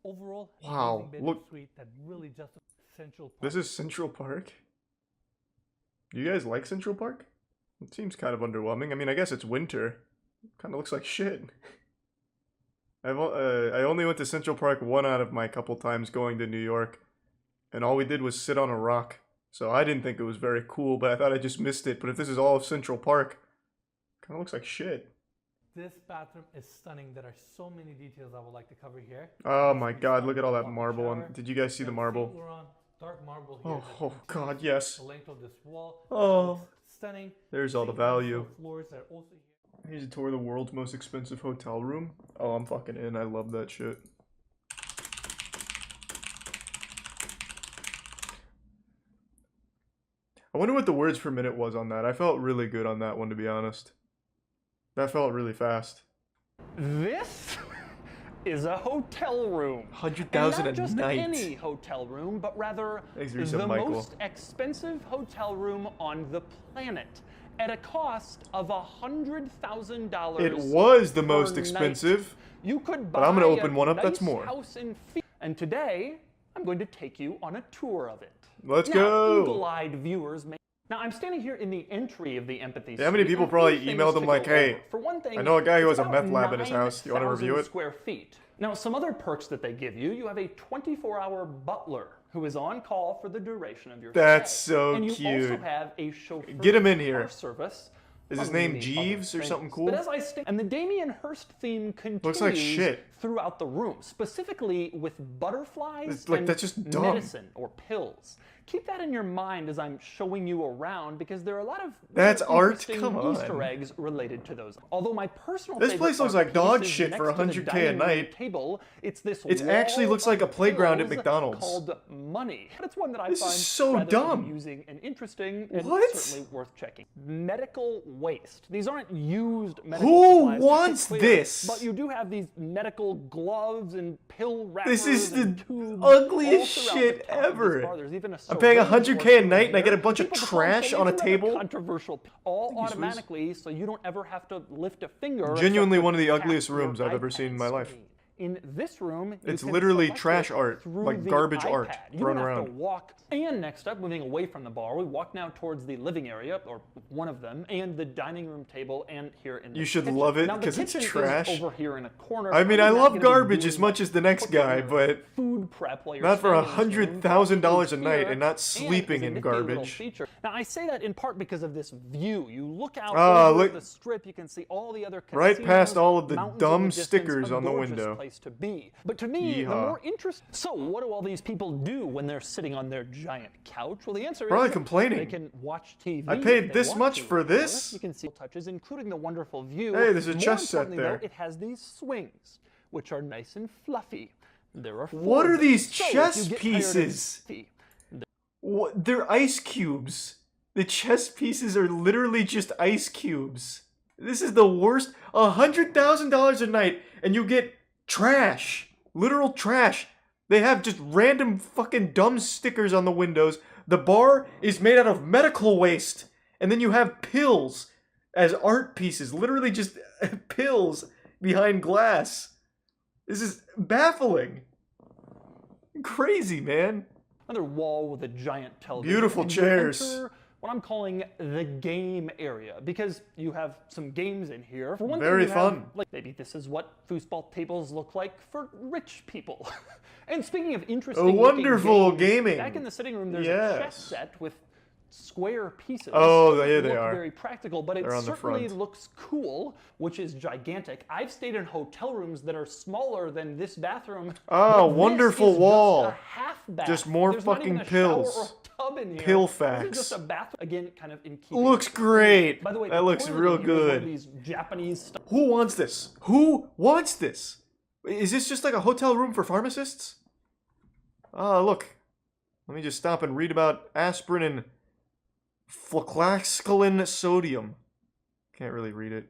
Overall, wow, look. Suite that really just Central Park. This is Central Park? Do you guys like Central Park? It seems kind of underwhelming. I mean, I guess it's winter. Kind of looks like shit. I only went to Central Park one out of my couple times going to New York. And all we did was sit on a rock. So I didn't think it was very cool, but I thought I just missed it. But if this is all of Central Park, kind of looks like shit. This bathroom is stunning. There are so many details I would like to cover here. Oh my god, look at all that marble on. Did you guys see the marble? Dark marble here. Oh god, yes. The length of this wall. Oh. Stunning. There's all the value. Floors are also here. Here's a tour of the world's most expensive hotel room. Oh, I'm fucking in. I love that shit. I wonder what the words per minute was on that. I felt really good on that one, to be honest. That felt really fast. This is a hotel room. 100,000 a not just night. Any hotel room, but rather the most expensive hotel room on the planet, at a cost of $100,000. It was the most expensive. You could buy but I'm gonna open one up nice that's more. House in and today, I'm going to take you on a tour of it. Let's now, go. Eagle-eyed viewers may. Now, I'm standing here in the entry of the Empathy How many people probably emailed them like, hey, for one thing, I know a guy who has a it's meth about lab in his house. Do you want to review it? Square feet. Now, some other perks that they give you, you have a 24-hour butler who is on call for the duration of your That's stay. so and you cute. also have a chauffeur Get him in here. Service. Is his name Jeeves or something cool? But as I and the Damien Hirst theme continues Looks like shit. throughout the room, specifically with butterflies like, and that's just dumb. medicine or pills. Keep that in your mind as I'm showing you around because there are a lot of That's art? interesting Come on. Easter eggs related to those. Although my personal This favorite place looks art like dog piece is shit for next to the 100K a dining room night. Table. It's this It actually wall looks like a of playground at pills McDonald's. called money. But it's one that I This find is so rather dumb. amusing and interesting and What? certainly worth checking. Medical waste. These aren't used medical Who supplies, just to wants be clear, this? But you do have these medical gloves and pill wrappers. This is the and tubes ugliest all throughout shit the top of this ever. bar. There's even a I'm paying syringe 100K or a night and I get a here. bunch of People trash on a another table. Controversial. All automatically, so you don't ever have to lift a finger. Genuinely except one of the to ugliest tap your rooms I've ever iPad seen in my life. screen. In this room, It's you can literally select trash it art, through like the garbage iPad. art You thrown don't have around. to walk. And next up, moving away from the bar, we walk now towards the living area, or one of them, and the dining room table, and here in the You should kitchen. love it Now, the because it's kitchen is trash. over here in a corner. I mean, Probably I not love gonna be garbage doing as much as the next guy, but food prep while you're not for staying in this room. $100,000 a night Here, and not and sleeping it's a in nifty little garbage. feature. Now, I say that in part because of this view. You look out Ah, over look- the strip, you can see all the other Right casinos, past all of the mountains dumb in distance, stickers a on the gorgeous window. place to be. But to me, the Yeehaw. more interesting. So, what do all these people do when they're sitting on their giant couch? Well, the answer Probably is complaining. they can watch TV. I if paid they this want much to, for of course. this? You can see touches, including the wonderful view. Hey, there's a More chess set importantly, there. though, it has these swings, which are nice and fluffy. There are What four are of them. these So, if chess you get tired of pieces? TV, What? They're ice cubes. The chess pieces are literally just ice cubes. This is the worst. $100,000 a night, and you get trash. Literal trash. They have just random fucking dumb stickers on the windows. The bar is made out of medical waste. And then you have pills as art pieces. Literally just pills behind glass. This is baffling. crazy, man. Another wall with a giant television. Beautiful And you chairs. enter what I'm calling the game area, because you have some games in here. For one Very thing, you have, fun. like, maybe this is what foosball tables look like for rich people. And speaking of interesting wonderful games, gaming. back in the sitting room, there's a Yes. chess set with square pieces. Oh, here It they look are. Very practical, but it They're on the certainly front. looks cool, which is gigantic. I've stayed in hotel rooms that are smaller than this bathroom. Oh, but this wonderful is wall. Just a half bath. Just more There's not fucking even a shower pills. or a tub in here. Pill This facts. is just a bathroom. Again, kind of in keeping. Looks great. By the way, That the looks toilet real in here is one of good. These Japanese stuff. Who wants this? Who wants this? Is this just like a hotel room for pharmacists? Oh, look. Let me just stop and read about aspirin and flucloxacillin sodium. Can't really read it.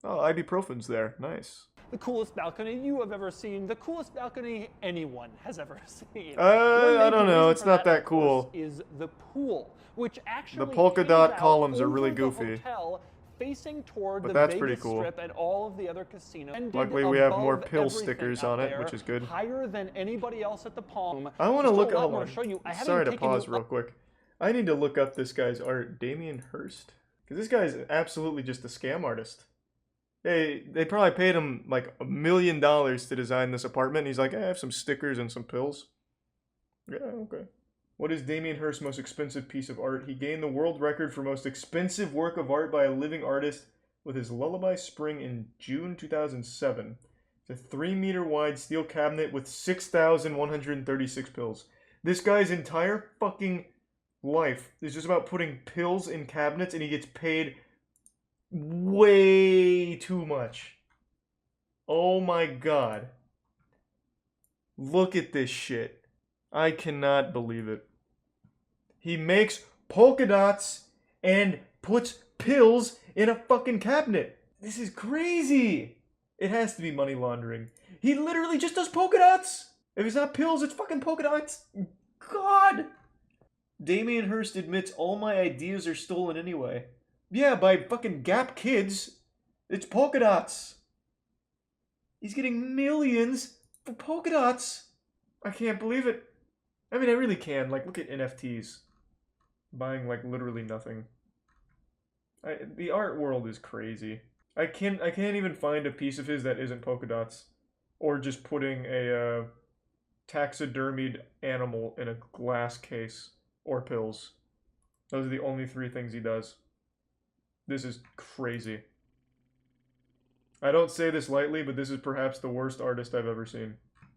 Oh, ibuprofen's there. Nice. The coolest balcony you have ever seen. The coolest balcony anyone has ever seen. I don't know. It's not that cool. Is the pool, which actually The polka dot hangs out columns are really over the goofy. hotel, facing toward But the that's Vegas pretty cool. Strip and all of the other casinos. And Luckily, we have more above pill everything stickers out on it, there, which is good. Higher than anybody else at the Palm. I want to Still look a lot up. more to show you. I haven't Sorry to taken pause you real quick. I need to look up this guy's art, Damien Hirst, because this guy's absolutely just a scam artist. They probably paid him like $1 million to design this apartment. And he's like, I have some stickers and some pills. Yeah, okay. What is Damien Hirst's most expensive piece of art? He gained the world record for most expensive work of art by a living artist with his Lullaby Spring in June 2007. It's a 3-meter wide steel cabinet with 6,136 pills. This guy's entire fucking life is just about putting pills in cabinets, and he gets paid way too much. Oh my god. Look at this shit. I cannot believe it. He makes polka dots and puts pills in a fucking cabinet. This is crazy. It has to be money laundering. He literally just does polka dots. If it's not pills, it's fucking polka dots. God. Damien Hirst admits all my ideas are stolen anyway. Yeah, by fucking Gap Kids. It's polka dots. He's getting millions for polka dots. I can't believe it. I mean, I really can. Like, look at NFTs. Buying, like, literally nothing. The art world is crazy. I can't even find a piece of his that isn't polka dots. Or just putting a taxidermied animal in a glass case. Or pills. Those are the only 3 things he does. This is crazy. I don't say this lightly, but this is perhaps the worst artist I've ever seen.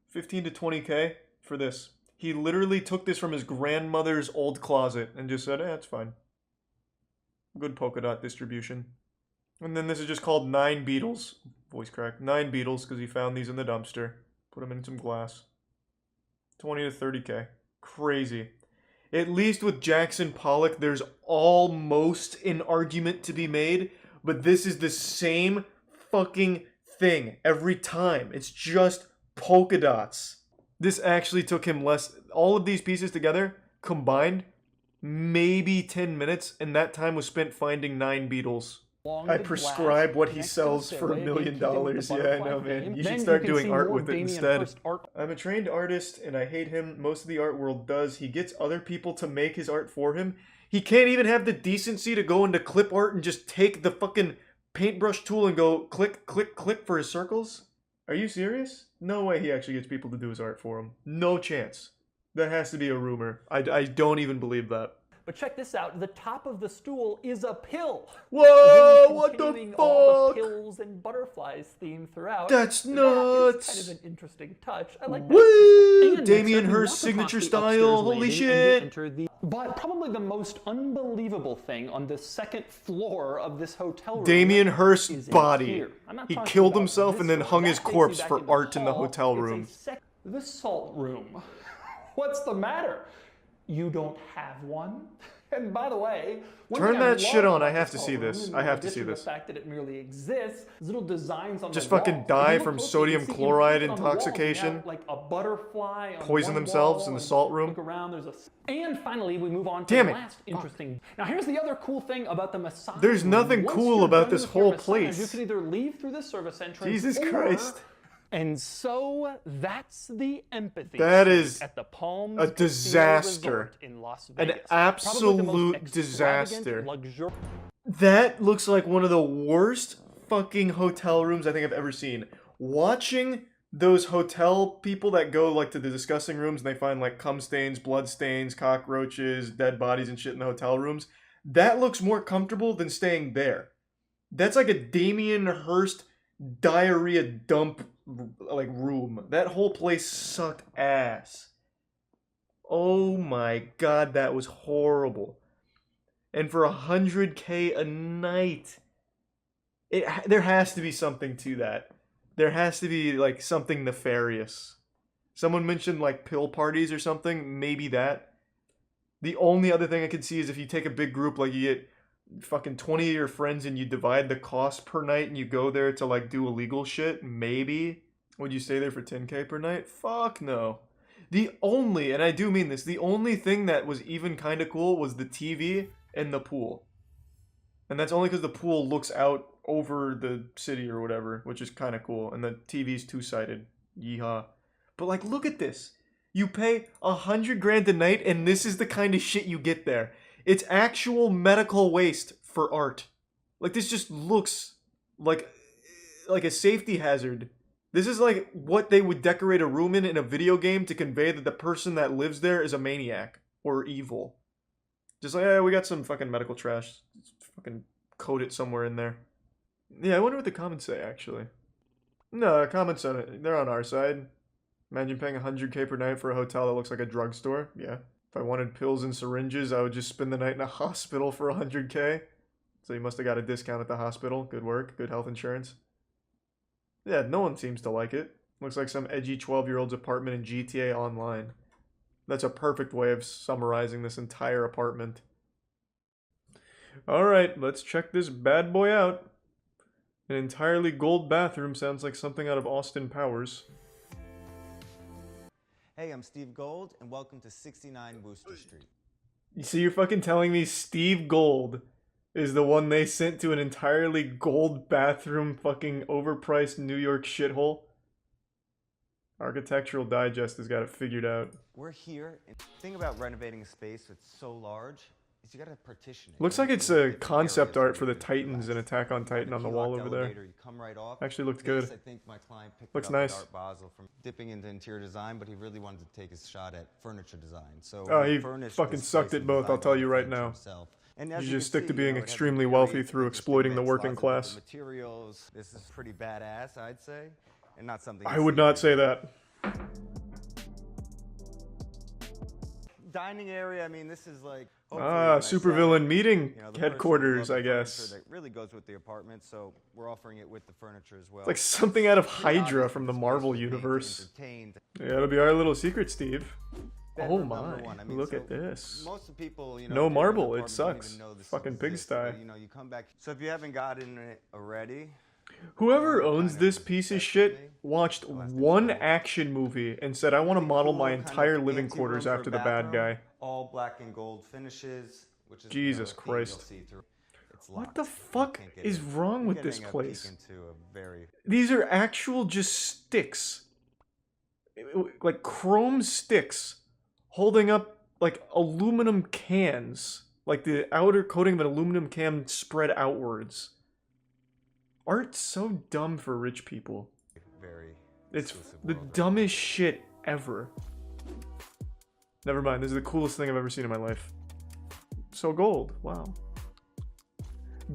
15 to 20k for this. He literally took this from his grandmother's old closet and just said, it's fine. Good polka dot distribution. And then this is just called 9 Beetles. Voice crack. 9 Beetles, because he found these in the dumpster. Put them in some glass. 20 to 30k. Crazy. At least with Jackson Pollock, there's almost an argument to be made, but this is the same fucking thing every time. It's just polka dots. This actually took him less. All of these pieces together, combined, maybe 10 minutes, and that time was spent finding 9 Beetles. I prescribe what he sells for $1 million. Yeah, I know, man. You should start doing art with it instead. I'm a trained artist, and I hate him. Most of the art world does. He gets other people to make his art for him. He can't even have the decency to go into clip art and just take the fucking paintbrush tool and go click, click, click for his circles. Are you serious? No way he actually gets people to do his art for him. No chance. That has to be a rumor. I don't even believe that. But check this out. The top of the stool is a pill. Whoa, what the fuck? All the pills and butterflies theme throughout. That's nuts. Kind of an interesting touch. I like Woo! that. Damien Hirst signature style. Holy shit. But probably the most unbelievable thing on the second floor of this hotel room. Damien Hirst's is in body. here. He killed himself and then hung his corpse for art in the hotel room. The salt room. What's the matter? You don't have one? And by the way, turn that shit on. I have to see this. I have to see this. The fact that it merely exists, little designs on just the fucking wall. die from sodium chloride intoxication. Like a butterfly on poison one themselves wall in the salt room. Look around, there's a... And finally, we move on to the last interesting. Now, here's the other cool thing about the massage. There's nothing Once cool you're about done this with your whole massage, place. You can either leave through the service entrance. Jesus or Christ. And so that's the empathy That suite is at the Palms a Casino disaster. Resort in Las An Vegas. absolute disaster. That looks like one of the worst fucking hotel rooms I think I've ever seen. Watching those hotel people that go like to the discussing rooms and they find like cum stains, blood stains, cockroaches, dead bodies and shit in the hotel rooms, that looks more comfortable than staying there. That's like a Damien Hirst diarrhea dump like room. That whole place sucked ass. Oh my god, that was horrible. And for $100K a night, there has to be something to that. There has to be like something nefarious. Someone mentioned like pill parties or something. Maybe that. The only other thing I could see is if you take a big group, like you get fucking 20 of your friends and you divide the cost per night and you go there to like do illegal shit. Maybe. Would you stay there for 10K per night? Fuck no. The only, and I do mean this, the only thing that was even kind of cool was the TV and the pool. And that's only because the pool looks out over the city or whatever, which is kind of cool. And the TV's two-sided. Yeehaw. But like, look at this. You pay $100 a night and this is the kind of shit you get there. It's actual medical waste for art. Like, this just looks like a safety hazard. This is like what they would decorate a room in a video game to convey that the person that lives there is a maniac or evil. Just like, yeah, we got some fucking medical trash. Fucking code it somewhere in there. Yeah, I wonder what the comments say, actually. No, comments on it, they're on our side. Imagine paying $100K per night for a hotel that looks like a drugstore. Yeah. If I wanted pills and syringes, I would just spend the night in a hospital for $100K. So you must have got a discount at the hospital. Good work. Good health insurance. Yeah, no one seems to like it. Looks like some edgy 12-year-old's apartment in GTA Online. That's a perfect way of summarizing this entire apartment. Alright, let's check this bad boy out. An entirely gold bathroom sounds like something out of Austin Powers. Hey, I'm Steve Gold, and welcome to 69 Wooster Street. You see, you're fucking telling me Steve Gold is the one they sent to an entirely gold bathroom fucking overpriced New York shithole? Architectural Digest has got it figured out. We're here, and the thing about renovating a space that's so large is you gotta partition it. Looks like it's a concept art for the Titans in Attack on Titan on the wall over there. You come right off. Actually looked good. I think my client picked Looks it up nice. with Art Basel from dipping into interior design, but he really wanted to take his shot at furniture design. So oh, he fucking sucked at both, I'll tell you right now. And you just stick to being extremely wealthy through exploiting the working class. Materials. This is pretty badass, I'd say, and not something. I would not say that. Dining area. I mean, this is like supervillain meeting headquarters, I guess. That really goes with the apartment, so we're offering it with the furniture as well. It's like something out of Hydra from the Marvel universe. Yeah, it'll be our little secret, Steve. Oh my! I mean, look at this. Most of the people, no marble. It sucks. Fucking pigsty. You come back. So if you haven't gotten it already. Whoever owns this piece of shit watched one action movie and said, I want to model my entire living quarters after the bad guy. All black and gold finishes, which is Jesus Christ. What the fuck is wrong with this place? These are actual just sticks. Like chrome sticks holding up like aluminum cans. Like the outer coating of an aluminum can spread outwards. Art's so dumb for rich people. It's the dumbest shit ever. Never mind, this is the coolest thing I've ever seen in my life. So gold, wow.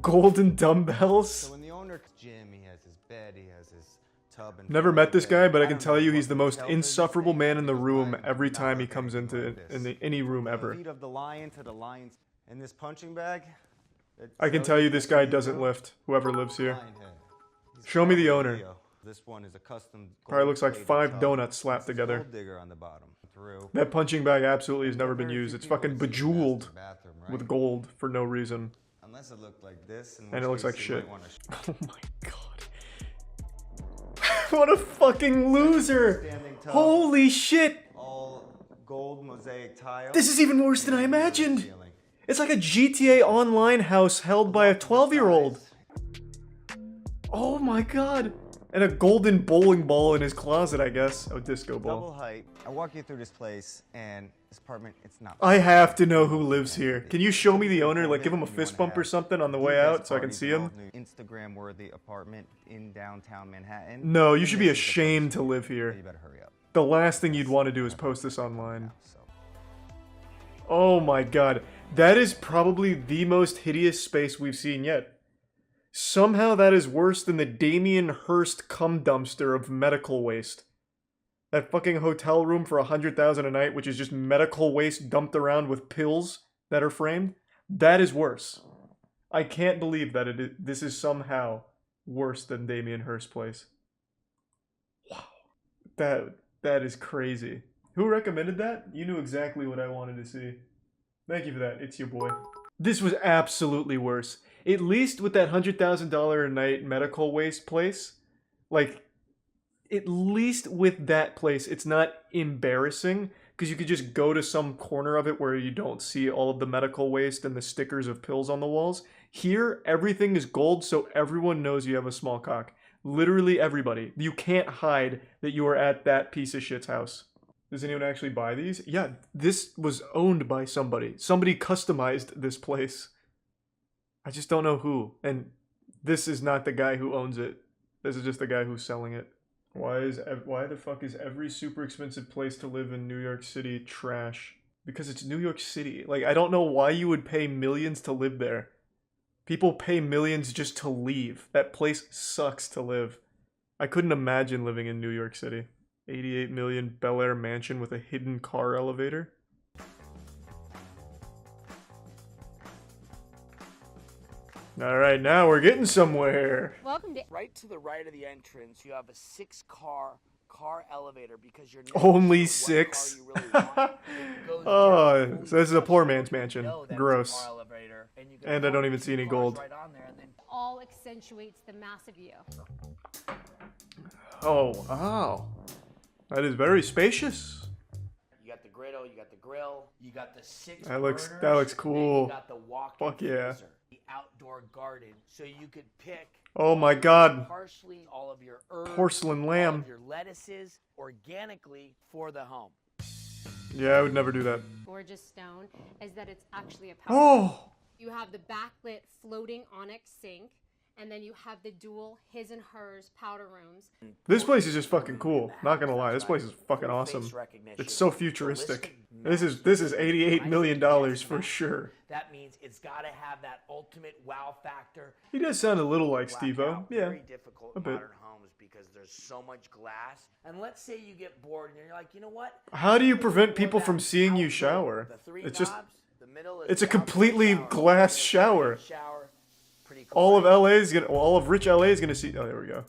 Golden dumbbells? So when the owner gym, he has his bed, he has his tub and never met this guy, but I can tell you he's the most insufferable man in the room every time he comes into any room ever. Feet of the lion to the lions. And this punching bag, I can tell you this guy doesn't lift, whoever lives here. Show me the owner. This one is a custom. Probably looks like 5 donuts slapped together. On the bottom. That punching bag absolutely has never been used. It's fucking bejeweled with gold for no reason. Unless it looked like this. And it looks like shit. Oh my god. What a fucking loser! Holy shit! All gold mosaic tile. This is even worse than I imagined! It's like a GTA Online house held by a 12-year-old. Oh my god. And a golden bowling ball in his closet, I guess. Oh, disco ball. Double height. I walk you through this place, and this apartment, it's not. I have to know who lives here. Can you show me the owner? Like, give him a fist bump or something on the way out so I can see him? Instagram-worthy apartment in downtown Manhattan. No, you should be ashamed to live here. You better hurry up. The last thing you'd want to do is post this online. Oh my god. That is probably the most hideous space we've seen yet. Somehow that is worse than the Damien Hirst cum dumpster of medical waste. That fucking hotel room for $100,000 a night, which is just medical waste dumped around with pills that are framed. That is worse. I can't believe that this is somehow worse than Damien Hirst's place. Wow. That is crazy. Who recommended that? You knew exactly what I wanted to see. Thank you for that. It's your boy. This was absolutely worse. At least with that $100,000 a night medical waste place, like, at least with that place, it's not embarrassing, because you could just go to some corner of it where you don't see all of the medical waste and the stickers of pills on the walls. Here, everything is gold, so everyone knows you have a small cock. Literally everybody. You can't hide that you are at that piece of shit's house. Does anyone actually buy these? Yeah, this was owned by somebody. Somebody customized this place. I just don't know who. And this is not the guy who owns it. This is just the guy who's selling it. Why the fuck is every super expensive place to live in New York City trash? Because it's New York City. Like, I don't know why you would pay millions to live there. People pay millions just to leave. That place sucks to live. I couldn't imagine living in New York City. 88 million Bel Air mansion with a hidden car elevator. Alright, now we're getting somewhere. Welcome to right to the right of the entrance. You have a 6-car elevator because you're only 6. Oh, so this is a poor man's mansion. Gross. And I don't even see any gold. All accentuates the massive view. Oh, wow. That is very spacious. You got the griddle, you got the grill, you got the 6 That looks burners, cool. you got the walk-in Fuck yeah. freezer, the outdoor garden, so you could pick Oh my god. parsley, all of your herbs, Porcelain lamb. all of your lettuces organically for the home. Yeah, I would never do that. Gorgeous stone is that it's actually a powder. Oh! You have the backlit floating onyx sink, and then you have the dual his and hers powder rooms. This place is just fucking cool. Not gonna lie, this place is fucking awesome. It's so futuristic. This is $88 million for sure. That means it's got to have that ultimate wow factor. He does sound a little like Steve-O. Yeah, Very difficult a bit. modern homes because there's so much glass. And let's say you get bored and you're like, you know what? How do you prevent people from seeing you shower? It's just, it's a completely glass shower. All of all of rich LA is gonna see. Oh, there we go.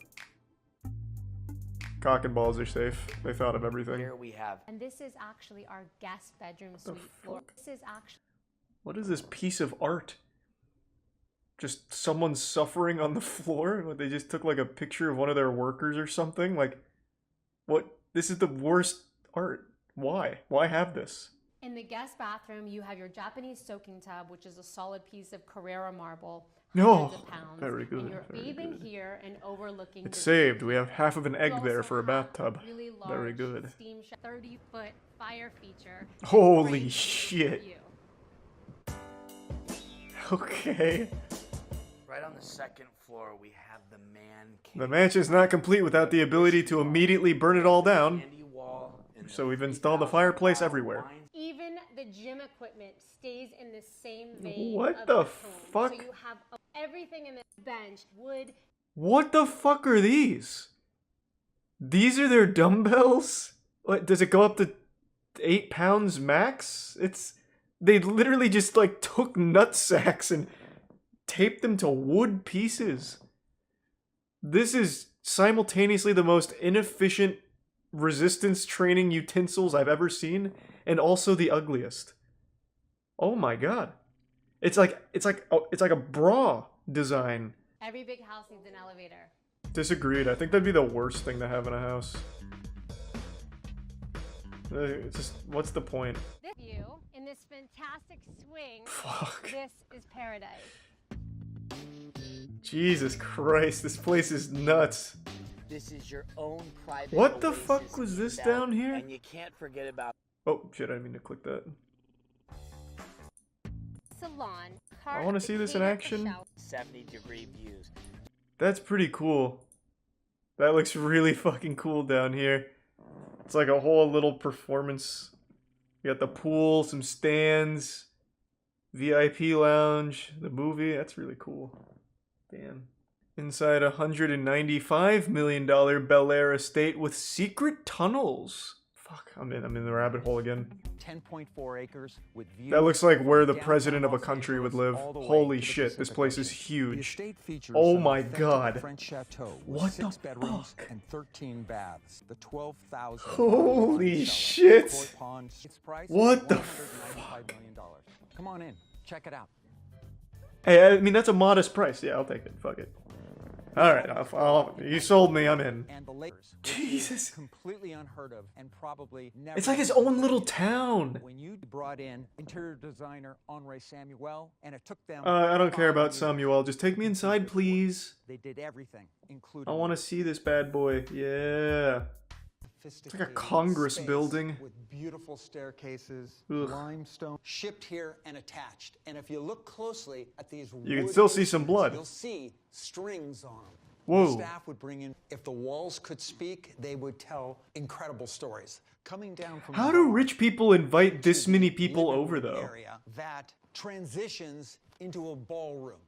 Cock and balls are safe. They thought of everything. Here we have. And this is actually our guest bedroom suite floor. This is actually. What is this piece of art? Just someone suffering on the floor? What, they just took like a picture of one of their workers or something? Like, what? This is the worst art. Why? Why have this? In the guest bathroom, you have your Japanese soaking tub, which is a solid piece of Carrera marble. No, of pounds, very good. And you're very bathing good. here and overlooking. It's the saved. We have half of an egg there for a bathtub. Really large Very good. Steam 30-foot fire feature. Holy shit. Okay. Right on the second floor, we have the man cave. The mansion's not complete without the ability to immediately burn it all down. So we've installed a fireplace everywhere. Even the gym equipment stays in the same vein. What of the home. fuck? So you have everything in this bench, wood. What the fuck are these? These are their dumbbells? What, does it go up to 8 pounds max? They literally just like took nut sacks and taped them to wood pieces. This is simultaneously the most inefficient resistance training utensils I've ever seen, and also the ugliest. Oh my god. It's like a bra design. Every big house needs an elevator. Disagreed. I think that'd be the worst thing to have in a house. It's just, what's the point? This view in this fantastic swing. Fuck. This is paradise. Jesus Christ, this place is nuts. This is your own private What the oasis fuck was this in down here? And you can't forget about Oh shit, I didn't mean to click that. Salon. I want to see this in action. 70-degree views. That's pretty cool. That looks really fucking cool down here. It's like a whole little performance. You got the pool, some stands, VIP lounge, the movie. That's really cool. Damn. Inside a $195 million Bel Air estate with secret tunnels. Fuck, I'm in the rabbit hole again. 10.4 acres with views. That looks like where the president of a country would live. Holy shit, this place is huge. Oh my god. What the fuck? And 13 baths. The 12,000. Holy shit. What the fuck? Come on in, check it out. Hey, I mean that's a modest price. Yeah, I'll take it. Fuck it. All right, you sold me. I'm in. Jesus. Completely unheard of and probably never. It's like his own little town. When you brought in interior designer Henri Samuel, and it took them. I don't care about Samuel. Just take me inside, please. They did everything, including. I want to see this bad boy. Yeah. It's like a Congress building. With beautiful staircases, Ugh. limestone, shipped here and attached. And if you look closely at these, You can still see some blood. You'll see strings on them. Whoa. The staff would bring in. If the walls could speak, they would tell incredible stories. Coming down from. How do rich people invite this many people over, though? Area that transitions into a ballroom.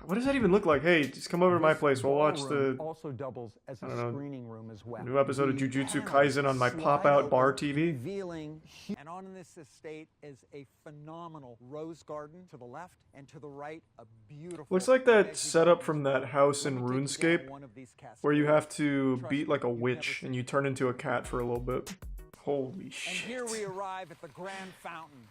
What does that even look like? Hey, just come over to my place. We'll watch the also doubles as a screening room as well. new episode of Jujutsu Kaisen on my pop-out bar TV. Revealing, and on this estate is a phenomenal rose garden to the left, and to the right, a beautiful. Looks like that setup from that house in RuneScape, where you have to beat like a witch and you turn into a cat for a little bit. Holy And shit. here we arrive at the grand fountain.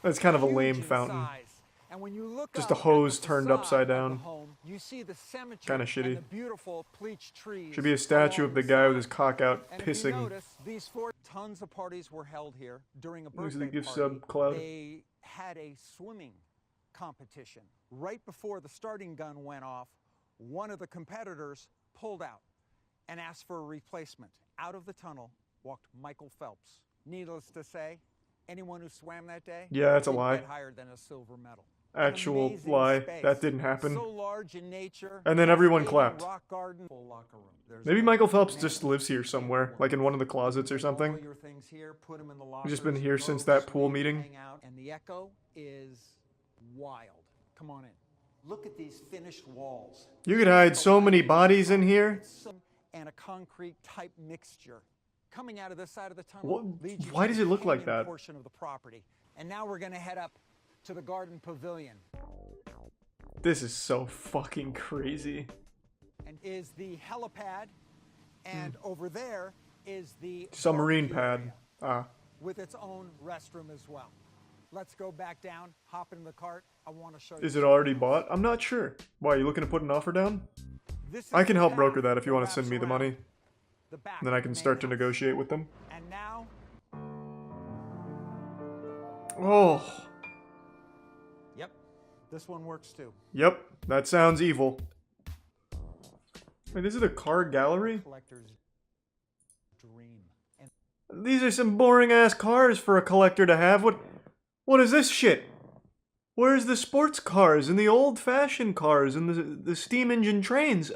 That's kind of a Huge lame in fountain. size. And when you look Just up a hose at the turned facade upside of the down. home, you see the cemetery Kinda shitty. and the beautiful pleached trees. Should be a statue of the guy with his cock out And if you pissing. notice, these 4 tons of parties were held here during a Looks birthday like a gift party. sub, Cloud. They had a swimming competition. Right before the starting gun went off, one of the competitors pulled out and asked for a replacement. Out of the tunnel walked Michael Phelps. Needless to say, anyone who swam that day Yeah, that's a didn't lie. get higher than a silver medal. Actual Amazing lie. space. That didn't happen. So large in nature, And then everyone cascading clapped. rock garden, full locker room. There's Maybe Michael Phelps just lives here somewhere, like in one of the closets or all something. your things here, put 'em in the He's just been lockers, here go since that pool swing, meeting. hang out, and the echo is wild. Come on in. Look at these finished walls. You could hide so many bodies in here. And a concrete type mixture. Coming out of this side of the tunnel leads you Why to does the it look like canyon that? portion of the property. And now we're going to head up to the garden pavilion. This is so fucking crazy. And is the helipad, and over there is the Submarine barbecue pad. area Ah. with its own restroom as well. Let's go back down, hop in the cart. I want to show you. Is it already bought? I'm not sure. Why, are you looking to put an offer down? This is I can the help path broker that if you want to that send me the wraps money. around the back Then I of can the start to main house. negotiate with them. And now, Oh. yep, this one works too. Yep, that sounds evil. Wait, this is a car gallery? Collector's dream. And These are some boring ass cars for a collector to have. What is this shit? Where's the sports cars and the old fashioned cars and the steam engine trains?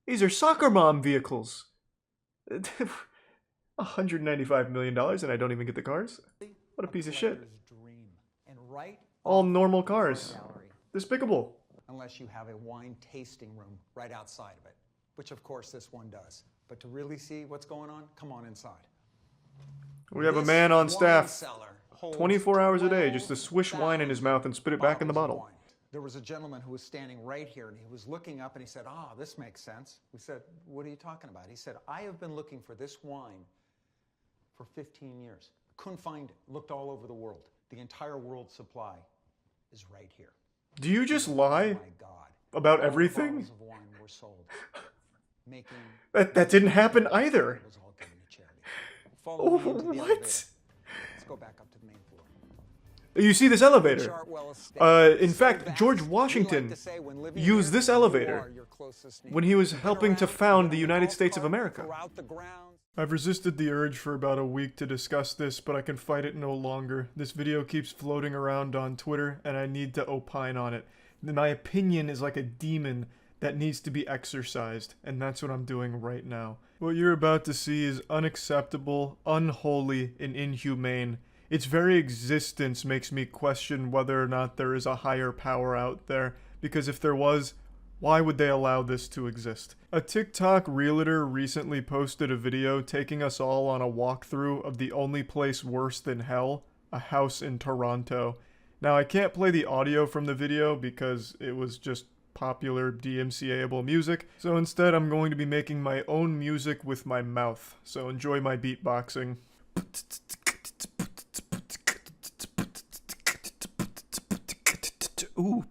These are soccer mom vehicles. $195 million and I don't even get the cars? What a piece of shit. dream. And right All normal cars. gallery, Despicable. unless you have a wine tasting room right outside of it, which of course this one does. But to really see what's going on, come on inside. We have a This man on wine staff cellar holds 24 hours a day just to swish wine in his mouth and spit it back in the bottles of bottle. wine. There was a gentleman who was standing right here, and he was looking up, and he said, this makes sense. We said, what are you talking about? He said, I have been looking for this wine for 15 years. Couldn't find it. Looked all over the world. The entire world supply is right here. Do you just lie about everything? Bottles of wine were sold, making That didn't happen either. was all given to charity. Follow me into the What? elevator. Let's go back up to the main floor. You see this elevator? In fact, George Washington used this elevator when he was helping to found the United States of America. I've resisted the urge for about a week to discuss this, but I can fight it no longer. This video keeps floating around on Twitter, and I need to opine on it. My opinion is like a demon that needs to be exorcised, and that's what I'm doing right now. What you're about to see is unacceptable, unholy, and inhumane. Its very existence makes me question whether or not there is a higher power out there, because if there was, why would they allow this to exist? A TikTok realtor recently posted a video taking us all on a walkthrough of the only place worse than hell, a house in Toronto. Now, I can't play the audio from the video because it was just popular DMCA-able music, so instead I'm going to be making my own music with my mouth, so enjoy my beatboxing. Ooh.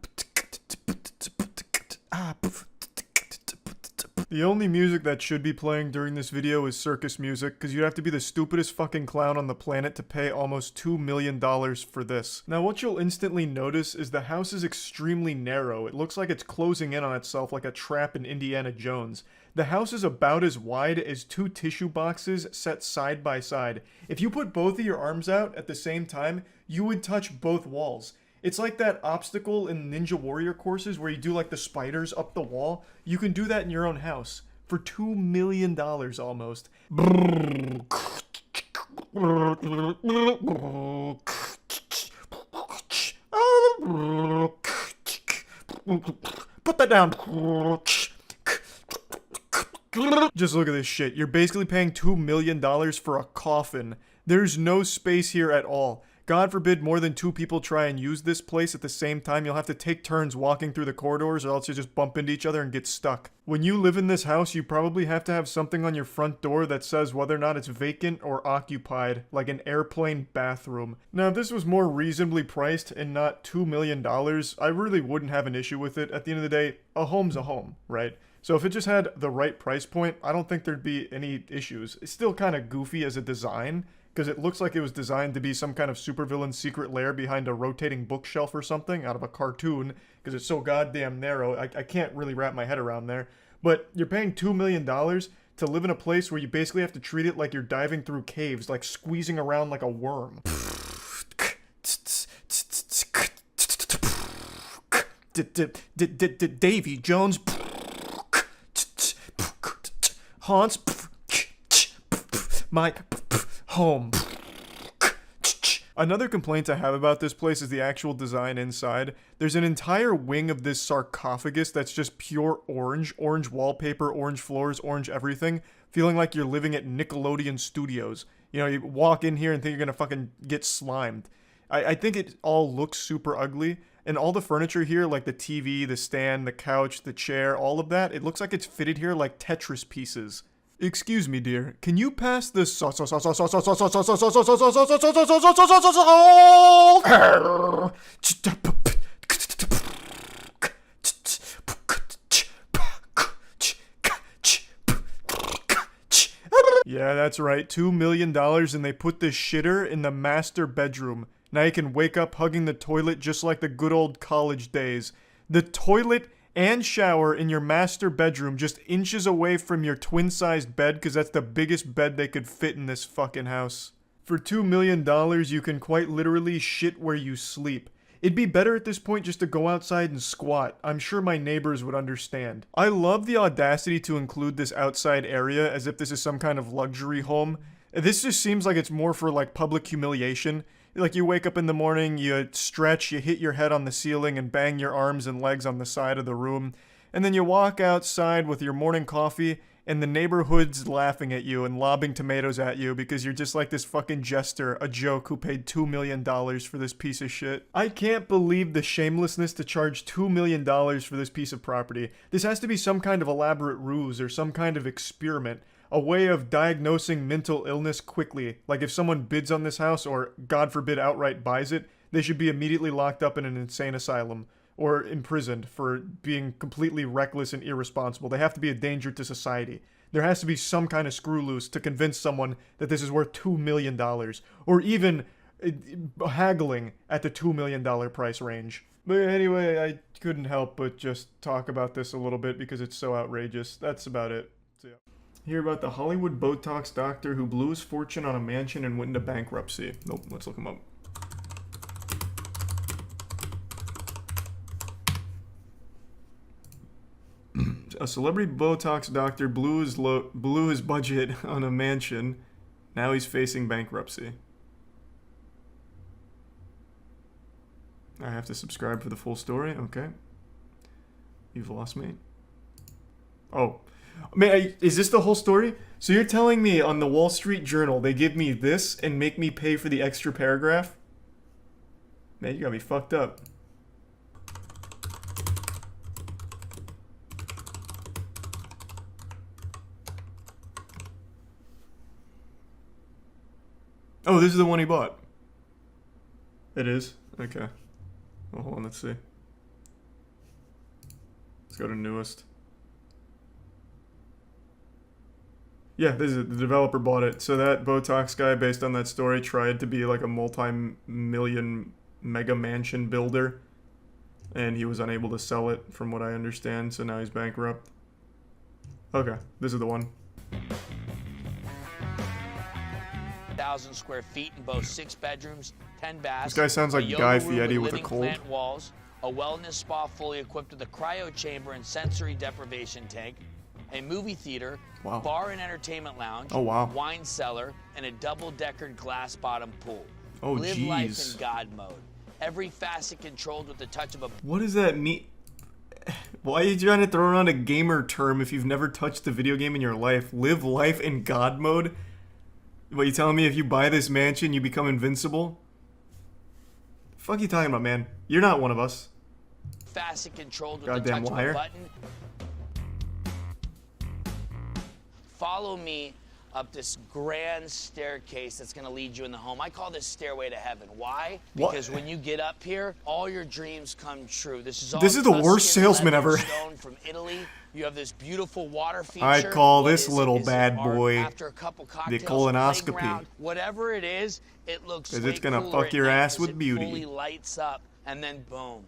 The only music that should be playing during this video is circus music, because you'd have to be the stupidest fucking clown on the planet to pay almost $2 million for this. Now what you'll instantly notice is the house is extremely narrow. It looks like it's closing in on itself like a trap in Indiana Jones. The house is about as wide as 2 tissue boxes set side by side. If you put both of your arms out at the same time, you would touch both walls. It's like that obstacle in Ninja Warrior courses where you do like the spiders up the wall. You can do that in your own house for $2 million almost. Put that down. Just look at this shit. You're basically paying $2 million for a coffin. There's no space here at all. God forbid more than 2 people try and use this place at the same time. You'll have to take turns walking through the corridors or else you just bump into each other and get stuck. When you live in this house, you probably have to have something on your front door that says whether or not it's vacant or occupied, like an airplane bathroom. Now, if this was more reasonably priced and not $2 million, I really wouldn't have an issue with it. At the end of the day, a home's a home, right? So if it just had the right price point, I don't think there'd be any issues. It's still kind of goofy as a design, because it looks like it was designed to be some kind of supervillain secret lair behind a rotating bookshelf or something out of a cartoon, because it's so goddamn narrow. I can't really wrap my head around there. But you're paying $2 million to live in a place where you basically have to treat it like you're diving through caves, like squeezing around like a worm. Davy Jones haunts my home. Another complaint I have about this place is the actual design inside. There's an entire wing of this sarcophagus that's just pure orange. Orange wallpaper, orange floors, orange everything. Feeling like you're living at Nickelodeon Studios. You know, you walk in here and think you're gonna fucking get slimed. I think it all looks super ugly. And all the furniture here, like the TV, the stand, the couch, the chair, all of that, it looks like it's fitted here like Tetris pieces. Excuse me, dear. Can you pass the Yeah, that's right. $2 million and they put this shitter in the master bedroom. Now you can wake up hugging the toilet just like the good old college days. The toilet and shower in your master bedroom just inches away from your twin-sized bed because that's the biggest bed they could fit in this fucking house. For $2 million, you can quite literally shit where you sleep. It'd be better at this point just to go outside and squat. I'm sure my neighbors would understand. I love the audacity to include this outside area as if this is some kind of luxury home. This just seems like it's more for like public humiliation. Like you wake up in the morning, you stretch, you hit your head on the ceiling and bang your arms and legs on the side of the room. And then you walk outside with your morning coffee and the neighborhood's laughing at you and lobbing tomatoes at you because you're just like this fucking jester, a joke who paid $2 million for this piece of shit. I can't believe the shamelessness to charge $2 million for this piece of property. This has to be some kind of elaborate ruse or some kind of experiment. A way of diagnosing mental illness quickly. Like if someone bids on this house or, God forbid, outright buys it, they should be immediately locked up in an insane asylum or imprisoned for being completely reckless and irresponsible. They have to be a danger to society. There has to be some kind of screw loose to convince someone that this is worth $2 million. Or even haggling at the $2 million price range. But anyway, I couldn't help but just talk about this a little bit because it's so outrageous. That's about it. So, yeah. Hear about the Hollywood Botox doctor who blew his fortune on a mansion and went into bankruptcy. Nope, let's look him up. A celebrity Botox doctor blew his budget on a mansion. Now he's facing bankruptcy. I have to subscribe for the full story. Okay. You've lost me. Oh. Man, is this the whole story? So you're telling me on the Wall Street Journal they give me this and make me pay for the extra paragraph? Man, you got me fucked up. Oh, this is the one he bought. It is? Okay. Well, hold on, let's see. Let's go to newest. Yeah, this is it. The developer bought it. So that Botox guy, based on that story, tried to be like a multi-million mega mansion builder. And he was unable to sell it, from what I understand, so now he's bankrupt. Okay, this is the one. 1,000 square feet in both 6 bedrooms, 10 baths. This guy sounds like Guy Fieri with a cold. Plant walls, a wellness spa fully equipped with a cryo chamber and sensory deprivation tank, a movie theater, bar and entertainment lounge, wine cellar, and a double-deckered glass-bottom pool. Oh, Live life in God mode. Every facet controlled with the touch of a... What does that mean? Why are you trying to throw around a gamer term if you've never touched a video game in your life? Live life in God mode? What, you telling me if you buy this mansion, you become invincible? The fuck you talking about, man? You're not one of us. Facet controlled with Goddamn the touch liar. of a button. Follow me up this grand staircase that's going to lead you in the home. I call this stairway to heaven. Why? Because when you get up here, all your dreams come true. This is the worst salesman ever. Stone from Italy. You have this beautiful water feature. I call this little bad boy after a couple the cocktails, colonoscopy. Whatever it is, it looks Because it's way gonna cooler fuck at your night ass 'cause with it beauty. fully lights up, and then boom.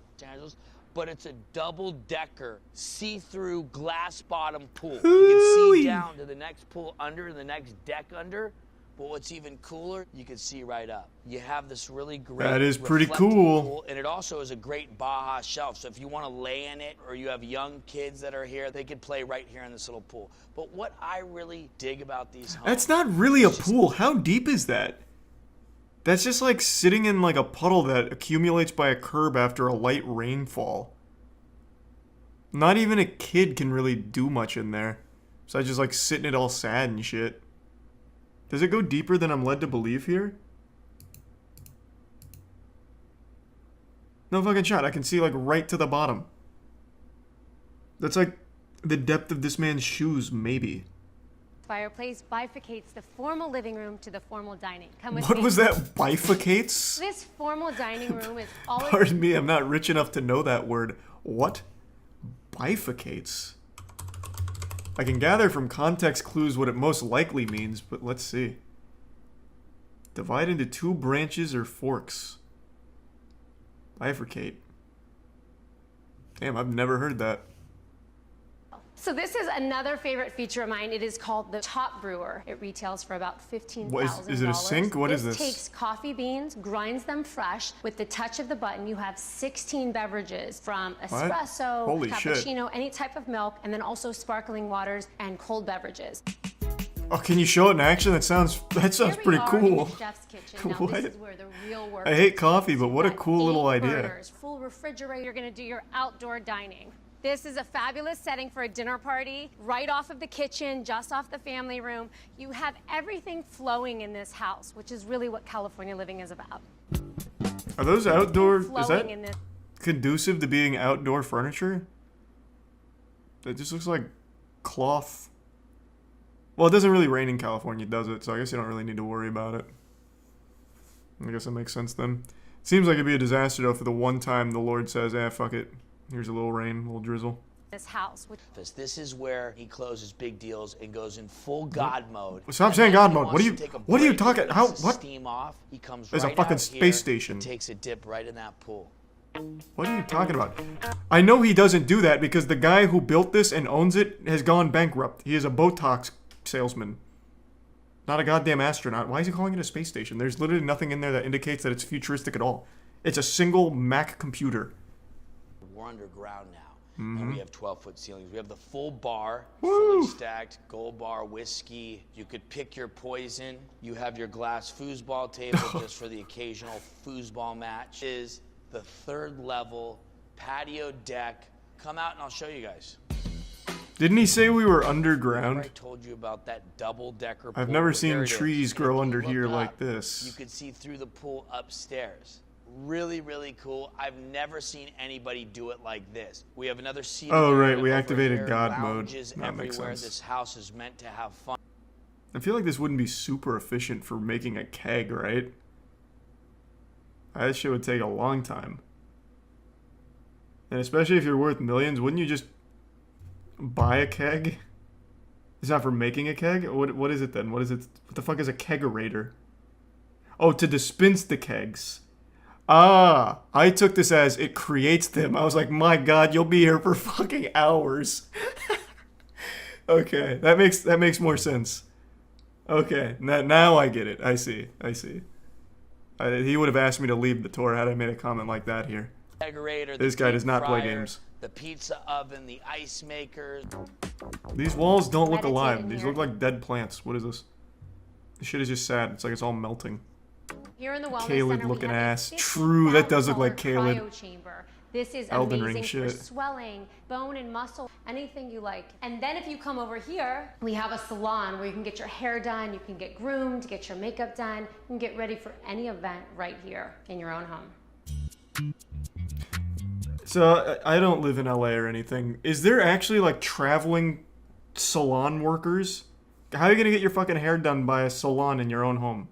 But it's a double-decker, see-through glass-bottom pool. You can see down to the next pool under and the next deck under. But what's even cooler, you can see right up. You have this really great That is pretty reflecting cool. pool, and it also is a great Baja shelf. So if you want to lay in it or you have young kids that are here, they could play right here in this little pool. But what I really dig about these homes... That's not really a pool. How deep is that? That's just like sitting in like a puddle that accumulates by a curb after a light rainfall. Not even a kid can really do much in there. So I just like sit in it all sad and shit. Does it go deeper than I'm led to believe here? No fucking shot. I can see like right to the bottom. That's like the depth of this man's shoes, maybe. Fireplace bifurcates the formal living room to the formal dining. Come with What me. was that? Bifurcates? This formal dining room is all... Pardon me, I'm not rich enough to know that word. What? Bifurcates? I can gather from context clues what it most likely means, but let's see. Divide into 2 branches or forks. Bifurcate. Damn, I've never heard that. So this is another favorite feature of mine. It is called the Top Brewer. It retails for about $15,000. What is it a sink? What is this? This takes coffee beans, grinds them fresh. With the touch of the button, you have 16 beverages from espresso, Holy cappuccino, any type of milk, and then also sparkling waters and cold beverages. Oh, can you show it in action? That sounds pretty cool. In the chef's kitchen. Now, What? this is where the real work I hate is. coffee, but what a cool little 8 idea. burners, full refrigerator. You're gonna do your outdoor dining. This is a fabulous setting for a dinner party, right off of the kitchen, just off the family room. You have everything flowing in this house, which is really what California living is about. Are those outdoor? Is Flowing that in this. conducive to being outdoor furniture? It just looks like cloth. Well, it doesn't really rain in California, does it? So I guess you don't really need to worry about it. I guess that makes sense then. Seems like it'd be a disaster though for the one time the Lord says, fuck it. Here's a little rain, a little drizzle. this house. This is where he closes big deals and goes in full God mode. Stop saying God mode. What are you talking? How? What? Steam off. He comes There's right a fucking out space here, station. takes a dip right in that pool. What are you talking about? I know he doesn't do that because the guy who built this and owns it has gone bankrupt. He is a Botox salesman. Not a goddamn astronaut. Why is he calling it a space station? There's literally nothing in there that indicates that it's futuristic at all. It's a single Mac computer. We're underground now. Mm-hmm. And we have 12-foot ceilings. We have the full bar, fully stacked, gold bar, whiskey. You could pick your poison. You have your glass foosball table just for the occasional foosball match. Is the third level patio deck. Come out and I'll show you guys. Didn't he say we were underground? I told you about that double-decker pool. I've never seen There it trees is. grow If you under look here up, like this. You could see through the pool upstairs. Really, really cool. I've never seen anybody do it like this. We have another seat. Oh, right, we activated God mode. That makes everywhere. sense. This house is meant to have fun. I feel like this wouldn't be super efficient for making a keg, right? That shit would take a long time. And especially if you're worth millions, wouldn't you just buy a keg? It's not for making a keg? What is it then? What is it? What the fuck is a kegerator? Oh, to dispense the kegs. Ah, I took this as it creates them. I was like, my god, you'll be here for fucking hours. Okay, that makes more sense. Okay, now I get it. I see. He would have asked me to leave the tour had I made a comment like that here. This guy does not play games. The pizza oven, the ice makers. These walls don't look alive. These look like dead plants. What is this? This shit is just sad. It's like it's all melting. Here in the wellness Caleb center, looking we have ass. True, that does look like Caleb. cryo chamber. This is Elden amazing Ring for shit. swelling, bone and muscle, anything you like. And then if you come over here, we have a salon where you can get your hair done, you can get groomed, get your makeup done, you can get ready for any event right here in your own home. So, I don't live in LA or anything. Is there actually, like, traveling salon workers? How are you gonna get your fucking hair done by a salon in your own home?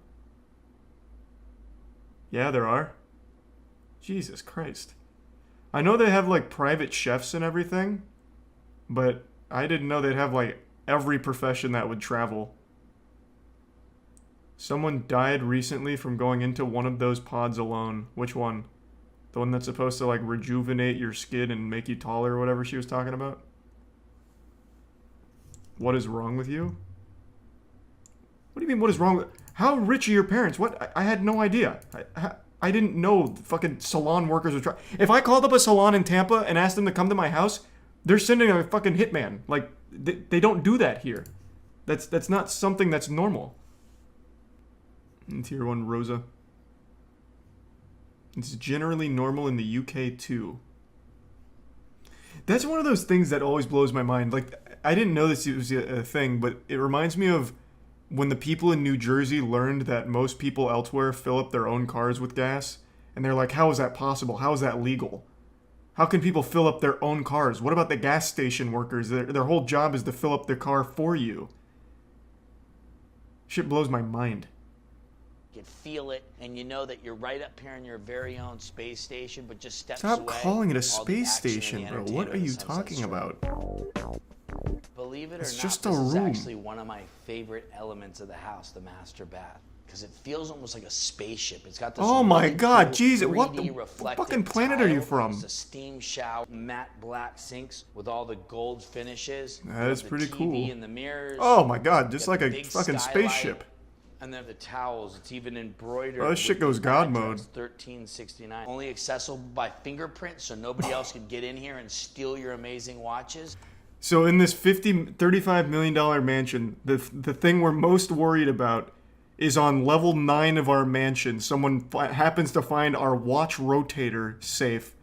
Yeah, there are. Jesus Christ. I know they have, like, private chefs and everything, but I didn't know they'd have, like, every profession that would travel. Someone died recently from going into one of those pods alone. Which one? The one that's supposed to, like, rejuvenate your skin and make you taller or whatever she was talking about? What is wrong with you? What do you mean, what is wrong with... How rich are your parents? What? I had no idea. I didn't know fucking salon workers would try... If I called up a salon in Tampa and asked them to come to my house, they're sending a fucking hitman. Like, they don't do that here. That's not something that's normal. And Tier 1 Rosa. It's generally normal in the UK too. That's one of those things that always blows my mind. Like, I didn't know this was a thing, but it reminds me of when the people in New Jersey learned that most people elsewhere fill up their own cars with gas. And they're like, how is that possible? How is that legal? How can people fill up their own cars? What about the gas station workers? Their whole job is to fill up their car for you. Shit blows my mind. You can feel it, and you know that you're right up here in your very own space station, but just steps away. Stop calling it a all the space action and station, the bro. What entertainment are of you the Sunset talking Strip. about? Believe it or It's not, just a this is room. actually one of my favorite elements of the house, the master bath. Because it feels almost like a spaceship. It's got this Oh my really god, cool Jesus, what 3D the reflective fucking planet are you tile. from? It's a steam shower, matte black sinks with all the gold finishes. That is The pretty TV cool. and the mirrors. Oh my god, just You like got a the big fucking skylight. spaceship. And then the towels, it's even embroidered. Oh, this shit with goes the God mattress, mode. $13.69. Only accessible by fingerprint, so nobody else can get in here and steal your amazing watches. So in this $35 million mansion, the thing we're most worried about is on level 9 of our mansion. Someone happens to find our watch rotator safe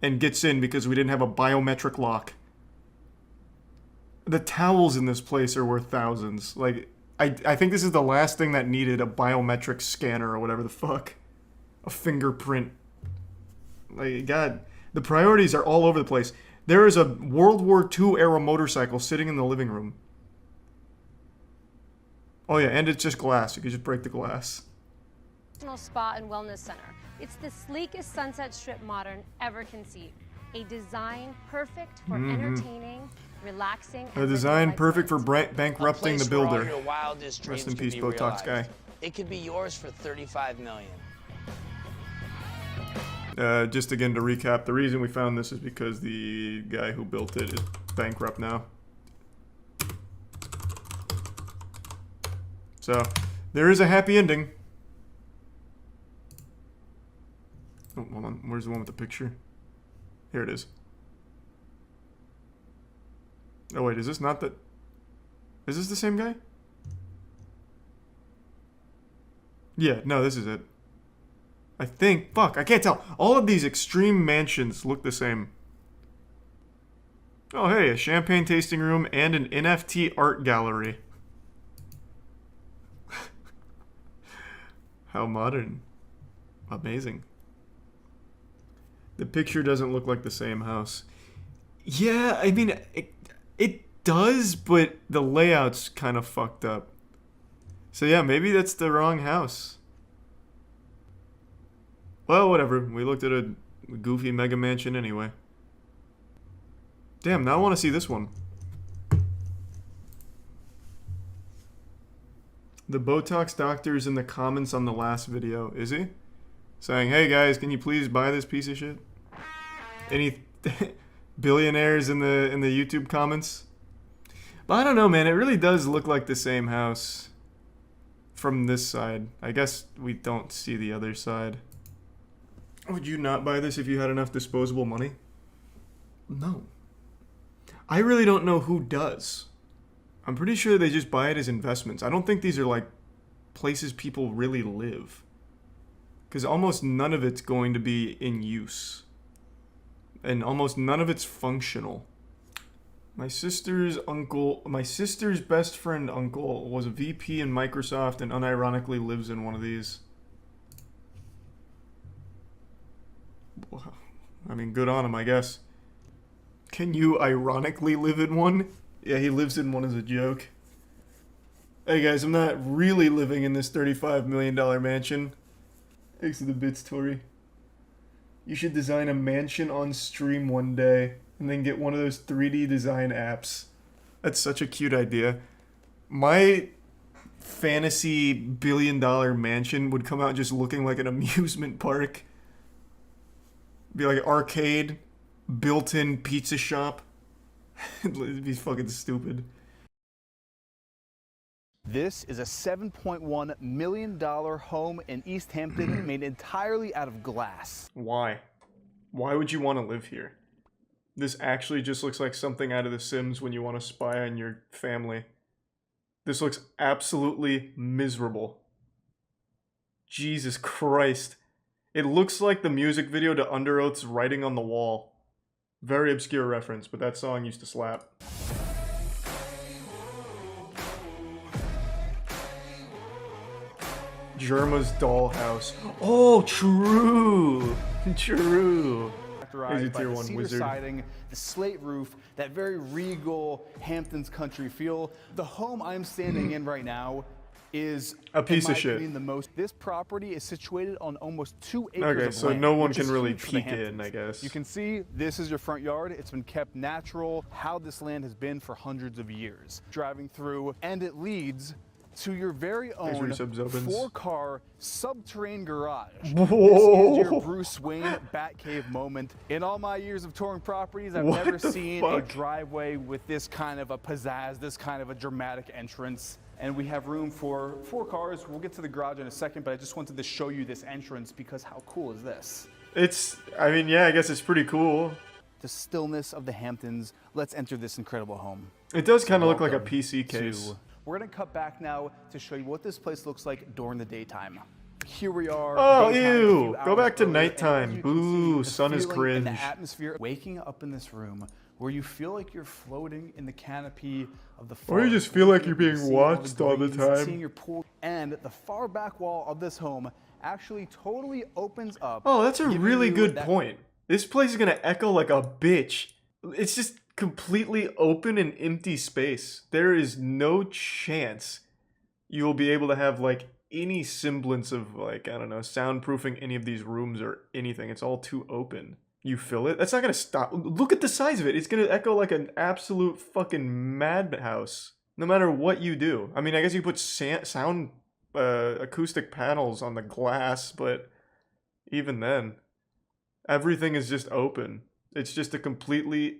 and gets in because we didn't have a biometric lock. The towels in this place are worth thousands. Like, I think this is the last thing that needed a biometric scanner or whatever the fuck. A fingerprint. Like, God, the priorities are all over the place. There is a World War II era motorcycle sitting in the living room. Oh yeah, and it's just glass. You can just break the glass. Spa and Wellness Center. It's the sleekest Sunset Strip modern ever conceived. A design perfect for entertaining, relaxing, A and design living perfect for life bankrupting the Where all builder. your wildest dreams Rest in can peace, be Botox realized. guy. It could be yours for $35 million. Just again to recap, the reason we found this is because the guy who built it is bankrupt now. So, there is a happy ending. Oh, hold on. Where's the one with the picture? Here it is. Oh wait, is this not the... Is this the same guy? Yeah, no, this is it. I think. Fuck, I can't tell. All of these extreme mansions look the same. Oh, hey, a champagne tasting room and an NFT art gallery. How modern. Amazing. The picture doesn't look like the same house. Yeah, I mean, it does, but the layout's kind of fucked up. So yeah, maybe that's the wrong house. Well, whatever. We looked at a goofy mega mansion anyway. Damn, now I want to see this one. The Botox doctor is in the comments on the last video, is he? Saying, hey guys, can you please buy this piece of shit? Any billionaires in the YouTube comments? But I don't know, man. It really does look like the same house from this side. I guess we don't see the other side. Would you not buy this if you had enough disposable money? No. I really don't know who does. I'm pretty sure they just buy it as investments. I don't think these are like places people really live. Because almost none of it's going to be in use. And almost none of it's functional. My sister's best friend uncle was a VP in Microsoft and unironically lives in one of these. I mean, good on him, I guess. Can you ironically live in one? Yeah, he lives in one as a joke. Hey guys, I'm not really living in this $35 million mansion. Thanks to the bits, Tori. You should design a mansion on stream one day and then get one of those 3D design apps. That's such a cute idea. My fantasy billion-dollar mansion would come out just looking like an amusement park. Be like an arcade, built-in pizza shop. It'd be fucking stupid. This is a $7.1 million home in East Hampton made entirely out of glass. Why? Why would you want to live here? This actually just looks like something out of The Sims when you want to spy on your family. This looks absolutely miserable. Jesus Christ. It looks like the music video to Underoath's Writing on the Wall. Very obscure reference, but that song used to slap. Germa's dollhouse. Oh, true! True. Here's a tier 1 cedar wizard. siding, the slate roof, that very regal Hamptons country feel. The home I'm standing in right now is a piece of shit. Opinion, the most. This property is situated on almost 2 acres Okay, of so land, no one which can is really huge for the peek in, Hamptons. I guess. You can see this is your front yard. It's been kept natural, how this land has been for hundreds of years. Driving through, and it leads to your very own 4-car subterranean garage. Whoa. This is your Bruce Wayne Batcave moment. In all my years of touring properties, I've What never the seen a fuck? driveway with this kind of a pizzazz, this kind of a dramatic entrance. And we have room for 4 cars. We'll get to the garage in a second, but I just wanted to show you this entrance because how cool is this? I mean, yeah, I guess it's pretty cool. The stillness of the Hamptons. Let's enter this incredible home. It does kind of look like a Welcome PC case. We're gonna cut back now to show you what this place looks like during the daytime. Here we are. Oh, daytime, a ew. few Go hours back to earlier, and nighttime. as you can Boo, see, the sun is feeling cringe. and the atmosphere. Waking up in this room where you feel like you're floating in the canopy of the Or you forest, just feel like you're seeing being all watched all the breeze, time. Seeing your pool, and the far back wall of this home actually totally opens up. Oh, that's a giving really you good that point. This place is gonna echo like a bitch. It's just completely open and empty space. There is no chance you will be able to have like any semblance of like, I don't know, soundproofing any of these rooms or anything. It's all too open. you fill it. That's not gonna stop. Look at the size of it. It's gonna echo like an absolute fucking madhouse. No matter what you do. I mean, I guess you put sound acoustic panels on the glass, but even then, everything is just open. It's just a completely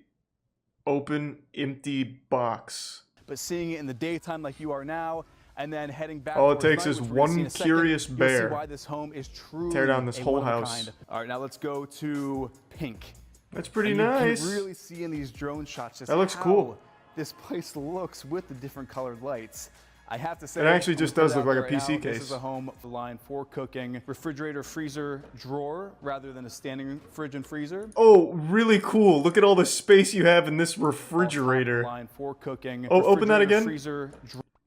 open, empty box. But seeing it in the daytime like you are now, and then heading back. All it takes is one curious bear. See why this home is truly tear down this whole house. All right, now let's go to pink. That's pretty and nice. You can really see in these drone shots just that looks how cool. This place looks with the different colored lights. I have to say, it actually just does look like a right PC now, case. This is a home line for cooking, refrigerator, freezer, drawer, rather than a standing fridge and freezer. Oh, really cool! Look at all the space you have in this refrigerator. Line for cooking. Oh, open that again. Freezer,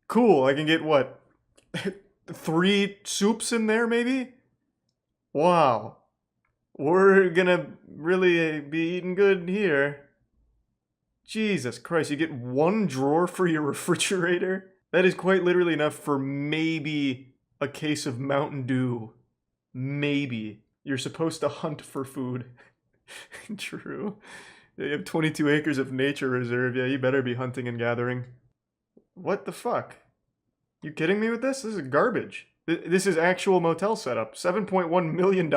cool. I can get what, 3 soups in there, maybe. Wow, we're gonna really be eating good here. Jesus Christ! You get 1 drawer for your refrigerator. That is quite literally enough for maybe a case of Mountain Dew. Maybe. You're supposed to hunt for food. True. You have 22 acres of nature reserve. Yeah, you better be hunting and gathering. What the fuck? You kidding me with this? This is garbage. This is actual motel setup. $7.1 million?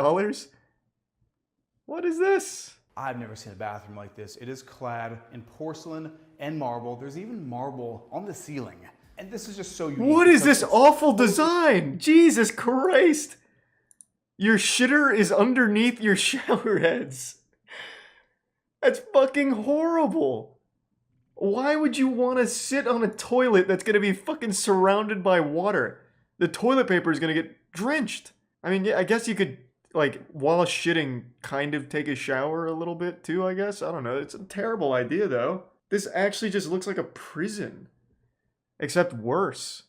What is this? I've never seen a bathroom like this. It is clad in porcelain and marble. There's even marble on the ceiling. And this is just so unique. What is this awful design? Jesus Christ! Your shitter is underneath your shower heads. That's fucking horrible. Why would you want to sit on a toilet that's going to be fucking surrounded by water? The toilet paper is going to get drenched. I mean, yeah, I guess you could, like, while shitting, kind of take a shower a little bit too, I guess. I don't know. It's a terrible idea, though. This actually just looks like a prison. Except worse.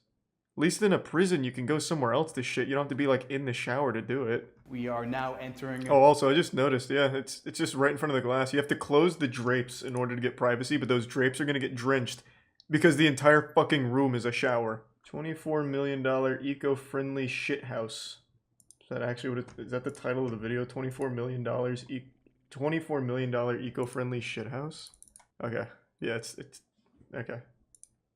At least in a prison, you can go somewhere else to shit. You don't have to be, like, in the shower to do it. We are now entering... Oh, also, I just noticed, yeah, it's just right in front of the glass. You have to close the drapes in order to get privacy, but those drapes are going to get drenched because the entire fucking room is a shower. $24 million eco-friendly shithouse. Is that actually what is that the title of the video? $24 million $24 million eco-friendly shithouse? Okay. Yeah, it's okay.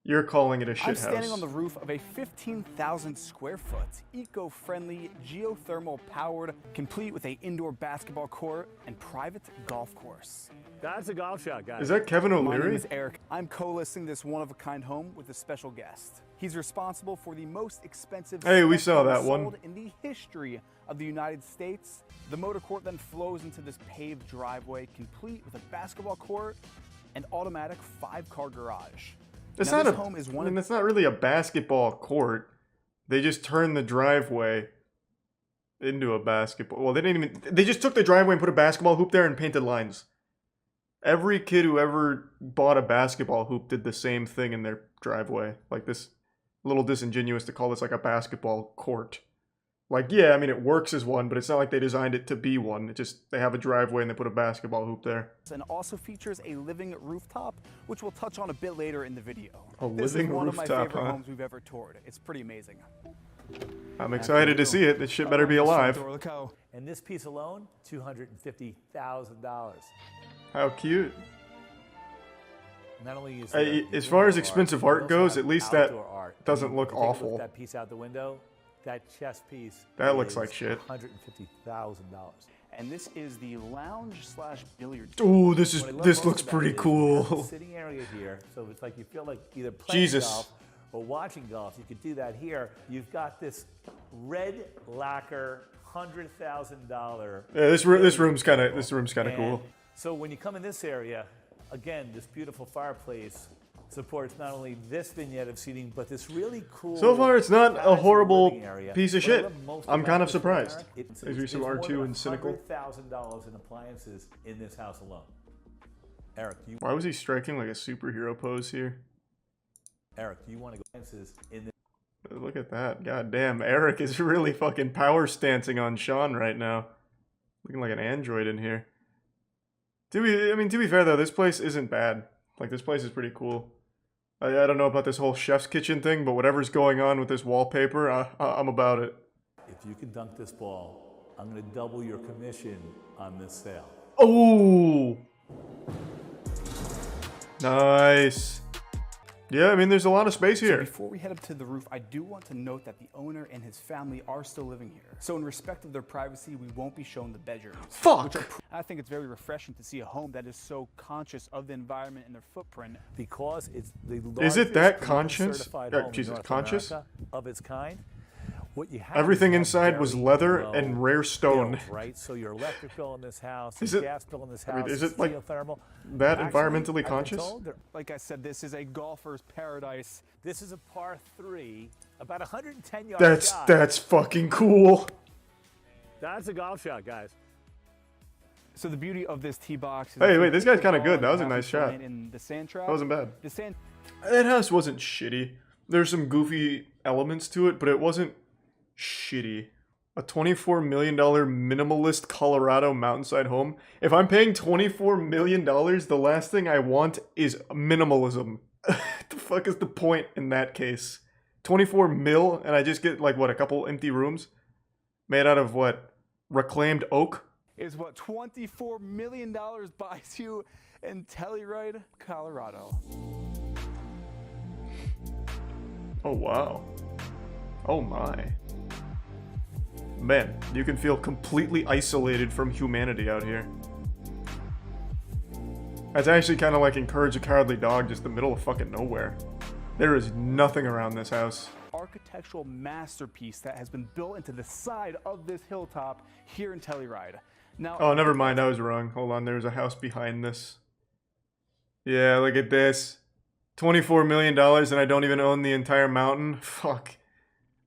You're calling it a shithouse. I'm standing on the roof of a 15,000 square foot, eco-friendly, geothermal powered, complete with an indoor basketball court and private golf course. That's a golf shot, guys. Is that Kevin O'Leary? My name is Eric. I'm co-listing this one-of-a-kind home with a special guest. He's responsible for the most expensive we saw that one sold in the history of the United States. The motor court then flows into this paved driveway, complete with a basketball court and automatic 5-car garage. It's not it's not really a basketball court. They just turned the driveway into a basketball. Well, they just took the driveway and put a basketball hoop there and painted lines. Every kid who ever bought a basketball hoop did the same thing in their driveway. Like, this, a little disingenuous to call this like a basketball court. Like, yeah, I mean, it works as one, but it's not like they designed it to be one. It just, they have a driveway and they put a basketball hoop there. And also features a living rooftop, which we'll touch on a bit later in the video. A living rooftop, This is one of my favorite homes we've ever toured. It's pretty amazing. I'm excited to see it. This shit better be alive. And this piece alone, $250,000. How cute. Not only is as far as expensive art goes, at least that doesn't look Take a look awful. at that piece out the window. That chess piece. That looks like shit. $150,000. And this is the lounge/billiard. Ooh, this looks pretty cool. Sitting area here, so it's like you feel like either playing golf or watching golf. You could do that here. You've got this red lacquer $100,000. Yeah, this room's kind of cool. So when you come in this area, again, this beautiful fireplace supports not only this vignette of seating, but this really cool. So far, it's not a horrible area. piece of shit. I'm kind of surprised. There's some R2 and cynical. $100,000 in appliances in this house alone. Eric, why was he striking like a superhero pose here? Eric, do you want to go appliances in this? Look at that. God damn, Eric is really fucking power stancing on Sean right now. Looking like an android in here. To be fair though, this place isn't bad. Like, this place is pretty cool. I don't know about this whole chef's kitchen thing, but whatever's going on with this wallpaper, I'm about it. If you can dunk this ball, I'm going to double your commission on this sale. Oh! Nice. Yeah, I mean, there's a lot of space here. So before we head up to the roof, I do want to note that the owner and his family are still living here. So in respect of their privacy, we won't be shown the bedrooms. Fuck! I think it's very refreshing to see a home that is so conscious of the environment and their footprint. Because it's the Is it that conscious? Jesus, conscious? Of its kind. What you have Everything inside was leather and rare stone. Built, right? So your electric bill in this house, Is your it- gas bill in this house, I mean, is it like geothermal. that Actually, environmentally I've been conscious? told Like I said, this is a golfer's paradise. This is a par 3, about 110 yards shot. That's fucking cool. That's a golf shot, guys. So the beauty of this tee box is Hey, wait, this guy's kind of good. That was a nice shot. In the sand trap. That wasn't bad. The sand. That house wasn't shitty. There's some goofy elements to it, but it wasn't shitty. A $24 million minimalist Colorado mountainside home. If I'm paying $24 million, the last thing I want is minimalism. What the fuck is the point in that case? 24 mil and I just get like what, a couple empty rooms? Made out of what? Reclaimed oak? Is what $24 million buys you in Telluride, Colorado. Oh wow. Oh my. Man, you can feel completely isolated from humanity out here. That's actually kind of like Encourage a Cowardly Dog, just the middle of fucking nowhere. There is nothing around this house. Architectural masterpiece that has been built into the side of this hilltop here in Telluride. Now, Oh, never mind, I was wrong. Hold on, there's a house behind this. Yeah, look at this. $24 million and I don't even own the entire mountain? Fuck.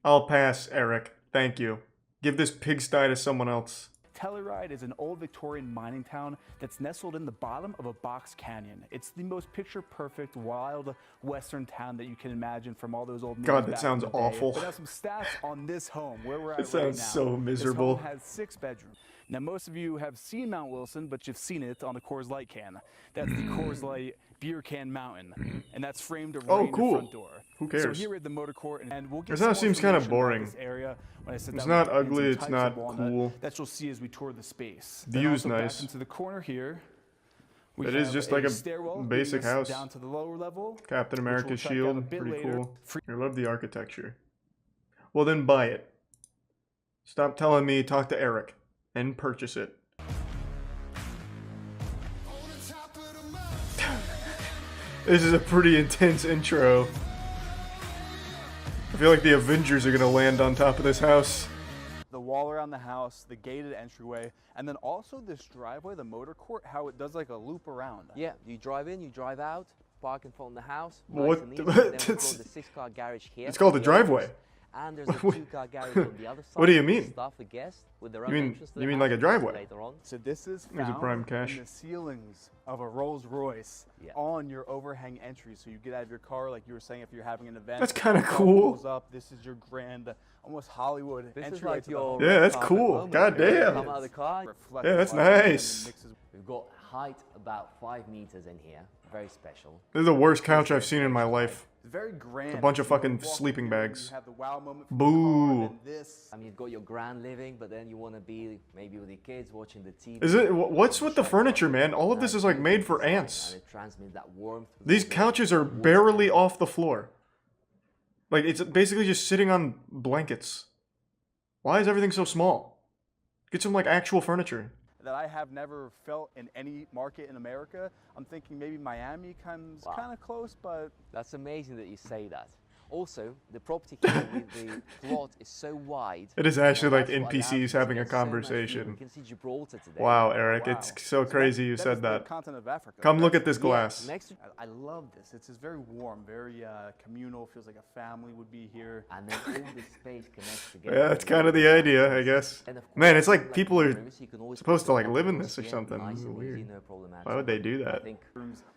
I'll pass, Eric. Thank you. Give this pigsty to someone else. Telluride is an old Victorian mining town that's nestled in the bottom of a box canyon. It's the most picture-perfect, wild western town that you can imagine from all those old movies. God, that back sounds in the day. awful. But now some stats on this home, where we're at It right sounds now. so miserable. This home has 6 bedrooms. Now, most of you have seen Mount Wilson, but you've seen it on a Coors Light can. That's the Coors Light Beer Can Mountain, and that's framed right in cool. the front door. Who cares? So here at the motor court, and we'll get This some house more seems kinda information about boring. this area when I sit It's down not with you and ugly, some it's types not of walnut cool. that you'll see as we tour the space. Then View's also nice. Back into the corner here. We It is have just like a stairwell basic leading us house. down to the lower level. Captain which we'll America's check out a shield, bit pretty later. cool. I love the architecture. Well then buy it. Stop telling me, talk to Eric. And purchase it. This is a pretty intense intro. I feel like the Avengers are gonna land on top of this house. The wall around the house, the gated entryway, and then also this driveway, the motor court, how it does like a loop around. Yeah, you drive in, you drive out, park in front of the house. What Nice and the- easy. Then we've got it's- the 6-car garage here. it's called for a the owners, driveway. And there's a 2-car garage on the other side. What do you for mean? Staff for guests with their You own mean- entrance to you the mean house like a driveway? later on. So this is There's a found prime cache. in the ceilings of a Rolls Royce on your overhang entry. So you get out of your car, like you were saying, if you're having an event. That's kinda car cool. pulls up. This is your grand, almost Hollywood This is entry like to the your home. Yeah, that's red cool. carpet God moment. You damn. Come out of the car. Yeah, that's nice. We've got height about 5 meters in here. Very special. This is the worst couch I've seen in my life. It's very grand. It's a bunch of You know, fucking you walk sleeping in here and bags. You have the wow moment from Boo. the car, and this. I mean, you've got your grand living, but then you want to be maybe with your kids watching the TV. Is it? What's with the furniture, man? All of this is like made for ants. And it transmits that warmth. These couches are barely off the floor. Like, it's basically just sitting on blankets. Why is everything so small? Get some, like, actual furniture. That I have never felt in any market in America. I'm thinking maybe Miami comes kind of close, but That's amazing that you say that. Also, the property here with the plot is so wide. It is actually like That's why the NPCs houses having a get so much view. conversation. You can see Gibraltar today. Wow, Eric, it's so crazy you said the that. continent of Africa. Come look at this Yeah, glass. I love this. It's just very warm, very communal. Feels like a family would be here. And then all this space connects together. Yeah, that's kind of the idea, I guess. And of course, Man, it's like like people are rooms, you can always supposed to put like your live in rooms this or here, something. nice This is and weird. easy, no problem at Why all. would they do I that? think-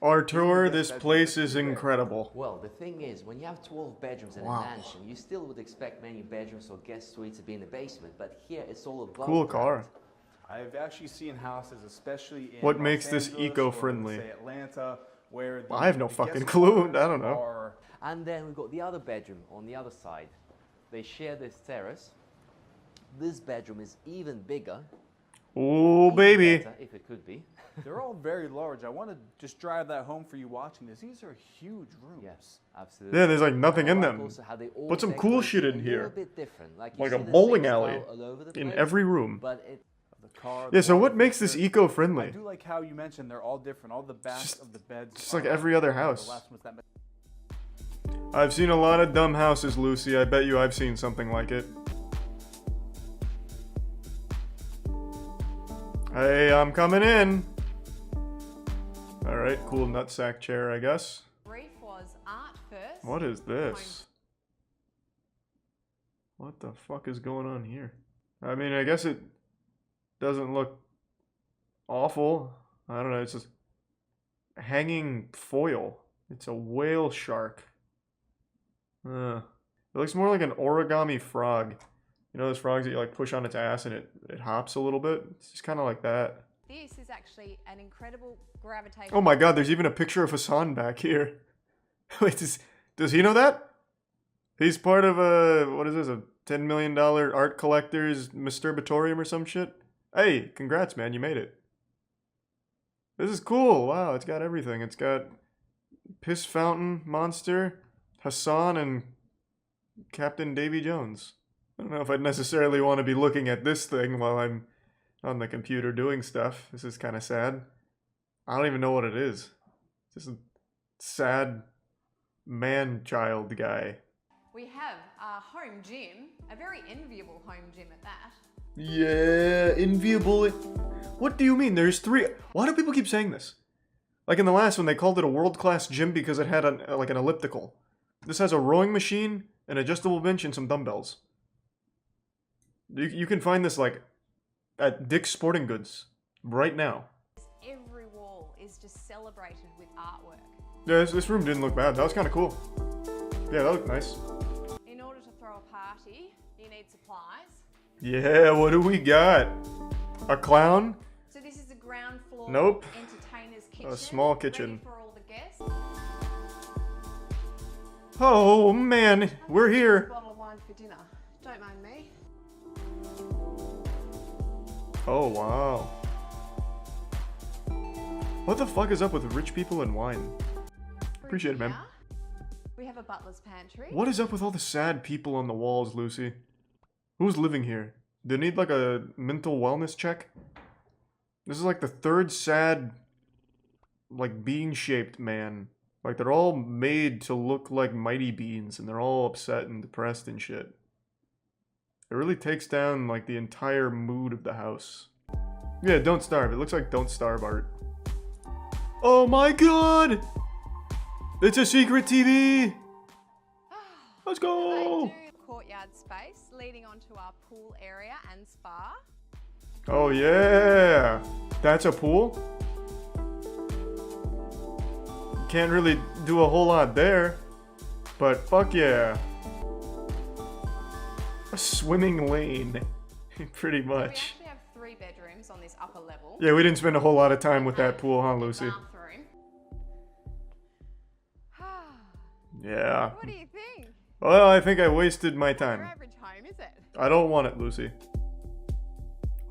Artur, this place is incredible. Well, the thing is, when you have 12 bedrooms in Wow. a mansion, you still would expect many bedrooms or guest suites to be in the basement, but here it's all above Cool ground. car. I've actually seen houses, especially in What Los makes this Angeles or, eco-friendly? say, Atlanta, where I have no the fucking guest clue. quarters I don't know. are- And then we've got the other bedroom on the other side. They share this terrace. This bedroom is even bigger. Oh, even baby. better, if it could be. They're all very large. I want to just drive that home for you watching this. These are huge rooms. Yes, absolutely. Yeah, there's like nothing in them. Also how they all Put some cool shit in a here. little bit different. Like a bowling alley in every room. But Yeah, so what makes this eco-friendly? I do like how you mentioned they're all different. All the backs of the beds. Just like every other house. I've seen a lot of dumb houses, Lucy. I bet you I've seen something like it. Hey, I'm coming in. Alright, cool nutsack chair, I guess. Brief was art first. What is this? What the fuck is going on here? I mean, I guess it doesn't look awful. I don't know, it's just hanging foil. It's a whale shark. It looks more like an origami frog. You know those frogs that you like push on its ass and it hops a little bit? It's just kind of like that. This is actually an incredible gravitational... Oh my god, there's even a picture of Hassan back here. Wait, does he know that? He's part of a, what is this, a $10 million art collector's masturbatorium or some shit? Hey, congrats man, you made it. This is cool, wow, it's got everything. It's got Piss Fountain Monster, Hassan, and Captain Davy Jones. I don't know if I'd necessarily want to be looking at this thing while I'm on the computer doing stuff. This is kind of sad. I don't even know what it is. It's just a sad man-child guy. We have our home gym, a very enviable home gym at that. Yeah, enviable. What do you mean? There's 3. Why do people keep saying this? Like in the last one, they called it a world-class gym because it had like an elliptical. This has a rowing machine, an adjustable bench, and some dumbbells. You can find this like at Dick's Sporting Goods right now. Every wall is just celebrated with artwork. Yeah, this room didn't look bad. That was kind of cool. Yeah, that looked nice. In order to throw a party, you need supplies. Yeah, what do we got? A clown? So this is the ground floor Nope. entertainer's kitchen. A small kitchen. Ready for all the guests. Oh man, we're here. A bottle of wine for dinner. Don't mind me. Oh wow. What the fuck is up with rich people and wine? Appreciate it, man. We have a butler's pantry. What is up with all the sad people on the walls, Lucy? Who's living here? Do they need like a mental wellness check? This is like the 3rd sad, like bean-shaped man. Like they're all made to look like mighty beans and they're all upset and depressed and shit. It really takes down like the entire mood of the house. Yeah, Don't Starve. It looks like Don't Starve art. Oh my god! It's a secret TV! Let's go! Courtyard space leading onto our pool area and spa. Oh yeah! That's a pool? Can't really do a whole lot there. But fuck yeah. A swimming lane. Pretty much. We actually have 3 bedrooms on this upper level. Yeah, we didn't spend a whole lot of time with that pool, huh, Lucy? Bathroom. Yeah. What do you think? Well, I think I wasted my Your time. average home, is it? I don't want it, Lucy.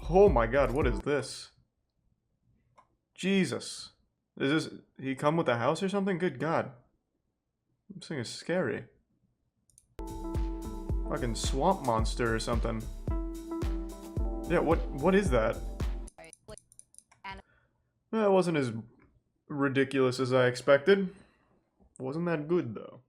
Oh my god, what is this? Jesus. Is this... he come with a house or something? Good god. This thing is scary. Fucking swamp monster or something. Yeah, what is that? That wasn't as ridiculous as I expected. Wasn't that good, though.